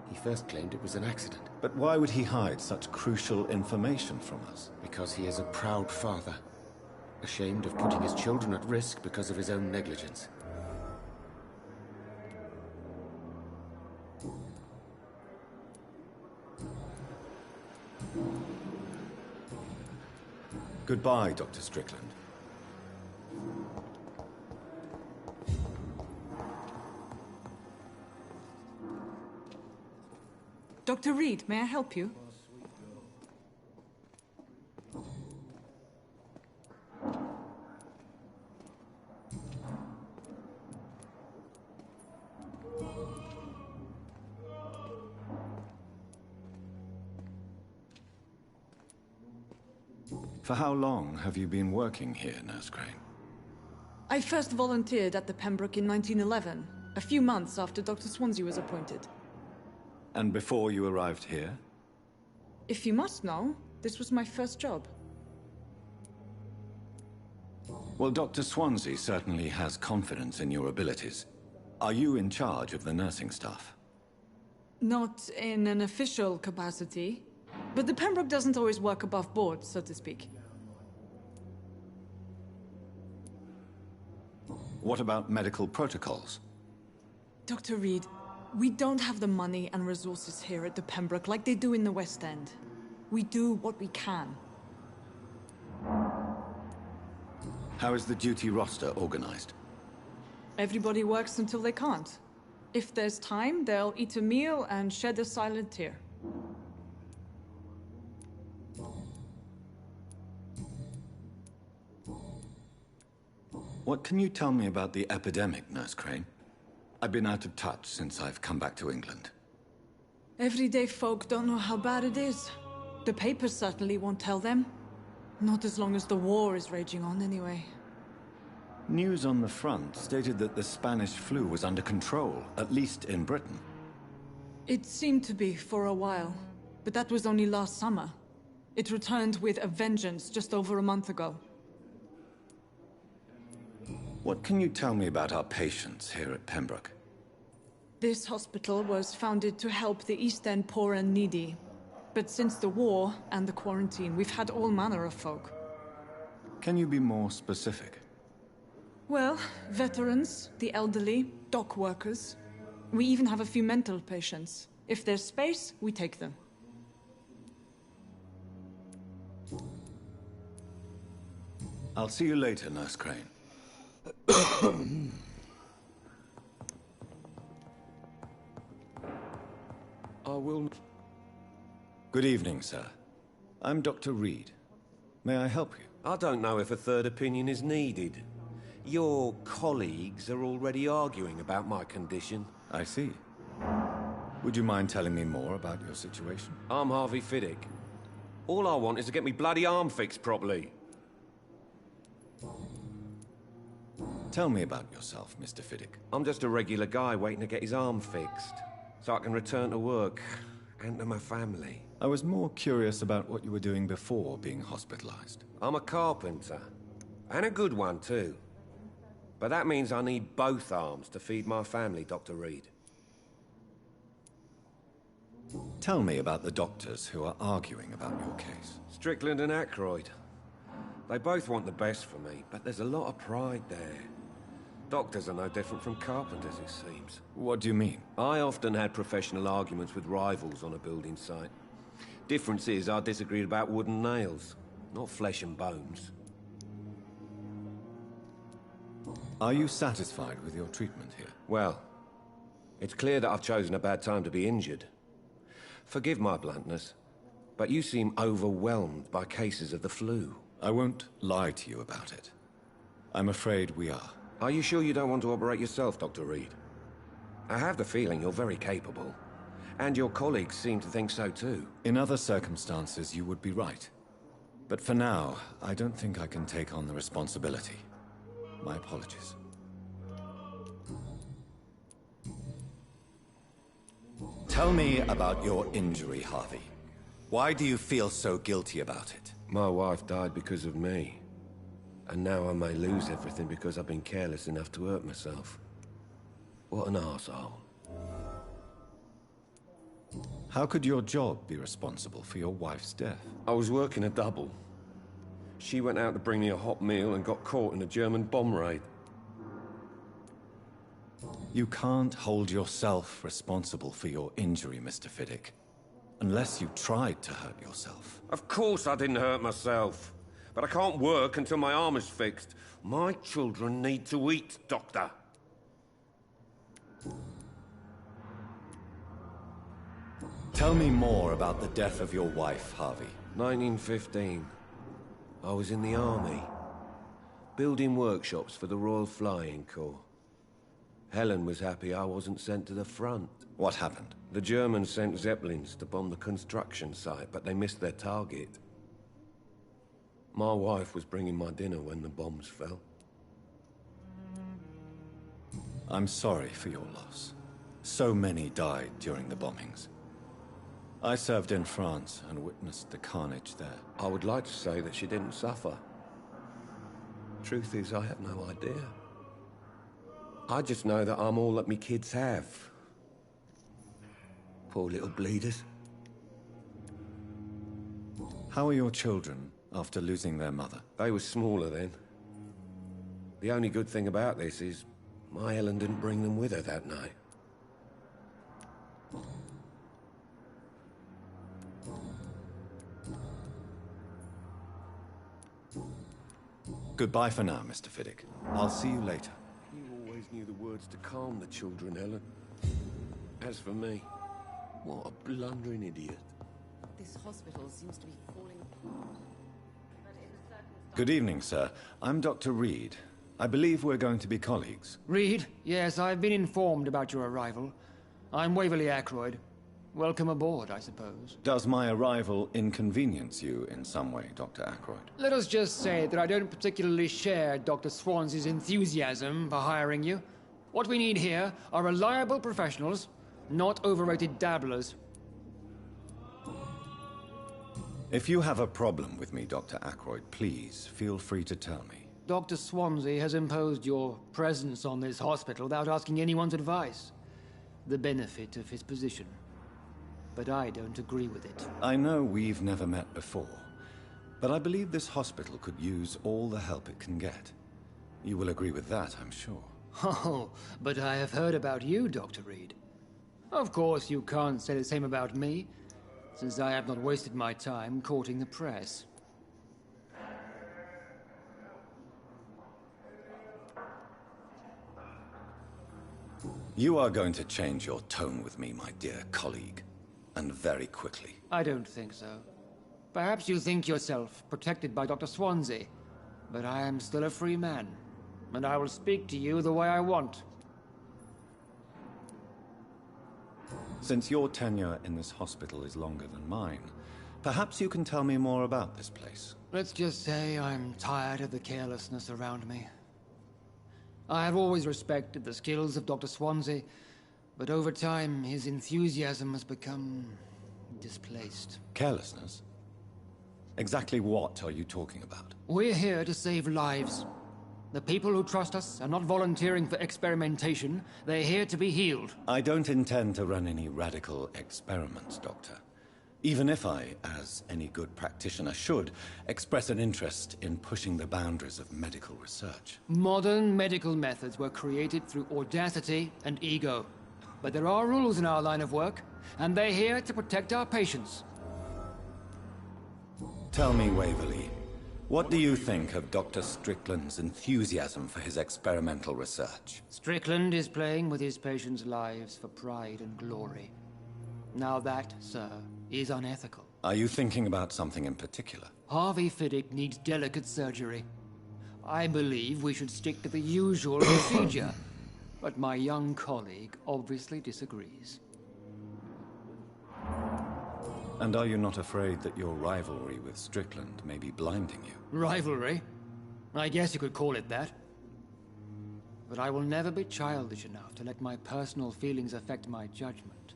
He first claimed it was an accident. But why would he hide such crucial information from us? Because he is a proud father, ashamed of putting his children at risk because of his own negligence. Goodbye, Dr. Strickland. Dr. Reed, may I help you? For how long have you been working here, Nurse Crane? I first volunteered at the Pembroke in 1911, a few months after Dr. Swansea was appointed. And before you arrived here? If you must know, this was my first job. Well, Dr. Swansea certainly has confidence in your abilities. Are you in charge of the nursing staff? Not in an official capacity, but the Pembroke doesn't always work above board, so to speak. What about medical protocols? Dr. Reed, we don't have the money and resources here at the Pembroke like they do in the West End. We do what we can. How is the duty roster organized? Everybody works until they can't. If there's time, they'll eat a meal and shed a silent tear. What can you tell me about the epidemic, Nurse Crane? I've been out of touch since I've come back to England. Everyday folk don't know how bad it is. The papers certainly won't tell them. Not as long as the war is raging on, anyway. News on the front stated that the Spanish flu was under control, at least in Britain. It seemed to be for a while, but that was only last summer. It returned with a vengeance just over a month ago. What can you tell me about our patients here at Pembroke? This hospital was founded to help the East End poor and needy. But since the war and the quarantine, we've had all manner of folk. Can you be more specific? Well, veterans, the elderly, dock workers. We even have a few mental patients. If there's space, we take them. I'll see you later, Nurse Crane. I will... Good evening, sir. I'm Dr. Reed. May I help you? I don't know if a third opinion is needed. Your colleagues are already arguing about my condition. I see. Would you mind telling me more about your situation? I'm Harvey Fiddick. All I want is to get me bloody arm fixed properly. Tell me about yourself, Mr. Fiddick. I'm just a regular guy waiting to get his arm fixed, so I can return to work and to my family. I was more curious about what you were doing before being hospitalized. I'm a carpenter, and a good one too. But that means I need both arms to feed my family, Dr. Reed. Tell me about the doctors who are arguing about your case. Strickland and Ackroyd. They both want the best for me, but there's a lot of pride there. Doctors are no different from carpenters, it seems. What do you mean? I often had professional arguments with rivals on a building site. Difference is I disagreed about wood and nails, not flesh and bones. Are you satisfied with your treatment here? Well, it's clear that I've chosen a bad time to be injured. Forgive my bluntness, but you seem overwhelmed by cases of the flu. I won't lie to you about it. I'm afraid we are. Are you sure you don't want to operate yourself, Dr. Reed? I have the feeling you're very capable. And your colleagues seem to think so too. In other circumstances, you would be right. But for now, I don't think I can take on the responsibility. My apologies. Tell me about your injury, Harvey. Why do you feel so guilty about it? My wife died because of me. And now I may lose everything because I've been careless enough to hurt myself. What an arsehole. How could your job be responsible for your wife's death? I was working a double. She went out to bring me a hot meal and got caught in a German bomb raid. You can't hold yourself responsible for your injury, Mr. Fiddick. Unless you tried to hurt yourself. Of course I didn't hurt myself. But I can't work until my arm is fixed. My children need to eat, Doctor. Tell me more about the death of your wife, Harvey. 1915. I was in the army. Building workshops for the Royal Flying Corps. Helen was happy I wasn't sent to the front. What happened? The Germans sent Zeppelins to bomb the construction site, but they missed their target. My wife was bringing my dinner when the bombs fell. I'm sorry for your loss. So many died during the bombings. I served in France and witnessed the carnage there. I would like to say that she didn't suffer. Truth is, I have no idea. I just know that I'm all that me kids have. Poor little bleeders. How are your children after losing their mother? They were smaller then. The only good thing about this is my Helen didn't bring them with her that night. Goodbye for now, Mr. Fiddick. I'll see you later. You always knew the words to calm the children, Helen. As for me, what a blundering idiot. This hospital seems to be falling apart. Good evening, sir. I'm Dr. Reed. I believe we're going to be colleagues. Reed? Yes, I've been informed about your arrival. I'm Waverly Ackroyd. Welcome aboard, I suppose. Does my arrival inconvenience you in some way, Dr. Ackroyd? Let us just say that I don't particularly share Dr. Swansea's enthusiasm for hiring you. What we need here are reliable professionals, not overrated dabblers. If you have a problem with me, Dr. Ackroyd, please feel free to tell me. Dr. Swansea has imposed your presence on this hospital without asking anyone's advice. The benefit of his position. But I don't agree with it. I know we've never met before, but I believe this hospital could use all the help it can get. You will agree with that, I'm sure. Oh, but I have heard about you, Dr. Reed. Of course, you can't say the same about me, since I have not wasted my time courting the press. You are going to change your tone with me, my dear colleague. And very quickly. I don't think so. Perhaps you think yourself protected by Dr. Swansea, but I am still a free man, and I will speak to you the way I want. Since your tenure in this hospital is longer than mine, perhaps you can tell me more about this place. Let's just say I'm tired of the carelessness around me. I have always respected the skills of Dr. Swansea, but over time, his enthusiasm has become displaced. Carelessness? Exactly what are you talking about? We're here to save lives. The people who trust us are not volunteering for experimentation. They're here to be healed. I don't intend to run any radical experiments, Doctor. Even if I, as any good practitioner should, express an interest in pushing the boundaries of medical research. Modern medical methods were created through audacity and ego. But there are rules in our line of work, and they're here to protect our patients. Tell me, Waverly, what do you think of Dr. Strickland's enthusiasm for his experimental research? Strickland is playing with his patients' lives for pride and glory. Now that, sir, is unethical. Are you thinking about something in particular? Harvey Fiddick needs delicate surgery. I believe we should stick to the usual procedure. But my young colleague obviously disagrees. And are you not afraid that your rivalry with Strickland may be blinding you? Rivalry? I guess you could call it that. But I will never be childish enough to let my personal feelings affect my judgment.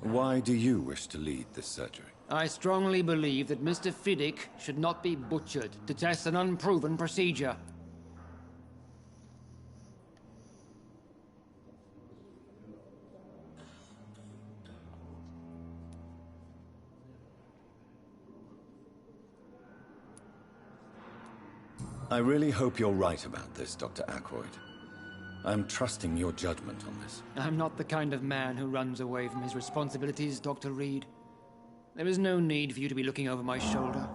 Why do you wish to lead this surgery? I strongly believe that Mr. Fiddick should not be butchered to test an unproven procedure. I really hope you're right about this, Dr. Ackroyd. I'm trusting your judgment on this. I'm not the kind of man who runs away from his responsibilities, Dr. Reed. There is no need for you to be looking over my shoulder.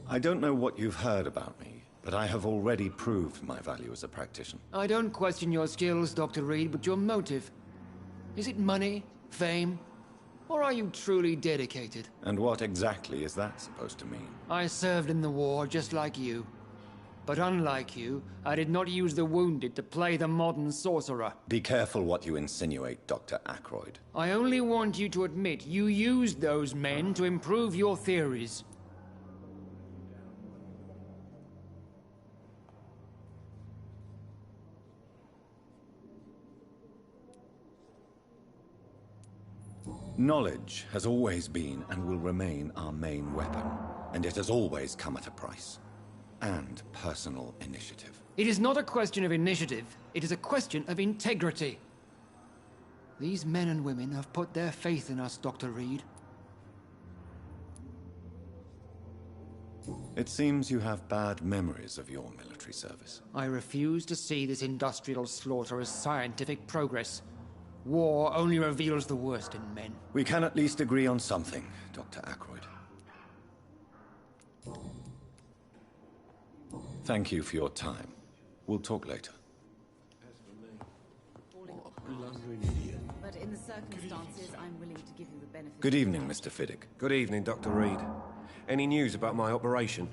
I don't know what you've heard about me, but I have already proved my value as a practitioner. I don't question your skills, Dr. Reed, but your motive. Is it money, fame, or are you truly dedicated? And what exactly is that supposed to mean? I served in the war just like you. But unlike you, I did not use the wounded to play the modern sorcerer. Be careful what you insinuate, Dr. Ackroyd. I only want you to admit you used those men to improve your theories. Knowledge has always been and will remain our main weapon, and it has always come at a price. And personal initiative. It is not a question of initiative, it is a question of integrity. These men and women have put their faith in us, Dr. Reed. It seems you have bad memories of your military service. I refuse to see this industrial slaughter as scientific progress. War only reveals the worst in men. We can at least agree on something, Dr. Ackroyd. Thank you for your time. We'll talk later. But in the circumstances, I'm willing to give you the benefit. Good evening, Mr. Fiddick. Good evening, Dr. Reed. Any news about my operation?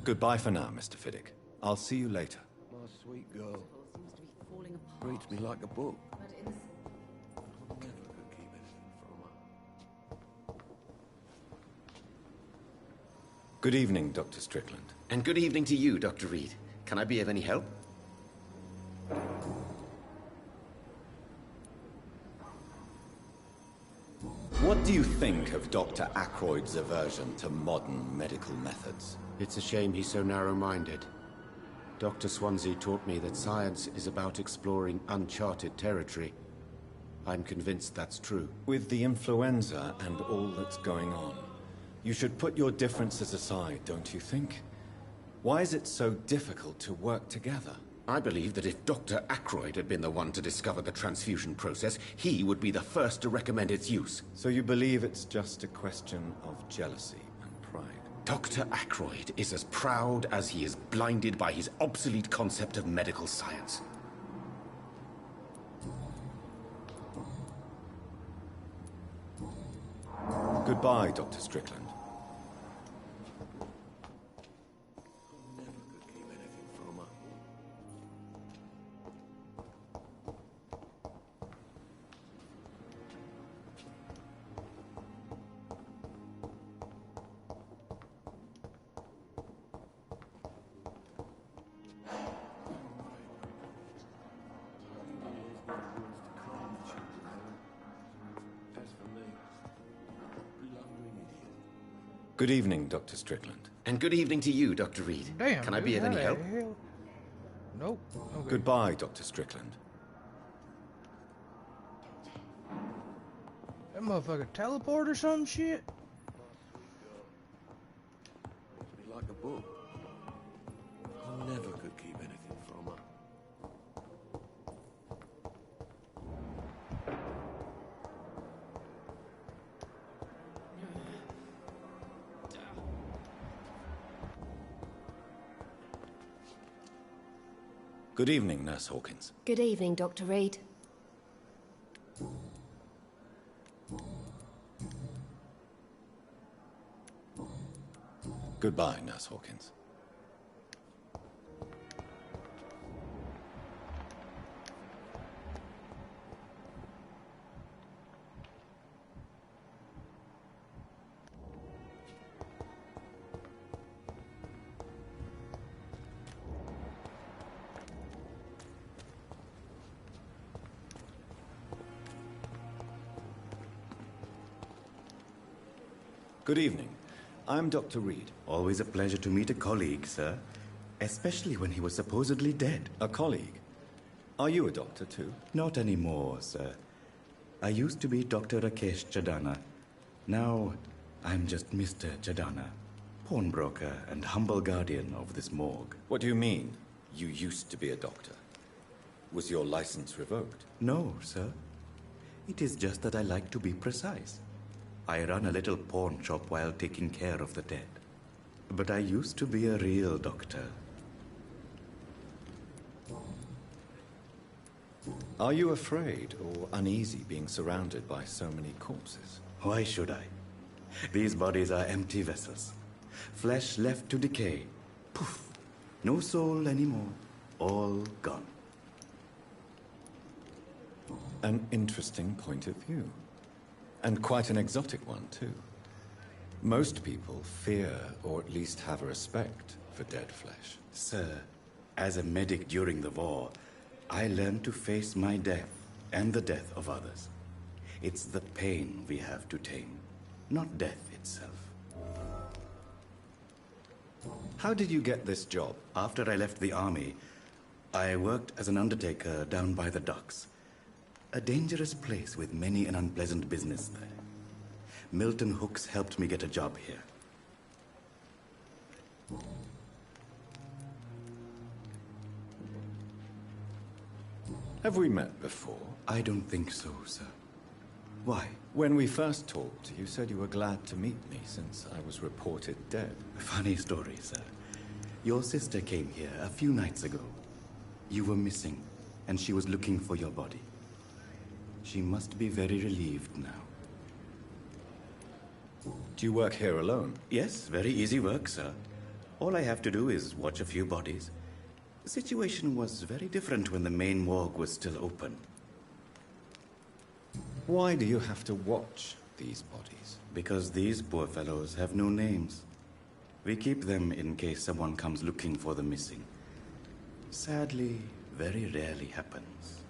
Goodbye for now, Mr. Fiddick. I'll see you later. My sweet girl. Reads me like a book. Good evening, Dr. Strickland. And good evening to you, Dr. Reed. Can I be of any help? What do you think of Dr. Ackroyd's aversion to modern medical methods? It's a shame he's so narrow-minded. Dr. Swansea taught me that science is about exploring uncharted territory. I'm convinced that's true. With the influenza and all that's going on, you should put your differences aside, don't you think? Why is it so difficult to work together? I believe that if Dr. Ackroyd had been the one to discover the transfusion process, he would be the first to recommend its use. So you believe it's just a question of jealousy and pride? Dr. Ackroyd is as proud as he is blinded by his obsolete concept of medical science. Goodbye, Dr. Strickland. Good evening, Dr. Strickland. And good evening to you, Dr. Reed. Damn, Can I be of any help? Nope. Okay. Goodbye, Dr. Strickland. That motherfucker teleport or some shit? Reads me like a book. I never could keep anything from her. Good evening, Nurse Hawkins. Good evening, Dr. Reed. Goodbye, Nurse Hawkins. Good evening. I'm Dr. Reed. Always a pleasure to meet a colleague, sir. Especially when he was supposedly dead. A colleague? Are you a doctor too? Not anymore, sir. I used to be Dr. Rakesh Chadana. Now, I'm just Mr. Chadana, pawnbroker and humble guardian of this morgue. What do you mean, you used to be a doctor? Was your license revoked? No, sir. It is just that I like to be precise. I run a little pawn shop while taking care of the dead. But I used to be a real doctor. Are you afraid or uneasy being surrounded by so many corpses? Why should I? These bodies are empty vessels. Flesh left to decay. Poof. No soul anymore. All gone. An interesting point of view. And quite an exotic one, too. Most people fear, or at least have a respect, for dead flesh. Sir, as a medic during the war, I learned to face my death and the death of others. It's the pain we have to tame, not death itself. How did you get this job? After I left the army, I worked as an undertaker down by the docks. A dangerous place with many an unpleasant business there. Milton Hooks helped me get a job here. Have we met before? I don't think so, sir. Why? When we first talked, you said you were glad to meet me since I was reported dead. Funny story, sir. Your sister came here a few nights ago. You were missing, and she was looking for your body. She must be very relieved now. Do you work here alone? Yes, very easy work, sir. All I have to do is watch a few bodies. The situation was very different when the main morgue was still open. Why do you have to watch these bodies? Because these poor fellows have no names. We keep them in case someone comes looking for the missing. Sadly, very rarely happens.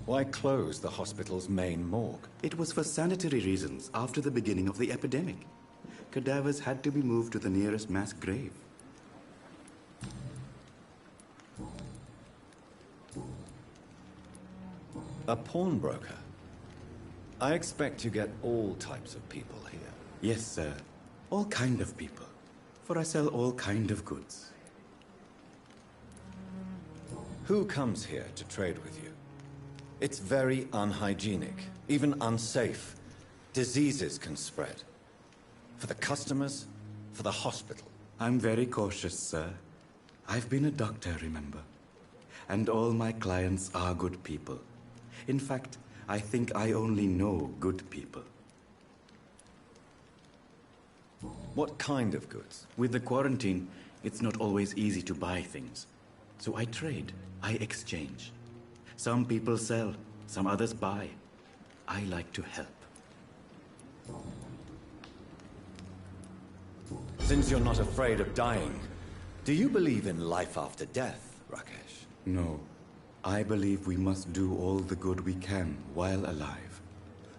Why close the hospital's main morgue? It was for sanitary reasons after the beginning of the epidemic. Cadavers had to be moved to the nearest mass grave. A pawnbroker? I expect you get all types of people here. Yes, sir. All kind of people. For I sell all kind of goods. Who comes here to trade with you? It's very unhygienic, even unsafe. Diseases can spread. For the customers, for the hospital. I'm very cautious, sir. I've been a doctor, remember? And all my clients are good people. In fact, I think I only know good people. What kind of goods? With the quarantine, it's not always easy to buy things. So I trade, I exchange. Some people sell, some others buy. I like to help. Since you're not afraid of dying, do you believe in life after death, Rakesh? No. I believe we must do all the good we can while alive.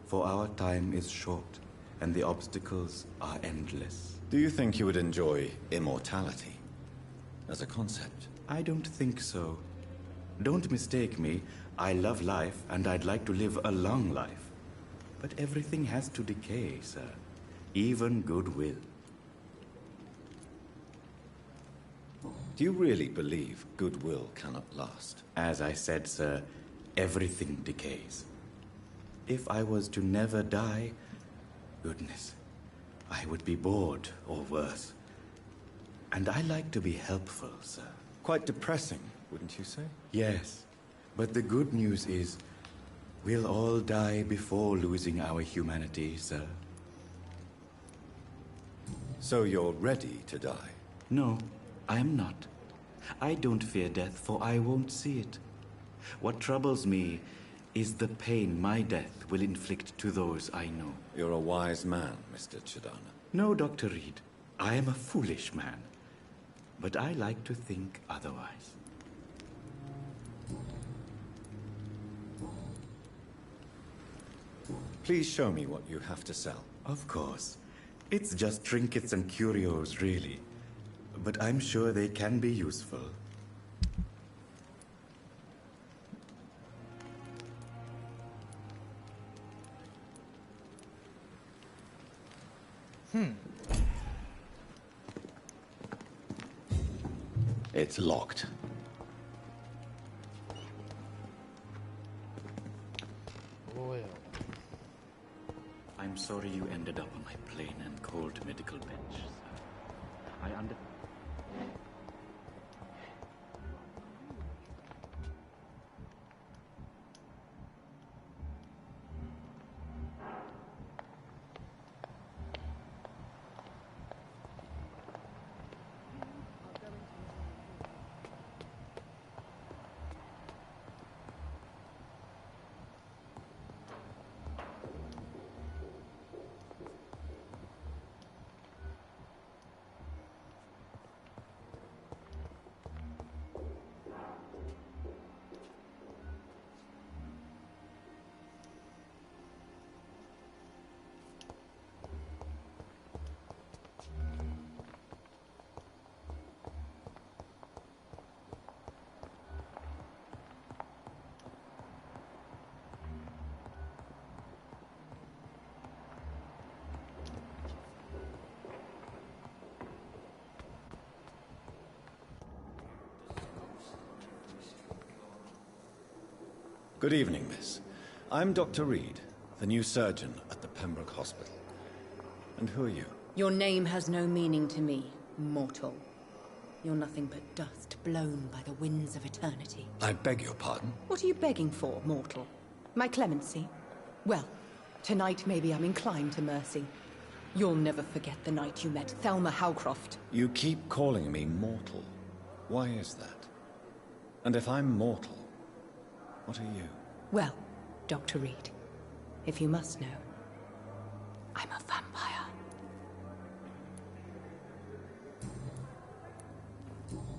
For our time is short, and the obstacles are endless. Do you think you would enjoy immortality as a concept? I don't think so. Don't mistake me. I love life, and I'd like to live a long life. But everything has to decay, sir. Even goodwill. Do you really believe goodwill cannot last? As I said, sir, everything decays. If I was to never die, goodness, I would be bored or worse. And I like to be helpful, sir. Quite depressing, wouldn't you say? Yes, but the good news is we'll all die before losing our humanity, sir. So you're ready to die? No, I am not. I don't fear death, for I won't see it. What troubles me is the pain my death will inflict to those I know. You're a wise man, Mr. Chidana. No, Dr. Reed. I am a foolish man. But I like to think otherwise. Please show me what you have to sell. Of course. It's just trinkets and curios, really. But I'm sure they can be useful. It's locked. Well. I'm sorry you ended up on my plain and cold medical bench, sir. I under... Good evening, miss. I'm Dr. Reed, the new surgeon at the Pembroke Hospital. And who are you? Your name has no meaning to me, mortal. You're nothing but dust blown by the winds of eternity. I beg your pardon? What are you begging for, mortal? My clemency? Well, tonight maybe I'm inclined to mercy. You'll never forget the night you met Thelma Howcroft. You keep calling me mortal. Why is that? And if I'm mortal, what are you? Well, Dr. Reed, if you must know, I'm a vampire.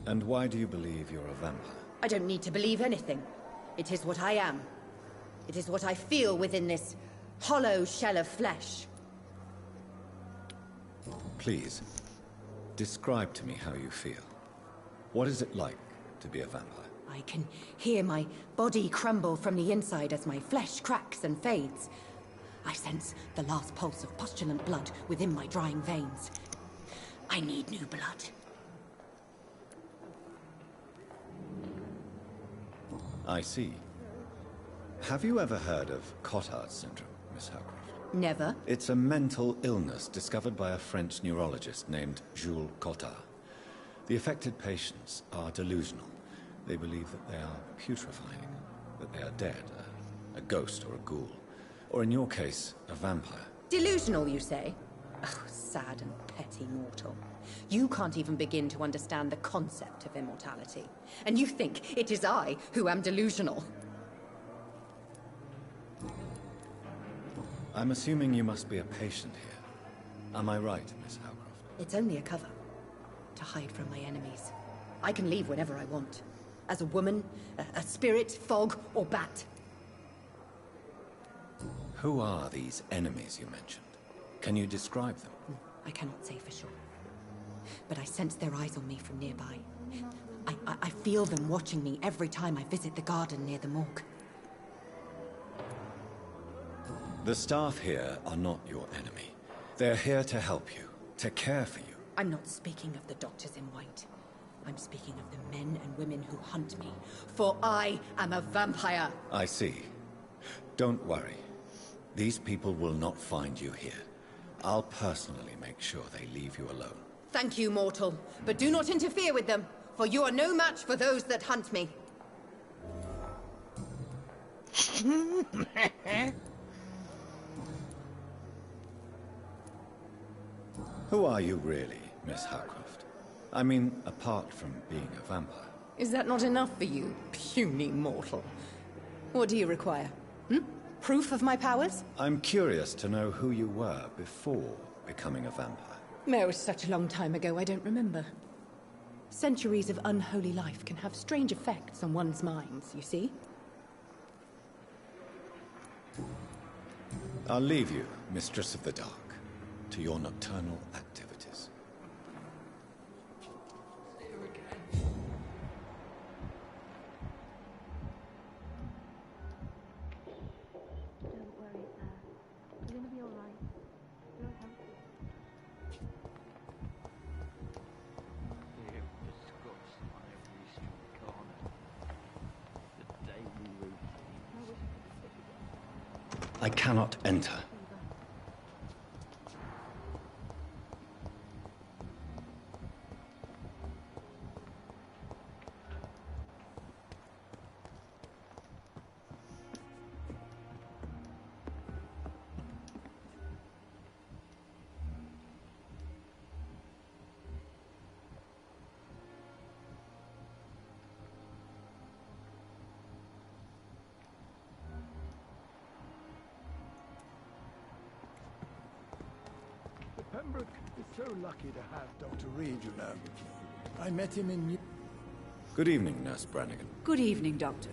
And why do you believe you're a vampire? I don't need to believe anything. It is what I am. It is what I feel within this hollow shell of flesh. Please, describe to me how you feel. What is it like to be a vampire? I can hear my body crumble from the inside as my flesh cracks and fades. I sense the last pulse of postulant blood within my drying veins. I need new blood. I see. Have you ever heard of Cotard syndrome, Miss Howcroft? Never. It's a mental illness discovered by a French neurologist named Jules Cotard. The affected patients are delusional. They believe that they are putrefying, that they are dead, a ghost or a ghoul. Or in your case, a vampire. Delusional, you say? Oh, sad and petty mortal. You can't even begin to understand the concept of immortality. And you think it is I who am delusional. I'm assuming you must be a patient here. Am I right, Miss Howcroft? It's only a cover. To hide from my enemies. I can leave whenever I want. As a woman, a spirit, fog, or bat. Who are these enemies you mentioned? Can you describe them? I cannot say for sure. But I sense their eyes on me from nearby. I feel them watching me every time I visit the garden near the morgue. The staff here are not your enemy. They're here to help you, to care for you. I'm not speaking of the doctors in white. I'm speaking of the men and women who hunt me. For I am a vampire. I see. Don't worry. These people will not find you here. I'll personally make sure they leave you alone. Thank you, mortal. But do not interfere with them, for you are no match for those that hunt me. Who are you really, Miss Howcroft? I mean, apart from being a vampire. Is that not enough for you, puny mortal? What do you require? Hmm? Proof of my powers? I'm curious to know who you were before becoming a vampire. Oh, such a long time ago, I don't remember. Centuries of unholy life can have strange effects on one's minds, you see? I'll leave you, Mistress of the Dark, to your nocturnal activities. I cannot enter. Pembroke is so lucky to have Dr. Reed, you know. I met him in New... Good evening, Nurse Brannigan. Good evening, Doctor.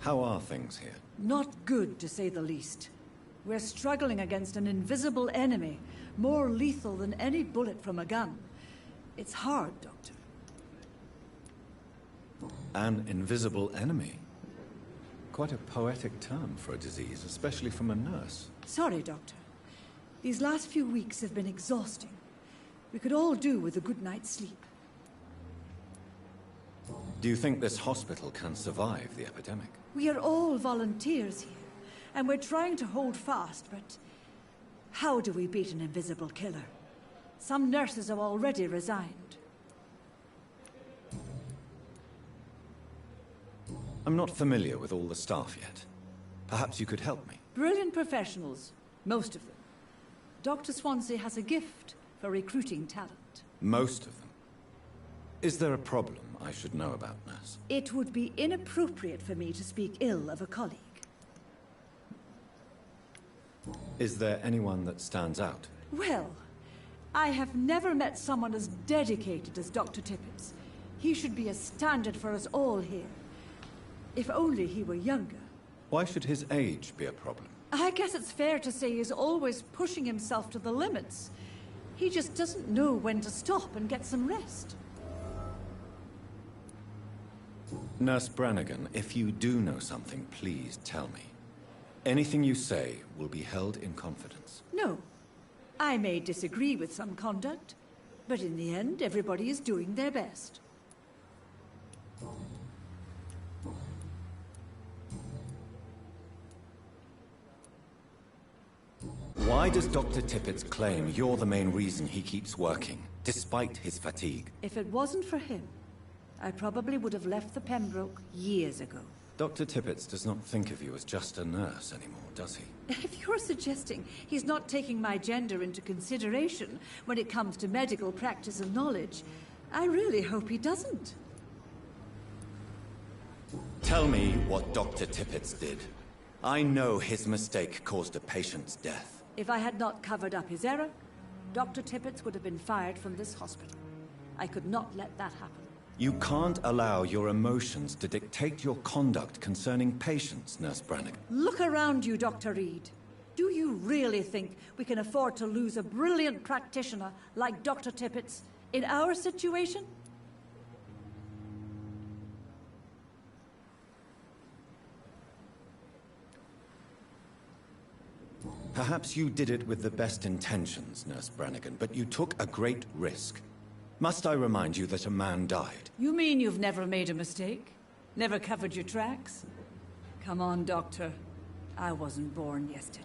How are things here? Not good, to say the least. We're struggling against an invisible enemy, more lethal than any bullet from a gun. It's hard, Doctor. An invisible enemy? Quite a poetic term for a disease, especially from a nurse. Sorry, Doctor. These last few weeks have been exhausting. We could all do with a good night's sleep. Do you think this hospital can survive the epidemic? We are all volunteers here, and we're trying to hold fast, but how do we beat an invisible killer? Some nurses have already resigned. I'm not familiar with all the staff yet. Perhaps you could help me. Brilliant professionals, most of them. Dr. Swansea has a gift for recruiting talent. Most of them. Is there a problem I should know about, nurse? It would be inappropriate for me to speak ill of a colleague. Is there anyone that stands out? Well, I have never met someone as dedicated as Dr. Tippets. He should be a standard for us all here. If only he were younger. Why should his age be a problem? I guess it's fair to say he's always pushing himself to the limits. He just doesn't know when to stop and get some rest. Nurse Brannigan, if you do know something, please tell me. Anything you say will be held in confidence. No. I may disagree with some conduct, but in the end, everybody is doing their best. Why does Dr. Tippets claim you're the main reason he keeps working, despite his fatigue? If it wasn't for him, I probably would have left the Pembroke years ago. Dr. Tippets does not think of you as just a nurse anymore, does he? If you're suggesting he's not taking my gender into consideration when it comes to medical practice and knowledge, I really hope he doesn't. Tell me what Dr. Tippets did. I know his mistake caused a patient's death. If I had not covered up his error, Dr. Tippets would have been fired from this hospital. I could not let that happen. You can't allow your emotions to dictate your conduct concerning patients, Nurse Brannigan. Look around you, Dr. Reed. Do you really think we can afford to lose a brilliant practitioner like Dr. Tippets in our situation? Perhaps you did it with the best intentions, Nurse Brannigan, but you took a great risk. Must I remind you that a man died? You mean you've never made a mistake? Never covered your tracks? Come on, Doctor. I wasn't born yesterday.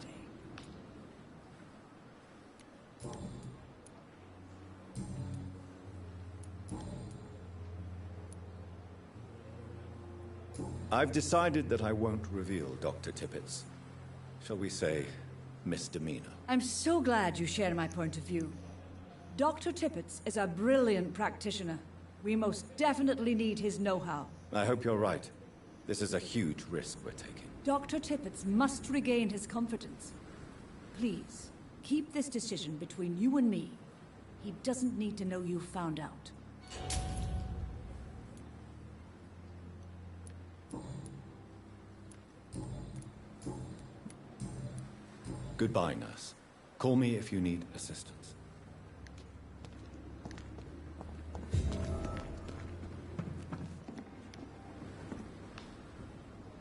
I've decided that I won't reveal Dr. Tippets. Shall we say, misdemeanor. I'm so glad you share my point of view. Dr. Tippets is a brilliant practitioner. We most definitely need his know-how. I hope you're right. This is a huge risk we're taking. Dr. Tippets must regain his confidence. Please, keep this decision between you and me. He doesn't need to know you found out. Goodbye, nurse. Call me if you need assistance.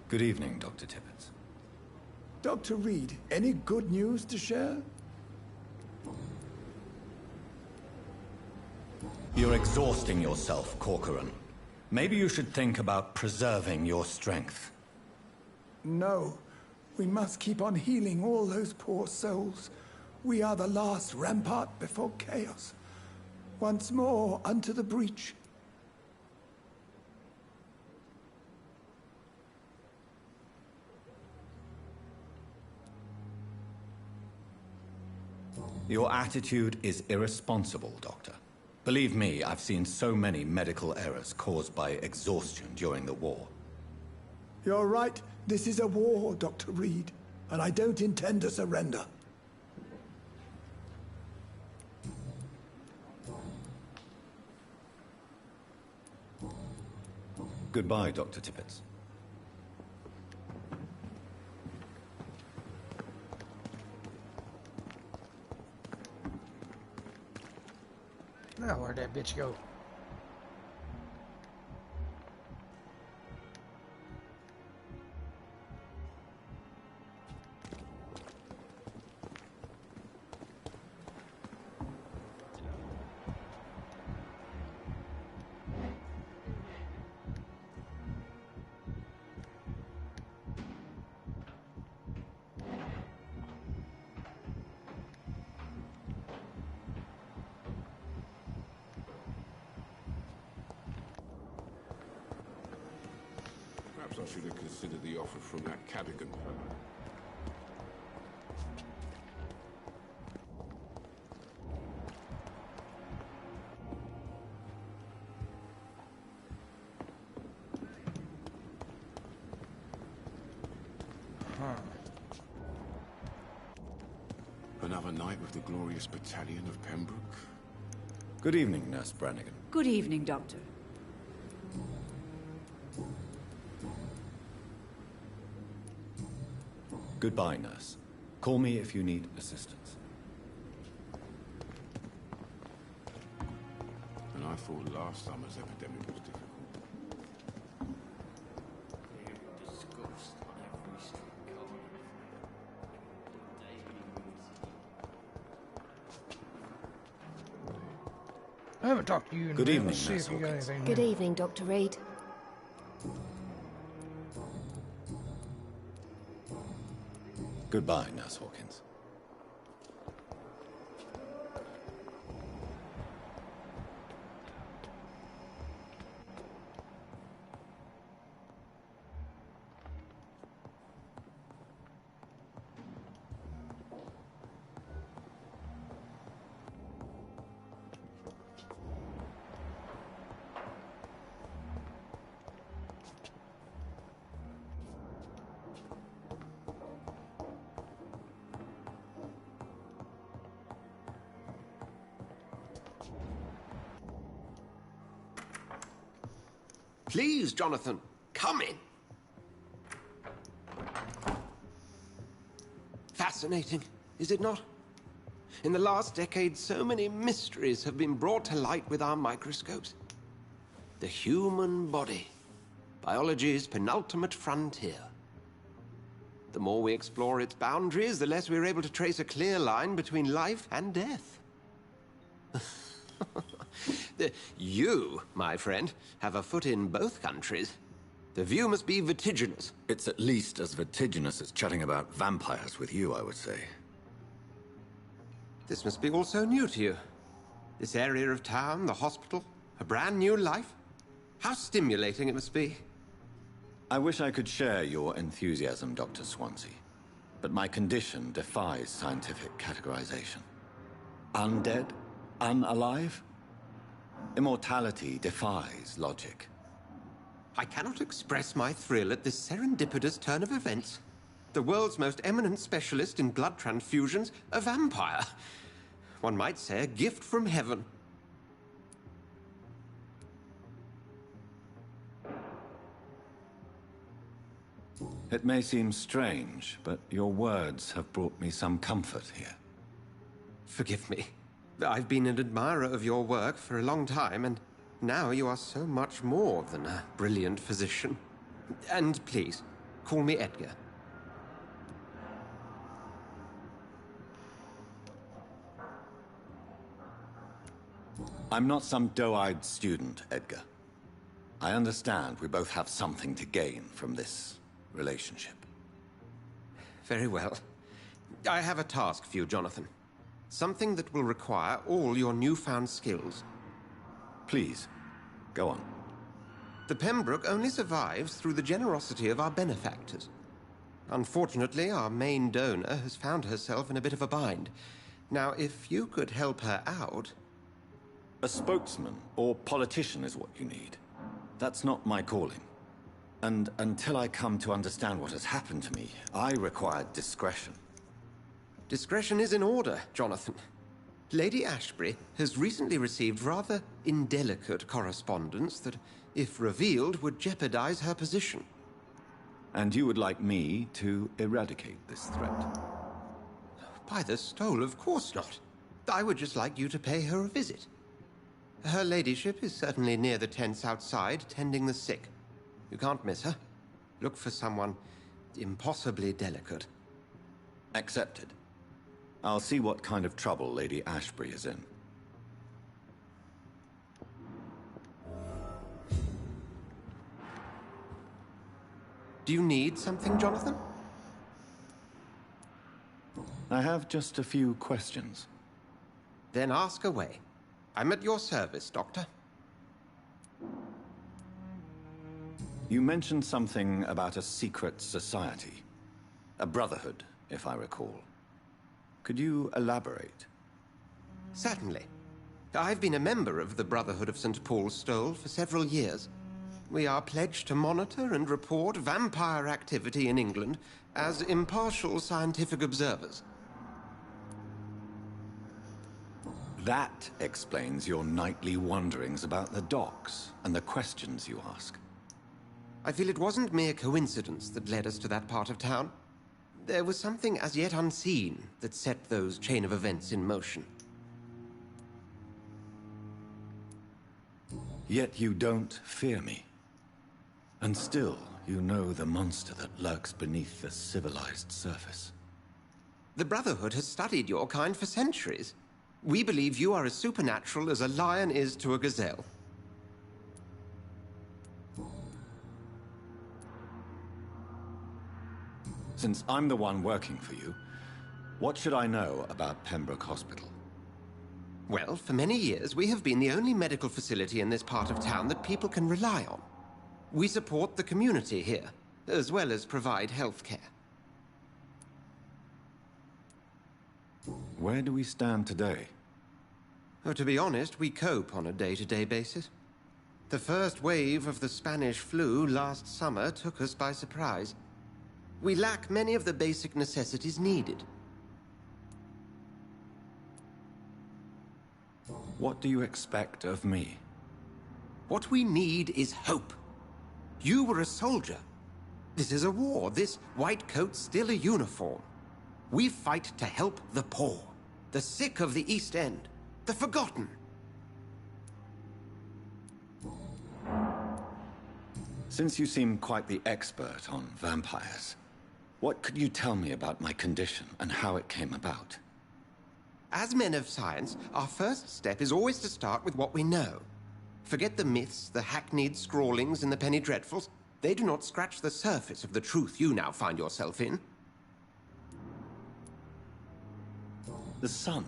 Good evening, Dr. Tippets. Dr. Reed, any good news to share? You're exhausting yourself, Corcoran. Maybe you should think about preserving your strength. No. We must keep on healing all those poor souls. We are the last rampart before chaos. Once more, unto the breach. Your attitude is irresponsible, Doctor. Believe me, I've seen so many medical errors caused by exhaustion during the war. You're right. This is a war, Dr. Reed, and I don't intend to surrender. Goodbye, Dr. Tippets. Now where'd that bitch go? Perhaps I should have considered the offer from that Cadogan. Another night with the glorious battalion of Pembroke. Good evening, Nurse Brannigan. Good evening, Doctor. Goodbye, nurse. Call me if you need assistance. And I thought last summer's epidemic was difficult. I haven't talked to you in a Good minute. evening, Let's see Nurse if you got Hawkins. anything Good new. evening, Dr. Reed. Goodbye, Nurse Hawkins. Please, Jonathan, come in. Fascinating, is it not? In the last decade, so many mysteries have been brought to light with our microscopes. The human body, biology's penultimate frontier. The more we explore its boundaries, the less we're able to trace a clear line between life and death. You, my friend, have a foot in both countries. The view must be vertiginous. It's at least as vertiginous as chatting about vampires with you, I would say. This must be all so new to you. This area of town, the hospital, a brand new life. How stimulating it must be. I wish I could share your enthusiasm, Dr. Swansea. but my condition defies scientific categorization. Undead? Unalive? Immortality defies logic. I cannot express my thrill at this serendipitous turn of events. The world's most eminent specialist in blood transfusions, a vampire. One might say a gift from heaven. It may seem strange, but your words have brought me some comfort here. Forgive me. I've been an admirer of your work for a long time, and now you are so much more than a brilliant physician. And please, call me Edgar. I'm not some doe-eyed student, Edgar. I understand we both have something to gain from this relationship. Very well. I have a task for you, Jonathan. Something that will require all your newfound skills. Please, go on. The Pembroke only survives through the generosity of our benefactors. Unfortunately, our main donor has found herself in a bit of a bind. Now, if you could help her out... A spokesman or politician is what you need. That's not my calling. And until I come to understand what has happened to me, I require discretion. Discretion is in order, Jonathan. Lady Ashbury has recently received rather indelicate correspondence that, if revealed, would jeopardize her position. And you would like me to eradicate this threat? By the stole, of course not. I would just like you to pay her a visit. Her ladyship is certainly near the tents outside, tending the sick. You can't miss her. Look for someone impossibly delicate. Accepted. I'll see what kind of trouble Lady Ashbury is in. Do you need something, Jonathan? I have just a few questions. Then ask away. I'm at your service, Doctor. You mentioned something about a secret society. A brotherhood, if I recall. Could you elaborate? Certainly. I've been a member of the Brotherhood of St. Paul's Stole for several years. We are pledged to monitor and report vampire activity in England as impartial scientific observers. That explains your nightly wanderings about the docks and the questions you ask. I feel it wasn't mere coincidence that led us to that part of town. There was something as yet unseen that set those chain of events in motion. Yet you don't fear me. And still, you know the monster that lurks beneath the civilized surface. The Brotherhood has studied your kind for centuries. We believe you are as supernatural as a lion is to a gazelle. Since I'm the one working for you, what should I know about Pembroke Hospital? Well, for many years, we have been the only medical facility in this part of town that people can rely on. We support the community here, as well as provide health care. Where do we stand today? Oh, to be honest, we cope on a day-to-day basis. The first wave of the Spanish flu last summer took us by surprise. We lack many of the basic necessities needed. What do you expect of me? What we need is hope. You were a soldier. This is a war. This white coat's still a uniform. We fight to help the poor, the sick of the East End, the forgotten. Since you seem quite the expert on vampires, what could you tell me about my condition and how it came about? As men of science, our first step is always to start with what we know. Forget the myths, the hackneyed scrawlings in the penny dreadfuls. They do not scratch the surface of the truth you now find yourself in. The sun.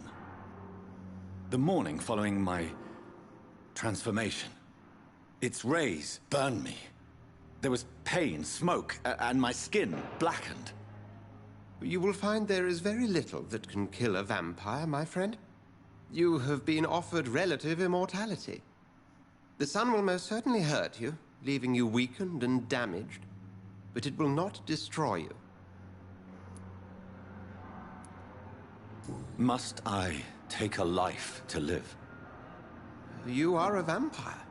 The morning following my transformation. Its rays burned me. There was pain, smoke, and my skin blackened. You will find there is very little that can kill a vampire, my friend. You have been offered relative immortality. The sun will most certainly hurt you, leaving you weakened and damaged, but it will not destroy you. Must I take a life to live? You are a vampire.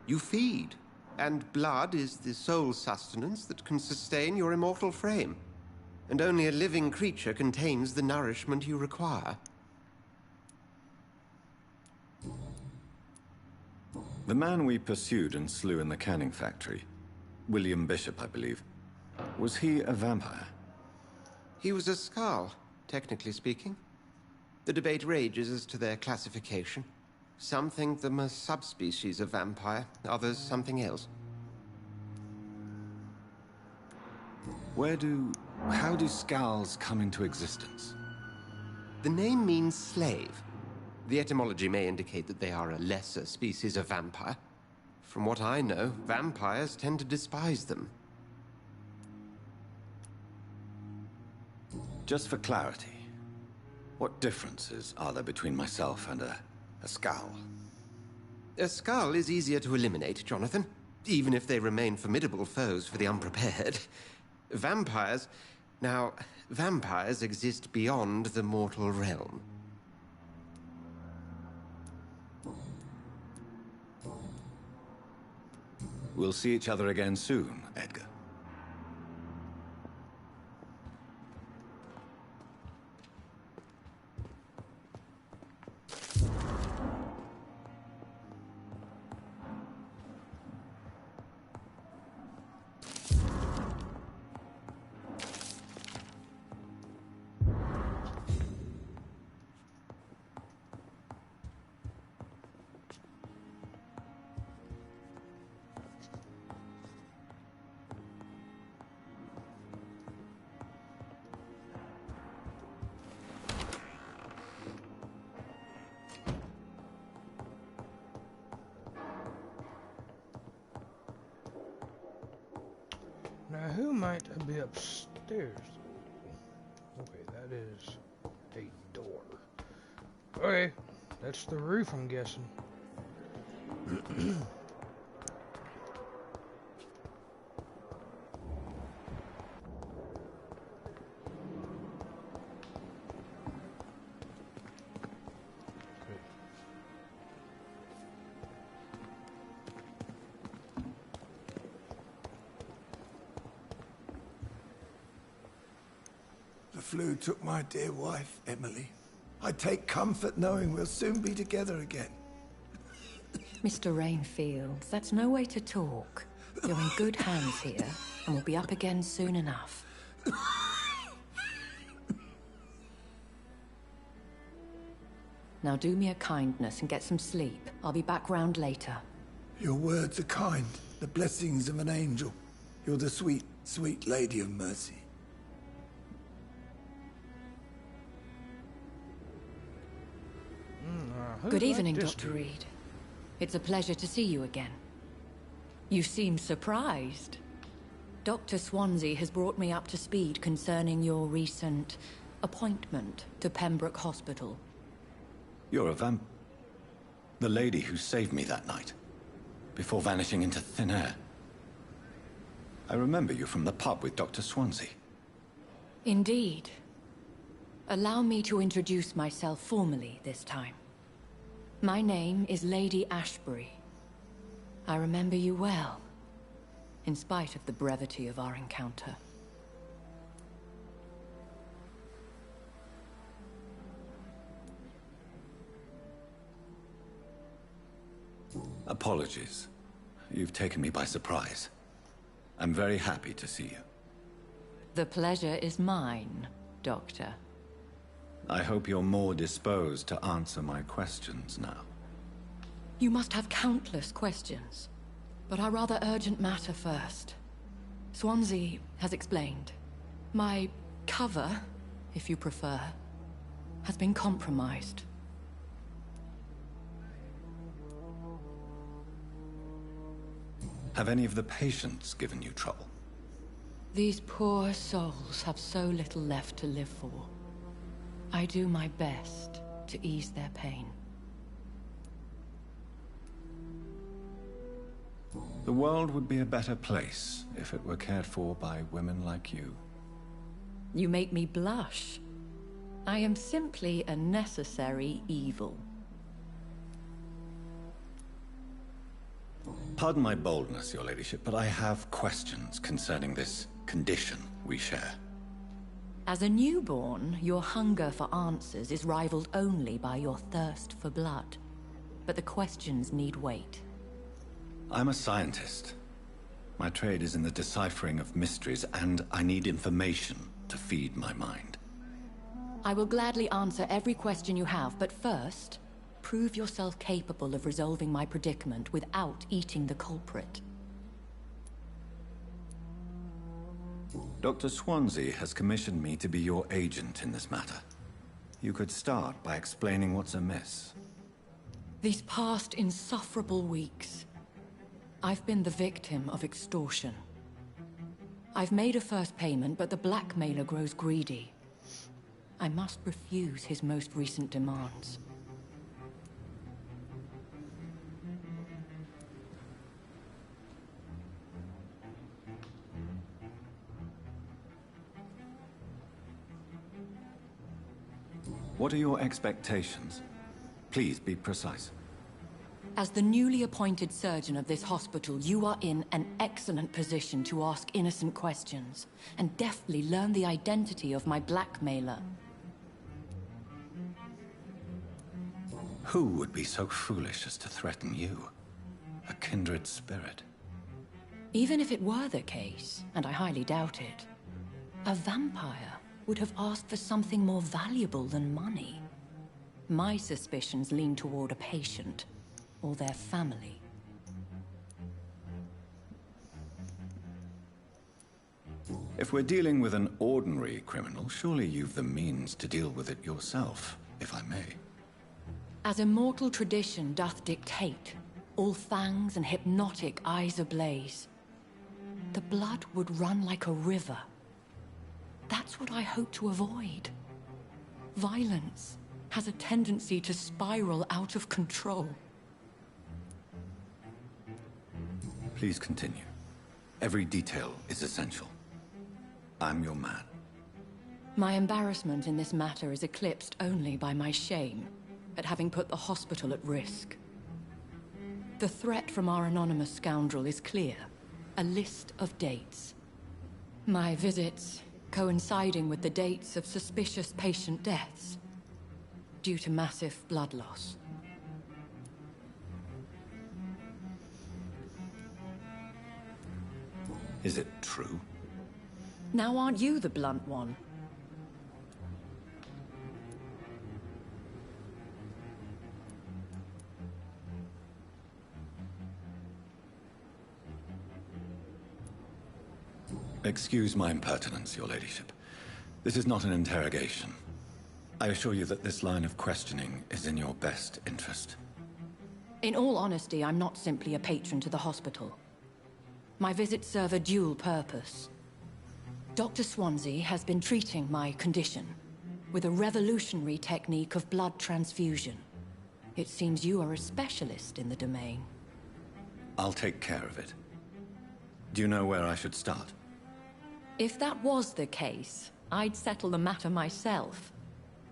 You feed, and blood is the sole sustenance that can sustain your immortal frame. And only a living creature contains the nourishment you require. The man we pursued and slew in the canning factory, William Bishop, I believe, was he a vampire? He was a Skald, technically speaking. The debate rages as to their classification. Some think them a subspecies of vampire, others something else. How do Skalds come into existence? The name means slave. The etymology may indicate that they are a lesser species of vampire. From what I know, vampires tend to despise them. Just for clarity, what differences are there between myself and a Skald? A Skald is easier to eliminate, Jonathan, even if they remain formidable foes for the unprepared. Vampires... Now, vampires exist beyond the mortal realm. We'll see each other again soon, Edgar. Now, who might be upstairs? Okay, that is a door. Okay, that's the roof, I'm guessing. The flu took my dear wife, Emily. I take comfort knowing we'll soon be together again. Mr. Rainfield, that's no way to talk. You're in good hands here, and we'll be up again soon enough. Now do me a kindness and get some sleep. I'll be back round later. Your words are kind, the blessings of an angel. You're the sweet, sweet Lady of Mercy. Good evening, Dr. Reed. It's a pleasure to see you again. You seem surprised. Dr. Swansea has brought me up to speed concerning your recent appointment to Pembroke Hospital. You're a the lady who saved me that night, before vanishing into thin air. I remember you from the pub with Dr. Swansea. Indeed. Allow me to introduce myself formally this time. My name is Lady Ashbury. I remember you well, in spite of the brevity of our encounter. Apologies. You've taken me by surprise. I'm very happy to see you. The pleasure is mine, Doctor. I hope you're more disposed to answer my questions now. You must have countless questions, but our rather urgent matter first. Swansea has explained. My cover, if you prefer, has been compromised. Have any of the patients given you trouble? These poor souls have so little left to live for. I do my best to ease their pain. The world would be a better place if it were cared for by women like you. You make me blush. I am simply a necessary evil. Pardon my boldness, your ladyship, but I have questions concerning this condition we share. As a newborn, your hunger for answers is rivaled only by your thirst for blood. But the questions need wait. I'm a scientist. My trade is in the deciphering of mysteries, and I need information to feed my mind. I will gladly answer every question you have, but first, prove yourself capable of resolving my predicament without eating the culprit. Dr. Swansea has commissioned me to be your agent in this matter. You could start by explaining what's amiss. These past insufferable weeks, I've been the victim of extortion. I've made a first payment, but the blackmailer grows greedy. I must refuse his most recent demands. What are your expectations? Please be precise. As the newly appointed surgeon of this hospital, you are in an excellent position to ask innocent questions and deftly learn the identity of my blackmailer. Who would be so foolish as to threaten you? A kindred spirit. Even if it were the case, and I highly doubt it, a vampire would have asked for something more valuable than money. My suspicions lean toward a patient, or their family. If we're dealing with an ordinary criminal, surely you've the means to deal with it yourself, if I may. As immortal tradition doth dictate, all fangs and hypnotic eyes ablaze, the blood would run like a river. That's what I hope to avoid. Violence has a tendency to spiral out of control. Please continue. Every detail is essential. I'm your man. My embarrassment in this matter is eclipsed only by my shame at having put the hospital at risk. The threat from our anonymous scoundrel is clear. A list of dates. My visits coinciding with the dates of suspicious patient deaths due to massive blood loss. Is it true? Now aren't you the blunt one? Excuse my impertinence, your ladyship. This is not an interrogation. I assure you that this line of questioning is in your best interest. In all honesty, I'm not simply a patron to the hospital. My visits serve a dual purpose. Dr. Swansea has been treating my condition with a revolutionary technique of blood transfusion. It seems you are a specialist in the domain. I'll take care of it. Do you know where I should start? If that was the case, I'd settle the matter myself.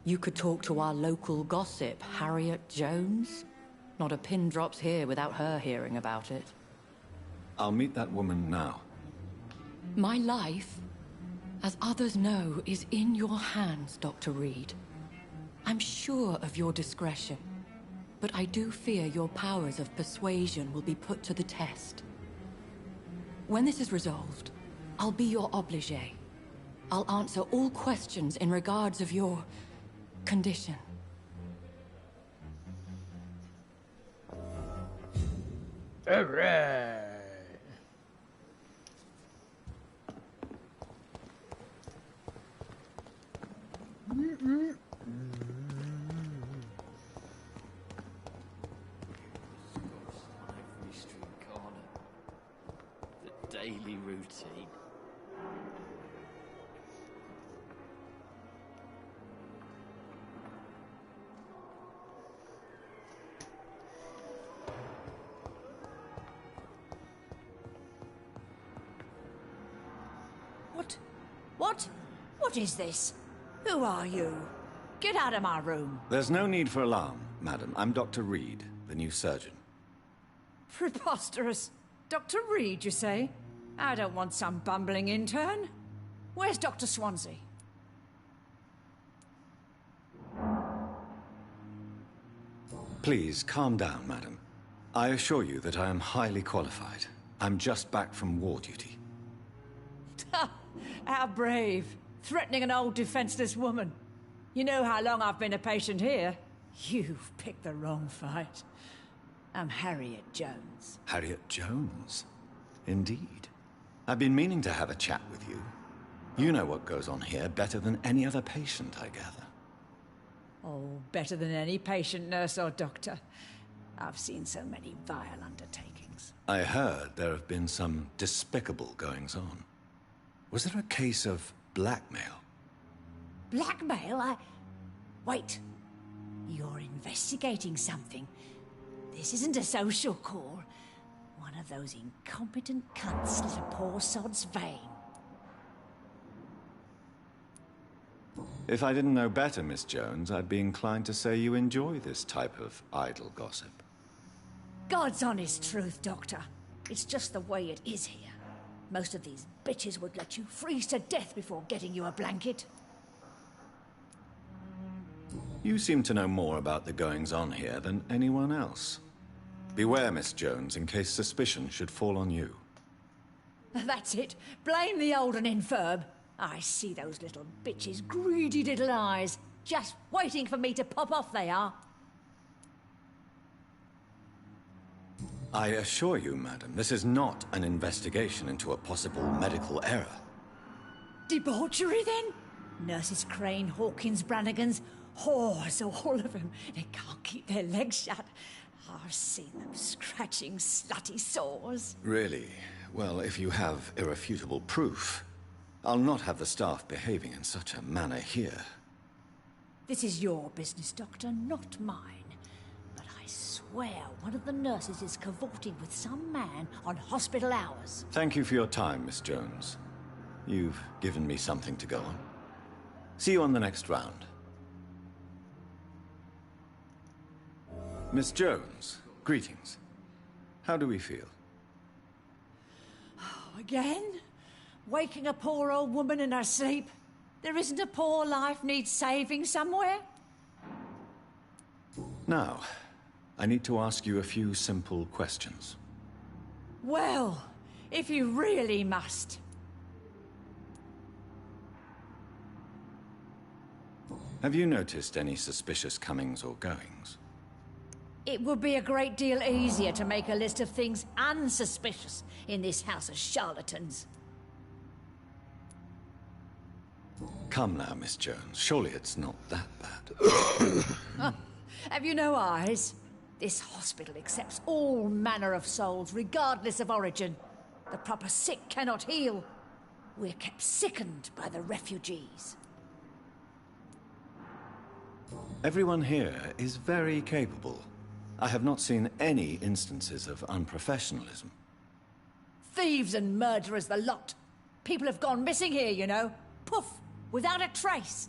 You could talk to our local gossip, Harriet Jones. Not a pin drops here without her hearing about it. I'll meet that woman now. My life, as others know, is in your hands, Dr. Reed. I'm sure of your discretion, but I do fear your powers of persuasion will be put to the test. When this is resolved, I'll be your obligé. I'll answer all questions in regards of your condition. All right. Every street corner. The daily routine. What? What is this? Who are you? Get out of my room. There's no need for alarm, madam. I'm Dr. Reed, the new surgeon. Preposterous. Dr. Reed, you say? I don't want some bumbling intern. Where's Dr. Swansea? Please, calm down, madam. I assure you that I am highly qualified. I'm just back from war duty. How brave. Threatening an old defenseless woman. You know how long I've been a patient here? You've picked the wrong fight. I'm Harriet Jones. Harriet Jones? Indeed. I've been meaning to have a chat with you. You know what goes on here better than any other patient, I gather. Oh, better than any patient, nurse or doctor. I've seen so many vile undertakings. I heard there have been some despicable goings-on. Was there a case of blackmail? Blackmail? Wait. You're investigating something. This isn't a social call. One of those incompetent cunts lit a poor sod's vein. If I didn't know better, Miss Jones, I'd be inclined to say you enjoy this type of idle gossip. God's honest truth, Doctor. It's just the way it is here. Most of these bitches would let you freeze to death before getting you a blanket. You seem to know more about the goings-on here than anyone else. Beware, Miss Jones, in case suspicion should fall on you. That's it. Blame the old and infirm. I see those little bitches' greedy little eyes. Just waiting for me to pop off they are. I assure you, madam, this is not an investigation into a possible medical error. Debauchery, then? Nurses Crane, Hawkins, Brannigans, whores, all of them. They can't keep their legs shut. I've seen them scratching slutty sores. Really? Well, if you have irrefutable proof, I'll not have the staff behaving in such a manner here. This is your business, Doctor, not mine. But I swear one of the nurses is cavorting with some man on hospital hours. Thank you for your time, Miss Jones. You've given me something to go on. See you on the next round. Miss Jones, greetings. How do we feel? Oh, again? Waking a poor old woman in her sleep? There isn't a poor life needs saving somewhere? Now, I need to ask you a few simple questions. Well, if you really must. Have you noticed any suspicious comings or goings? It would be a great deal easier to make a list of things unsuspicious in this house of charlatans. Come now, Miss Jones. Surely it's not that bad. Have you no eyes? This hospital accepts all manner of souls, regardless of origin. The proper sick cannot heal. We're kept sickened by the refugees. Everyone here is very capable. I have not seen any instances of unprofessionalism. Thieves and murderers, the lot. People have gone missing here, you know. Poof! Without a trace.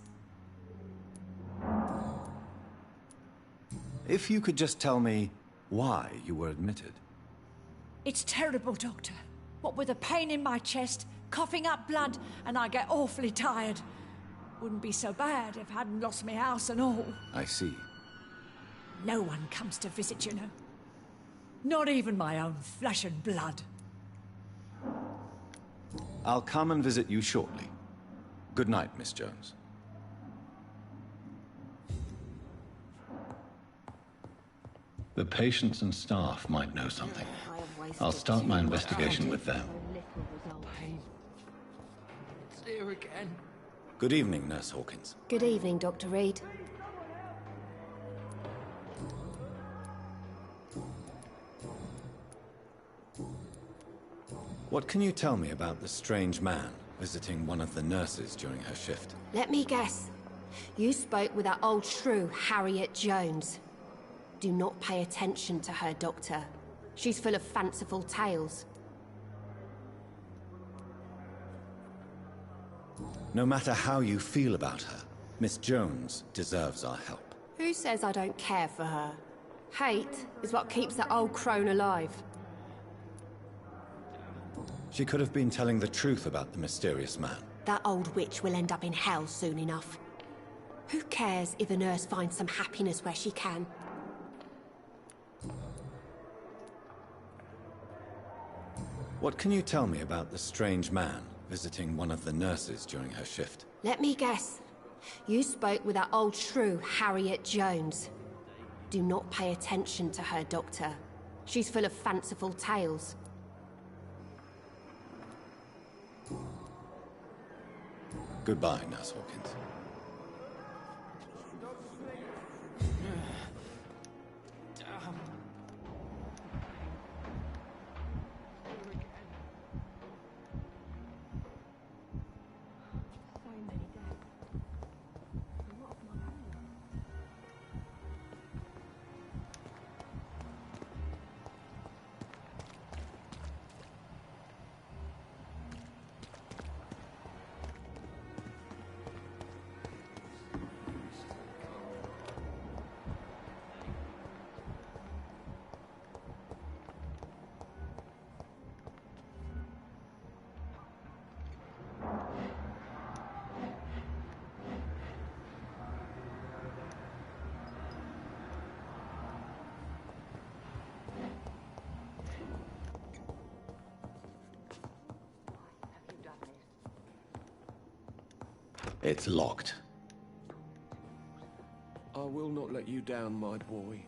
If you could just tell me why you were admitted. It's terrible, Doctor. What with a pain in my chest, coughing up blood, and I get awfully tired. Wouldn't be so bad if I hadn't lost my house and all. I see. No one comes to visit, you know. Not even my own flesh and blood. I'll come and visit you shortly. Good night, Miss Jones. The patients and staff might know something. I'll start my investigation with them. It's here again. Good evening, Nurse Hawkins. Good evening, Dr. Reed. What can you tell me about the strange man visiting one of the nurses during her shift? Let me guess. You spoke with that old shrew, Harriet Jones. Do not pay attention to her, Doctor. She's full of fanciful tales. No matter how you feel about her, Miss Jones deserves our help. Who says I don't care for her? Hate is what keeps that old crone alive. She could have been telling the truth about the mysterious man. That old witch will end up in hell soon enough. Who cares if a nurse finds some happiness where she can? What can you tell me about the strange man visiting one of the nurses during her shift? Let me guess. You spoke with that old shrew, Harriet Jones. Do not pay attention to her, Doctor. She's full of fanciful tales. Goodbye, Nurse Hawkins. It's locked. I will not let you down, my boy.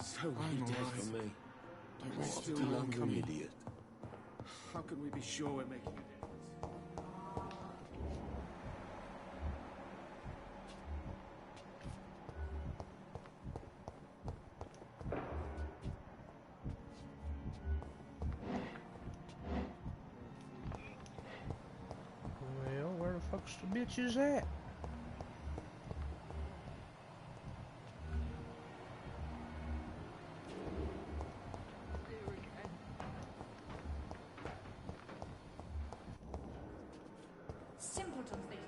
So He dead for me. Don't we still What a like dumb idiot. How can we be sure we're making a difference? Well, where the fuck's the bitches at? Simpletons, these.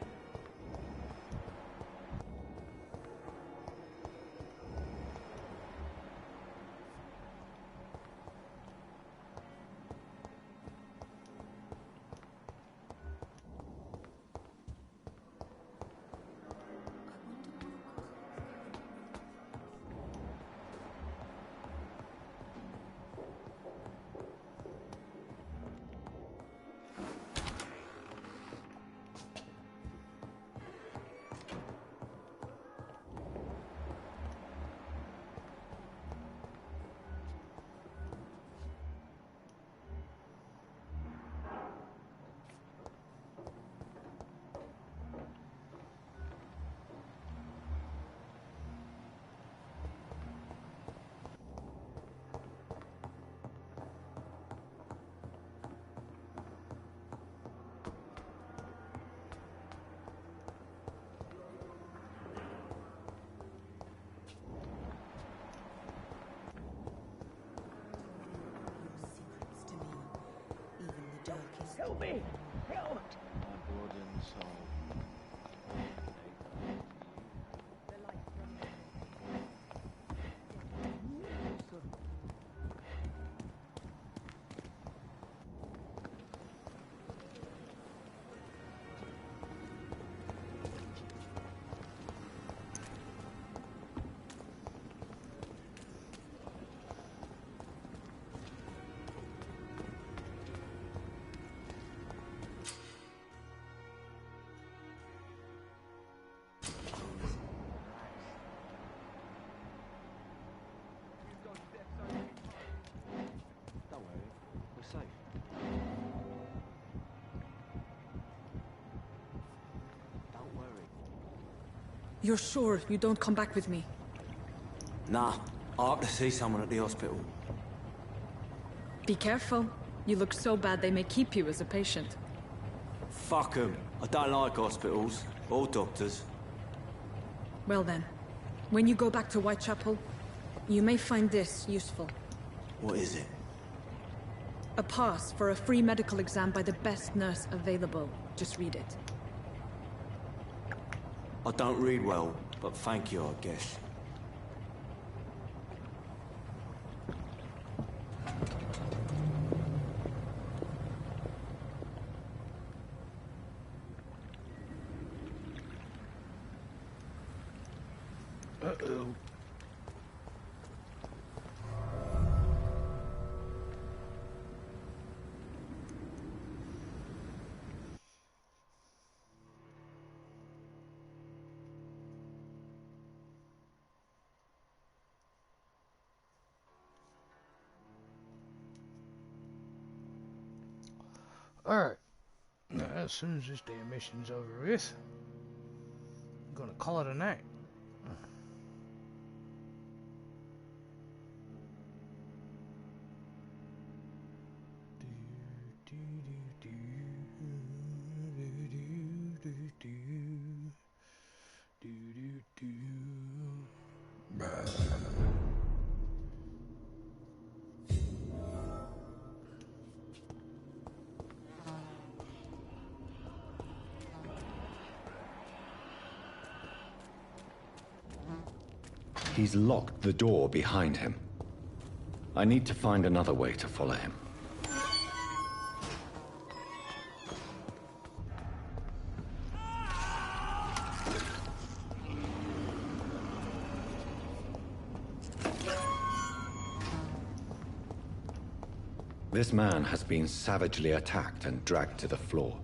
Help me! Help! My blood and soul. You're sure you don't come back with me? Nah, I have to see someone at the hospital. Be careful. You look so bad they may keep you as a patient. Fuck 'em. I don't like hospitals. Or doctors. Well then, when you go back to Whitechapel, you may find this useful. What is it? A pass for a free medical exam by the best nurse available. Just read it. I don't read well, but thank you, I guess. Uh-oh. Alright. Now, as soon as this damn mission's over with, I'm gonna call it a night. He's locked the door behind him. I need to find another way to follow him. This man has been savagely attacked and dragged to the floor.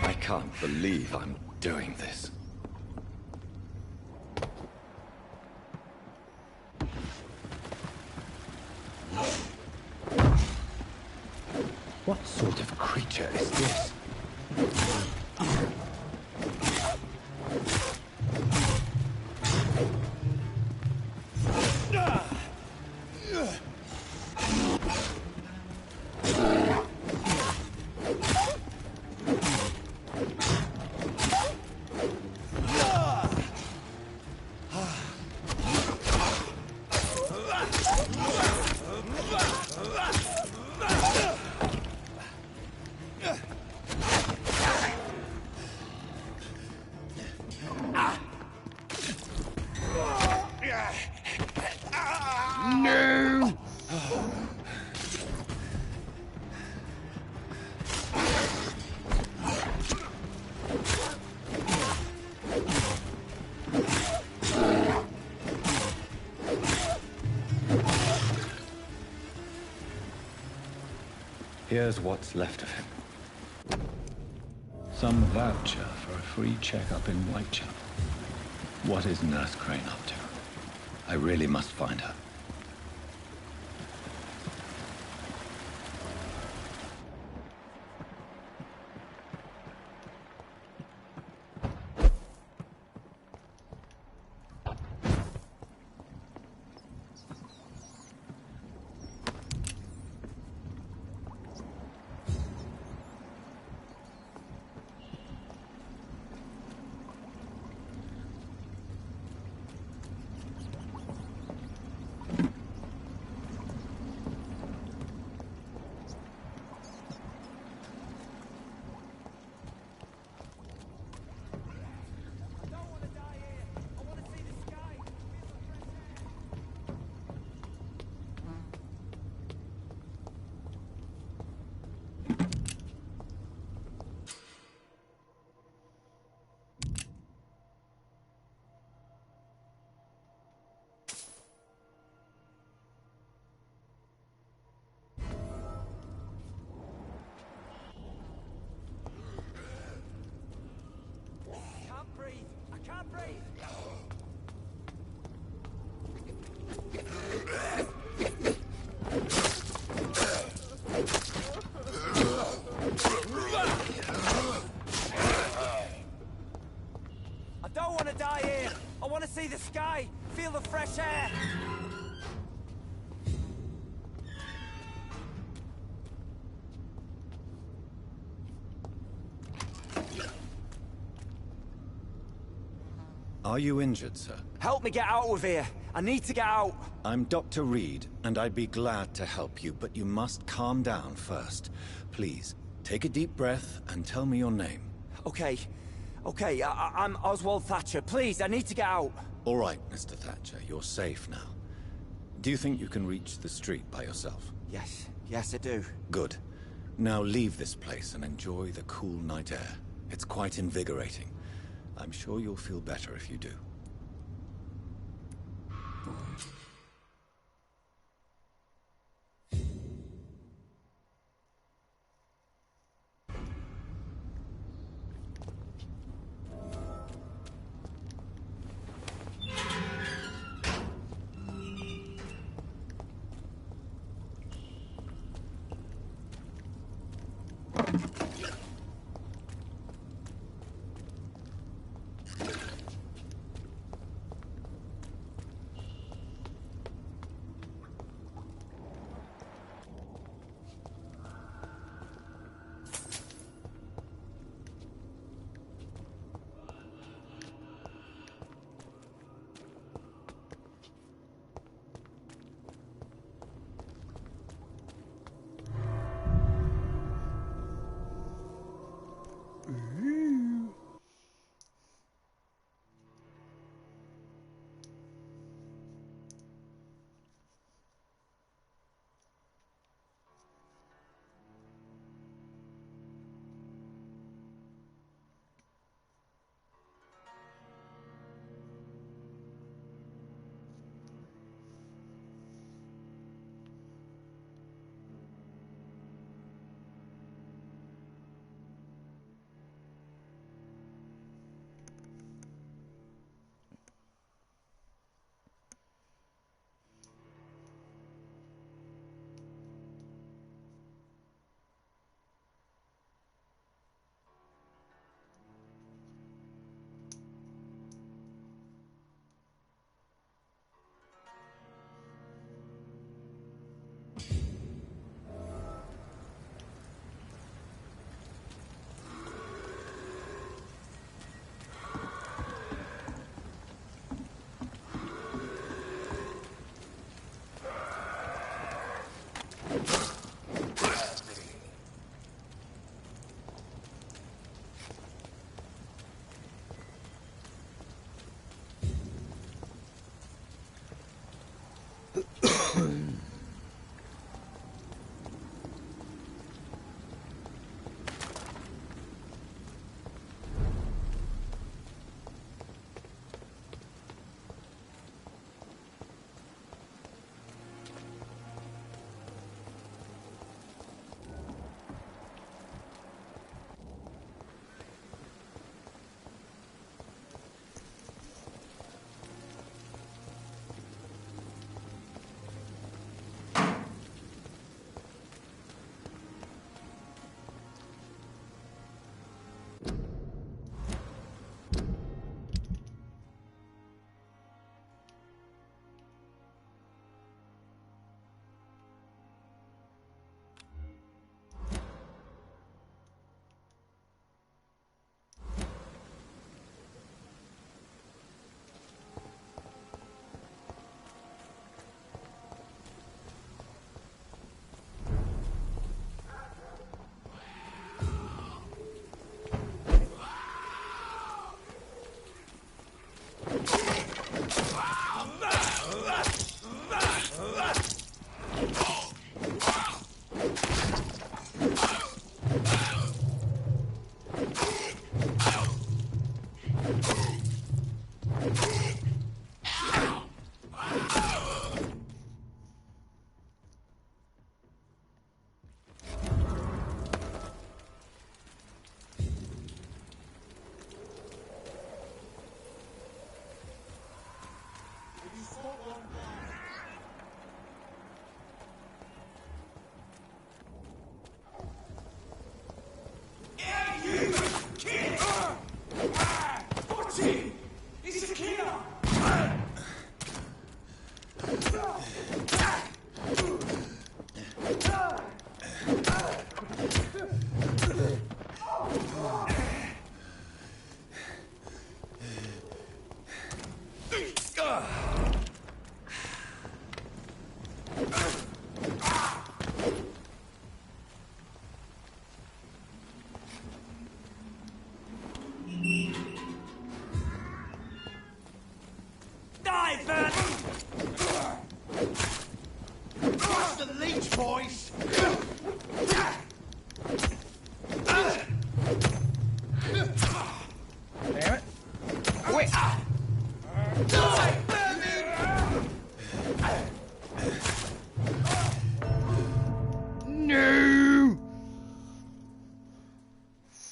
I can't believe I'm doing this. What sort of creature is this? Here's what's left of him. Some voucher for a free checkup in Whitechapel. What is Nurse Crane up to? I really must find her. I don't want to die here. I want to see the sky, feel the fresh air. Are you injured, sir? Help me get out of here. I need to get out. I'm Dr. Reed, and I'd be glad to help you, but you must calm down first. Please, take a deep breath and tell me your name. Okay. I'm Oswald Thatcher. Please, I need to get out. All right, Mr. Thatcher, you're safe now. Do you think you can reach the street by yourself? Yes, I do. Good. Now leave this place and enjoy the cool night air. It's quite invigorating. I'm sure you'll feel better if you do.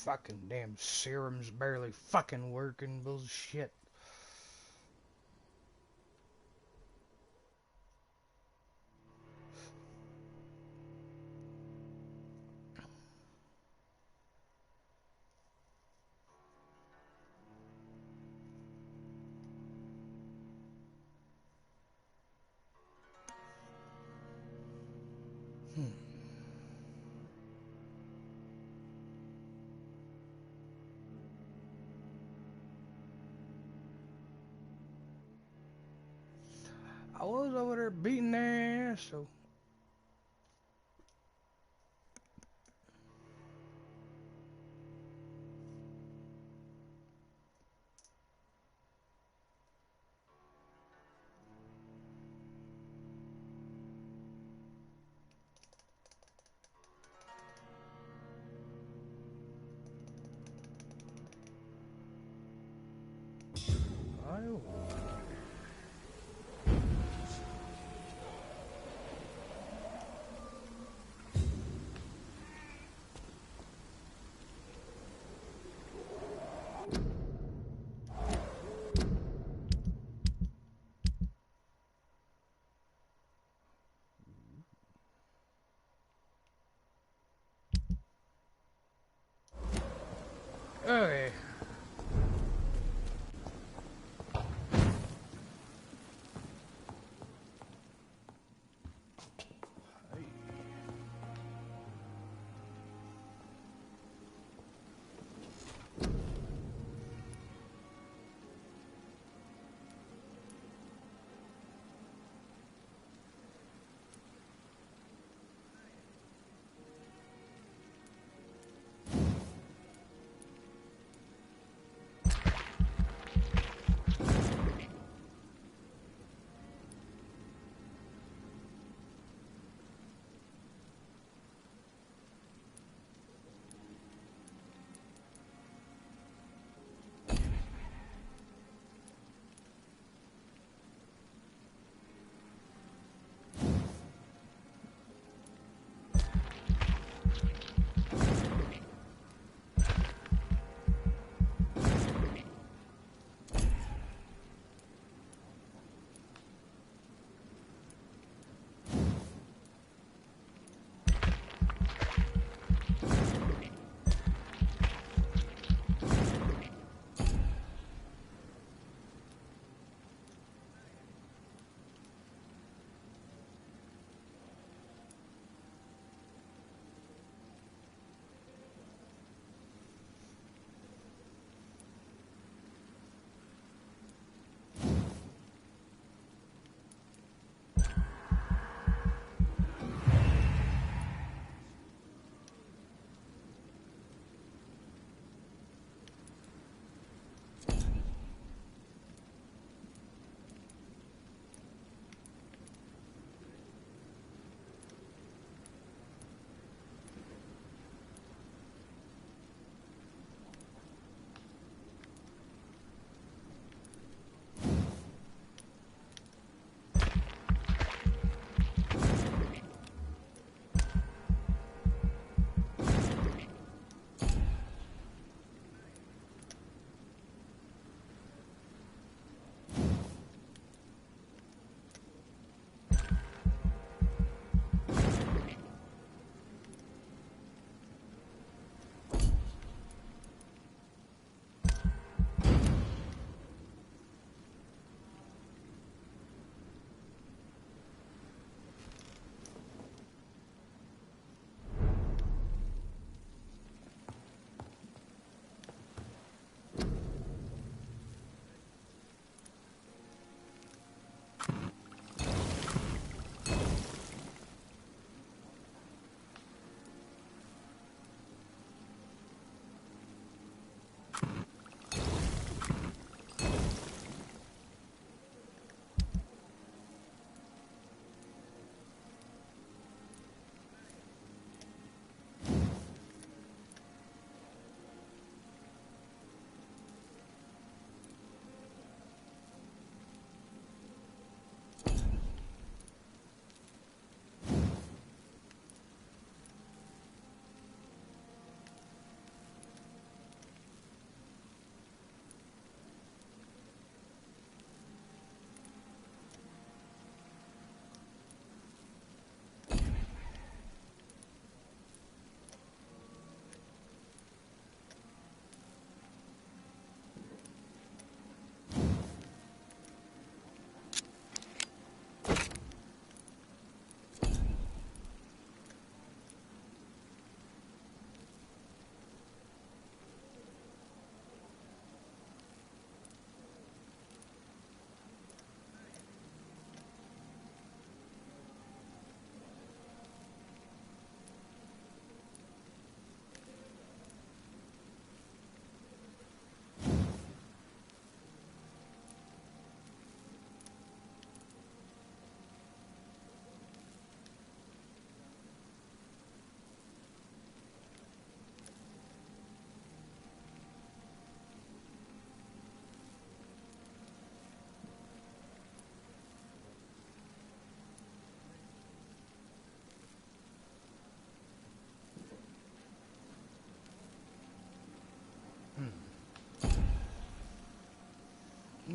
Fucking damn serum's barely fucking working. Bullshit. I was over there beating their ass, so. Oh. Okay.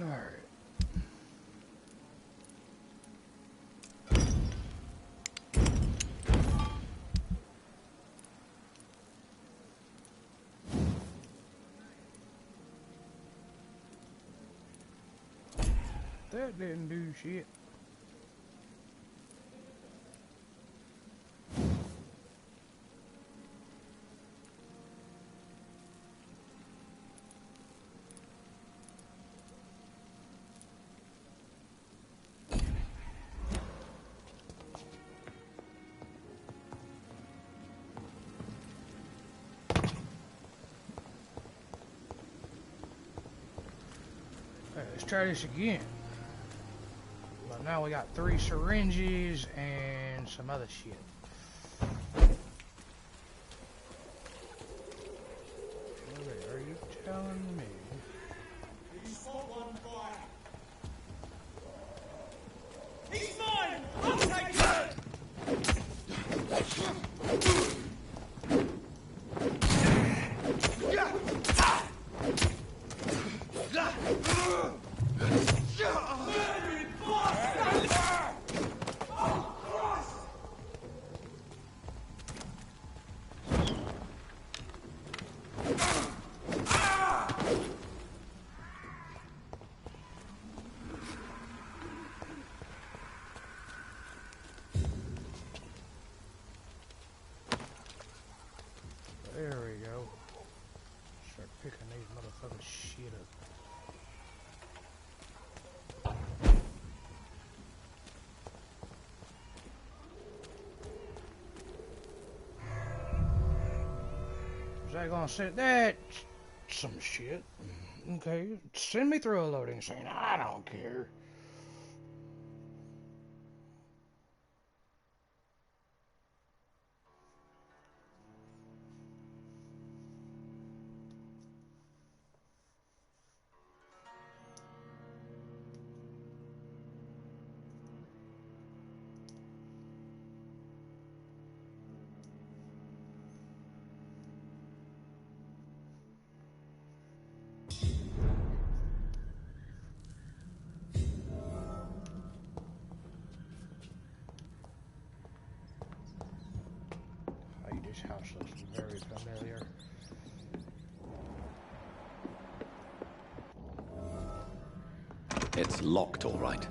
Alright. That didn't do shit. Let's try this again. But now we got 3 syringes and some other shit. What are you telling me? He's on fire. He's mine! I'll take it! There we go. Start picking these motherfuckers shit up. Is that gonna sit that? Some shit. Okay, send me through a loading scene. I don't care. This house looks very familiar. It's locked, all right.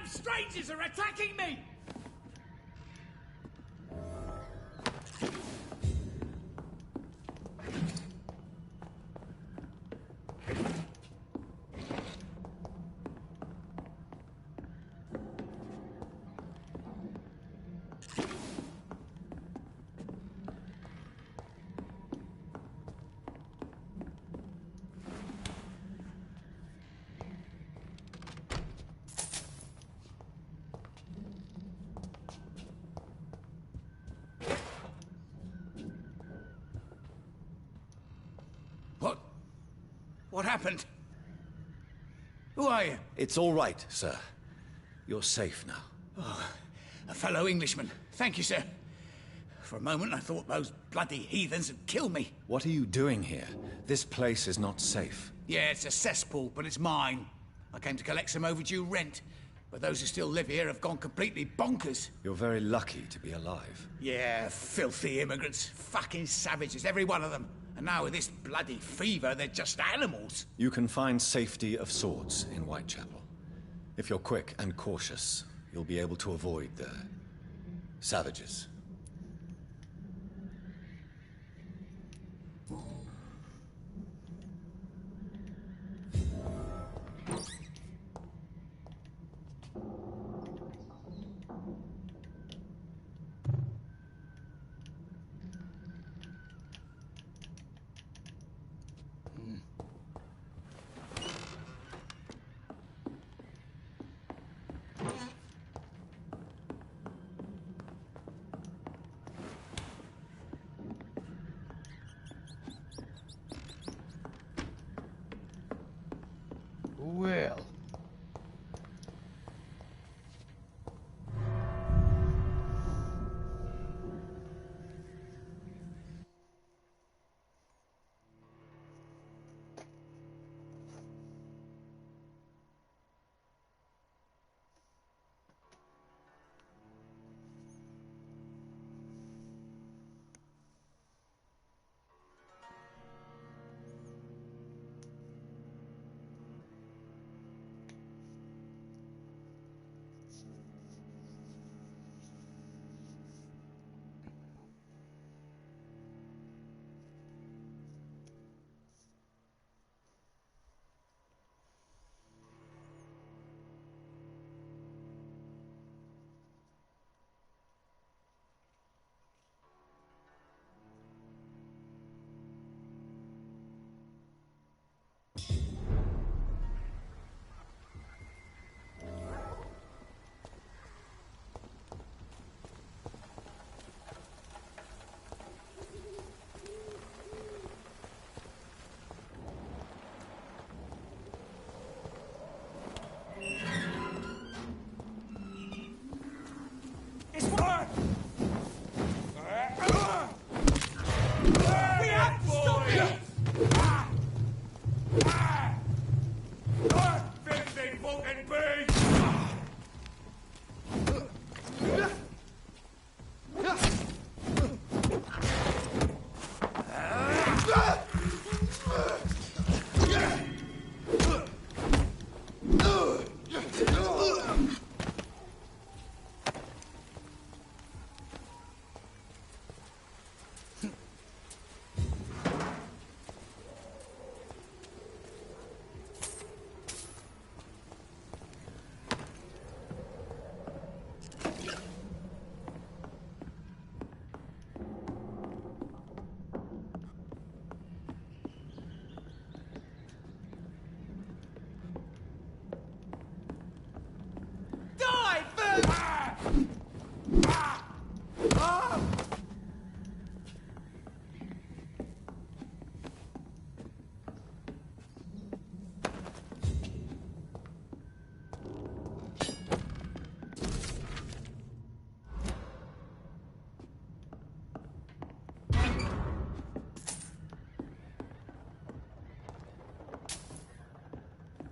Strangers are attacking me! What happened? Who are you? It's all right, sir. You're safe now. Oh, a fellow Englishman. Thank you, sir. For a moment, I thought those bloody heathens would kill me. What are you doing here? This place is not safe. Yeah, it's a cesspool, but it's mine. I came to collect some overdue rent, but those who still live here have gone completely bonkers. You're very lucky to be alive. Yeah, filthy immigrants. Fucking savages, every one of them. And now with this bloody fever, they're just animals. You can find safety of sorts in Whitechapel. If you're quick and cautious, you'll be able to avoid the savages. Well.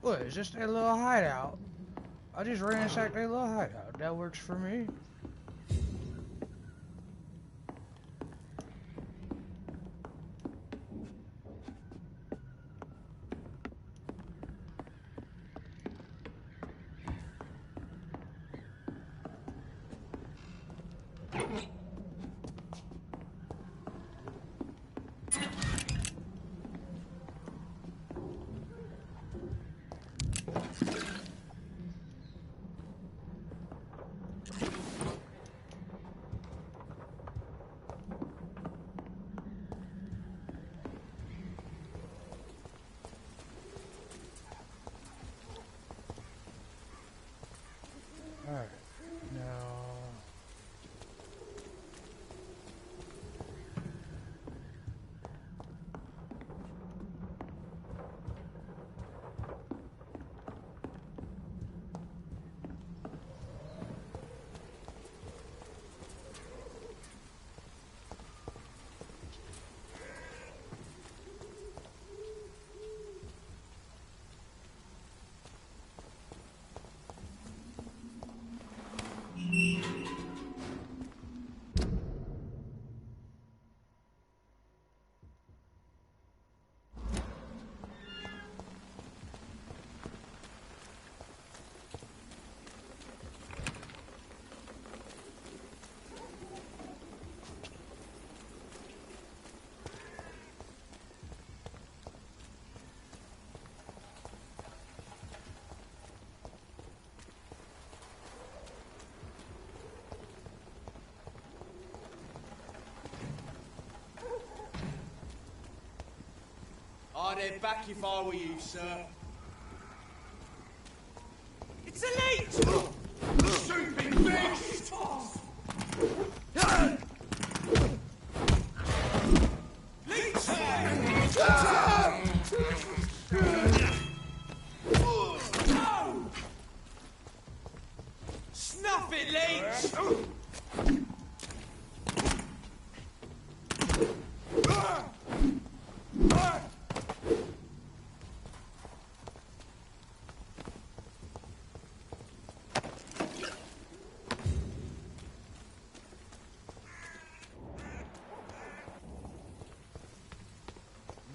What, is this their little hideout? I just ransacked their little hideout. That works for me. I'd head back if I were you, sir. It's a leech! Stupid beast! Leech! Snuff it, leech!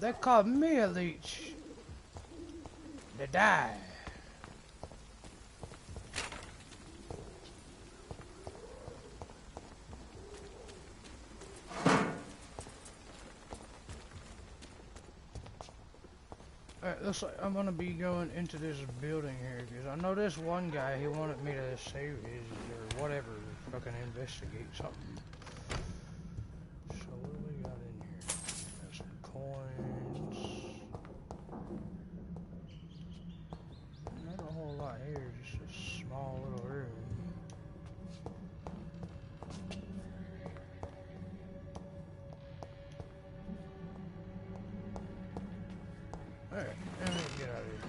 They called me a leech. To die. Alright, looks like I'm gonna be going into this building here because I know this one guy, he wanted me to save his or whatever, fucking investigate something. So what do we got in here? Got some coins. Not a whole lot here, just a small little room. Alright, now we can get out of here.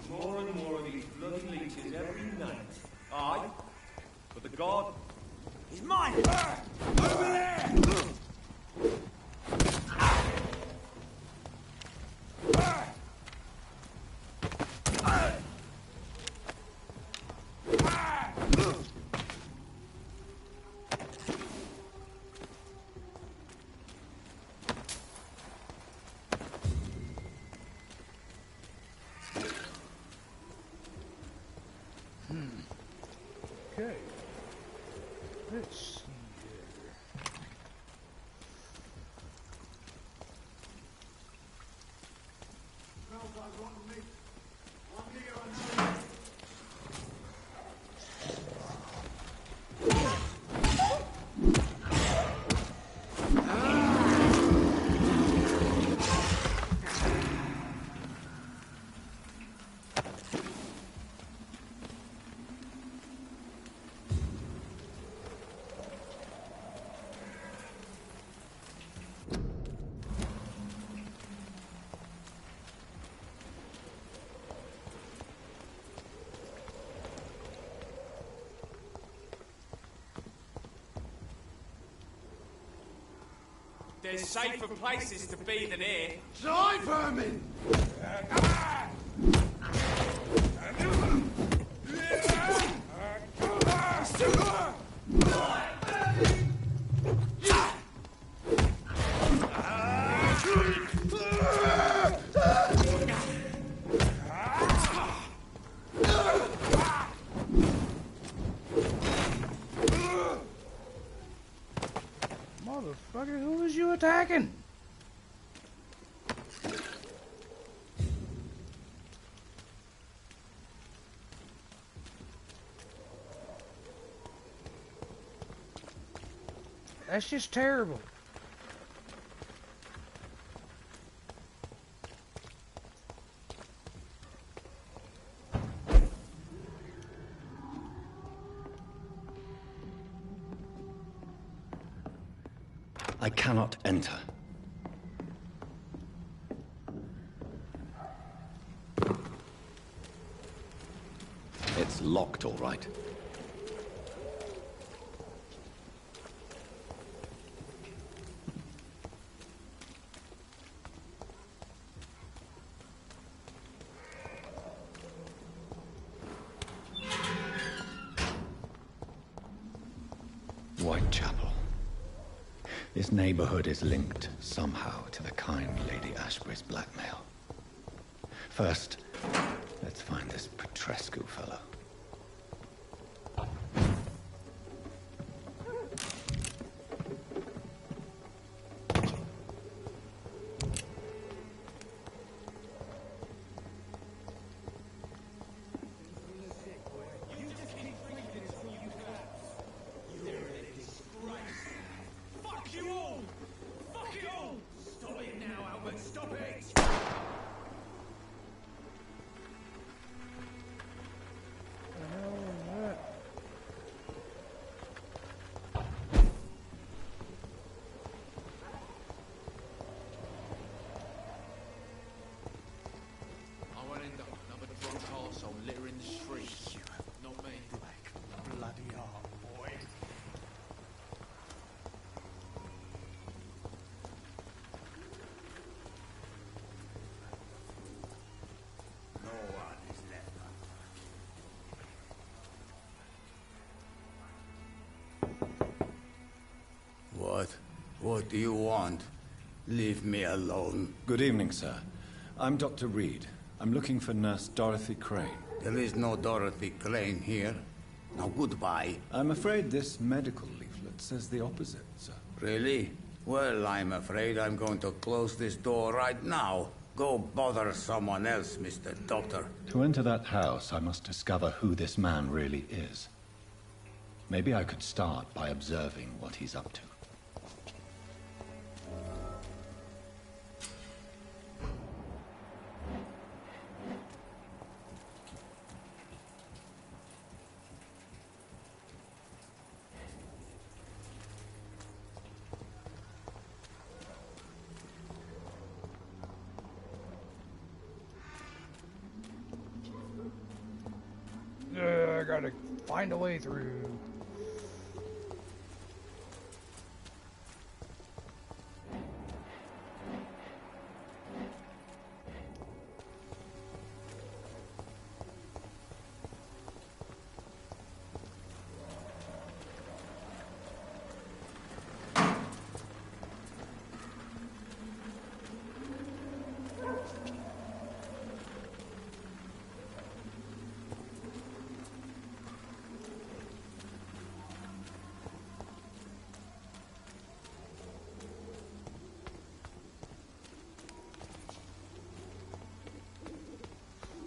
More and more of these bloody leeches every night. Aye, but the god is mine! Over there! Okay. Let's see here. There's safer places to be than here. Die, vermin! Motherfucker, who was you attacking? That's just terrible. I cannot enter. It's locked, all right. Whitechapel. This neighborhood is linked somehow to the kind Lady Ashbury's blackmail. First, let's find this Petrescu fellow. What do you want? Leave me alone. Good evening, sir. I'm Dr. Reed. I'm looking for Nurse Dorothy Crane. There is no Dorothy Crane here. Now, goodbye. I'm afraid this medical leaflet says the opposite, sir. Really? Well, I'm afraid I'm going to close this door right now. Go bother someone else, Mr. Doctor. To enter that house, I must discover who this man really is. Maybe I could start by observing what he's up to. I gotta find a way through.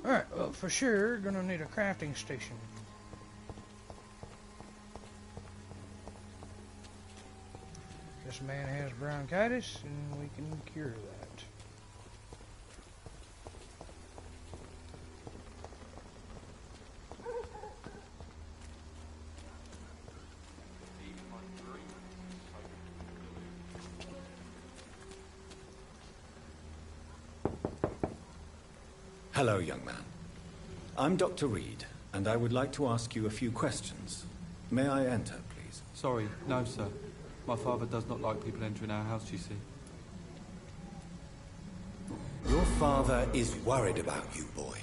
Alright, well, for sure, gonna need a crafting station. This man has bronchitis, and we can cure that. Hello, young man. I'm Dr. Reed, and I would like to ask you a few questions. May I enter, please? Sorry, no, sir. My father does not like people entering our house, you see. Your father is worried about you, boy.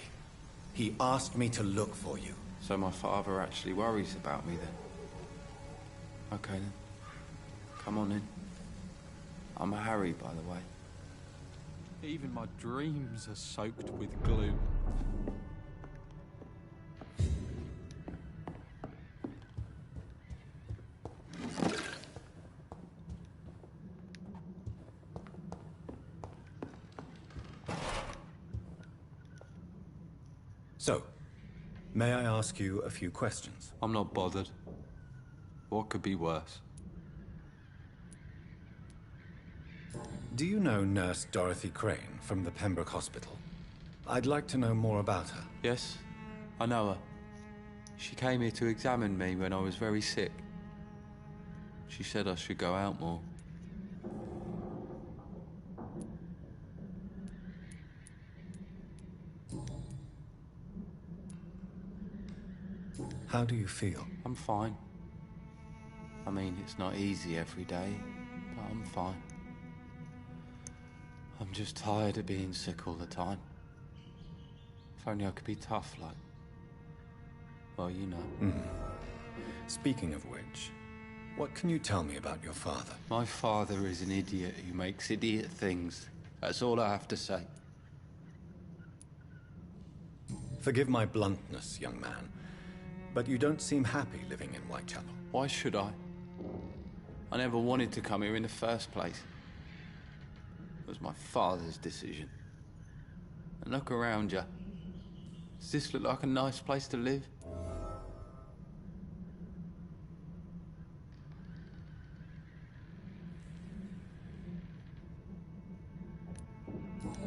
He asked me to look for you. So my father actually worries about me, then? Okay, then. Come on in. I'm a Harry, by the way. Even my dreams are soaked with glue. So, may I ask you a few questions? I'm not bothered. What could be worse? Do you know Nurse Dorothy Crane from the Pembroke Hospital? I'd like to know more about her. Yes, I know her. She came here to examine me when I was very sick. She said I should go out more. How do you feel? I'm fine. I mean, it's not easy every day, but I'm fine. I'm just tired of being sick all the time. If only I could be tough like... well, you know. Speaking of which, what can you tell me about your father? My father is an idiot who makes idiot things. That's all I have to say. Forgive my bluntness, young man, but you don't seem happy living in Whitechapel. Why should I? I never wanted to come here in the first place. It was my father's decision. And look around you. Does this look like a nice place to live?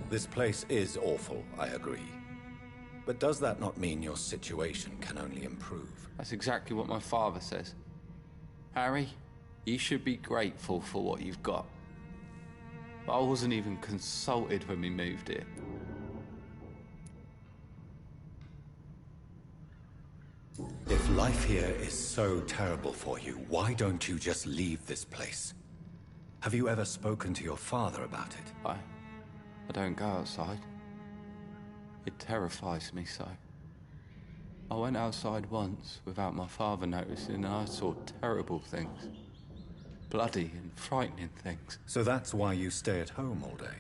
This place is awful, I agree. But does that not mean your situation can only improve? That's exactly what my father says. Harry, you should be grateful for what you've got. But I wasn't even consulted when we moved here. If life here is so terrible for you, why don't you just leave this place? Have you ever spoken to your father about it? I don't go outside. It terrifies me so. I went outside once without my father noticing and I saw terrible things. Bloody and frightening things. So that's why you stay at home all day?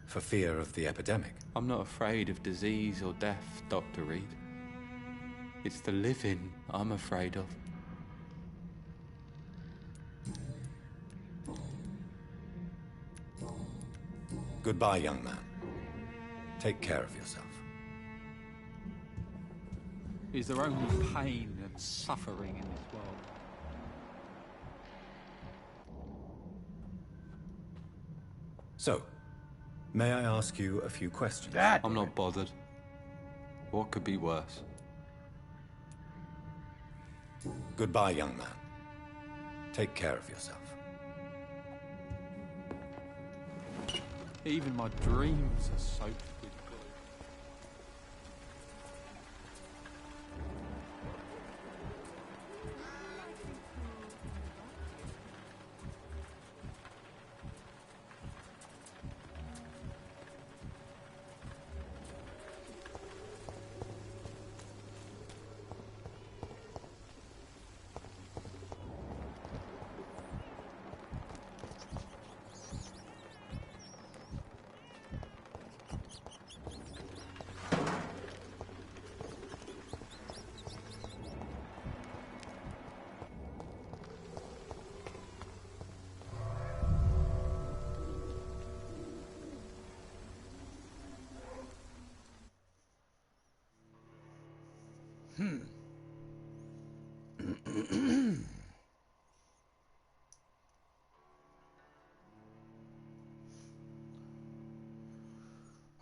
For fear of the epidemic? I'm not afraid of disease or death, Dr. Reed. It's the living I'm afraid of. Goodbye, young man. Take care of yourself. Is there only pain and suffering in this world? So, may I ask you a few questions? I'm not bothered. What could be worse? Goodbye, young man. Take care of yourself. Even my dreams are soaked with glue.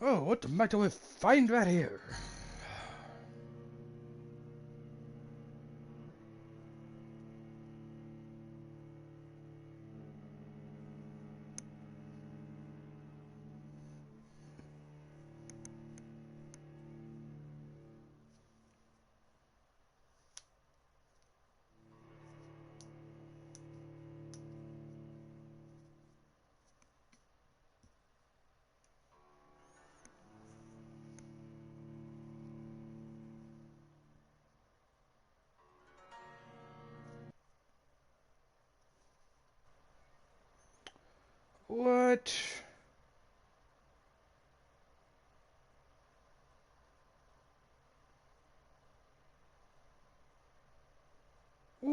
Oh, what the heck do we find right here? What?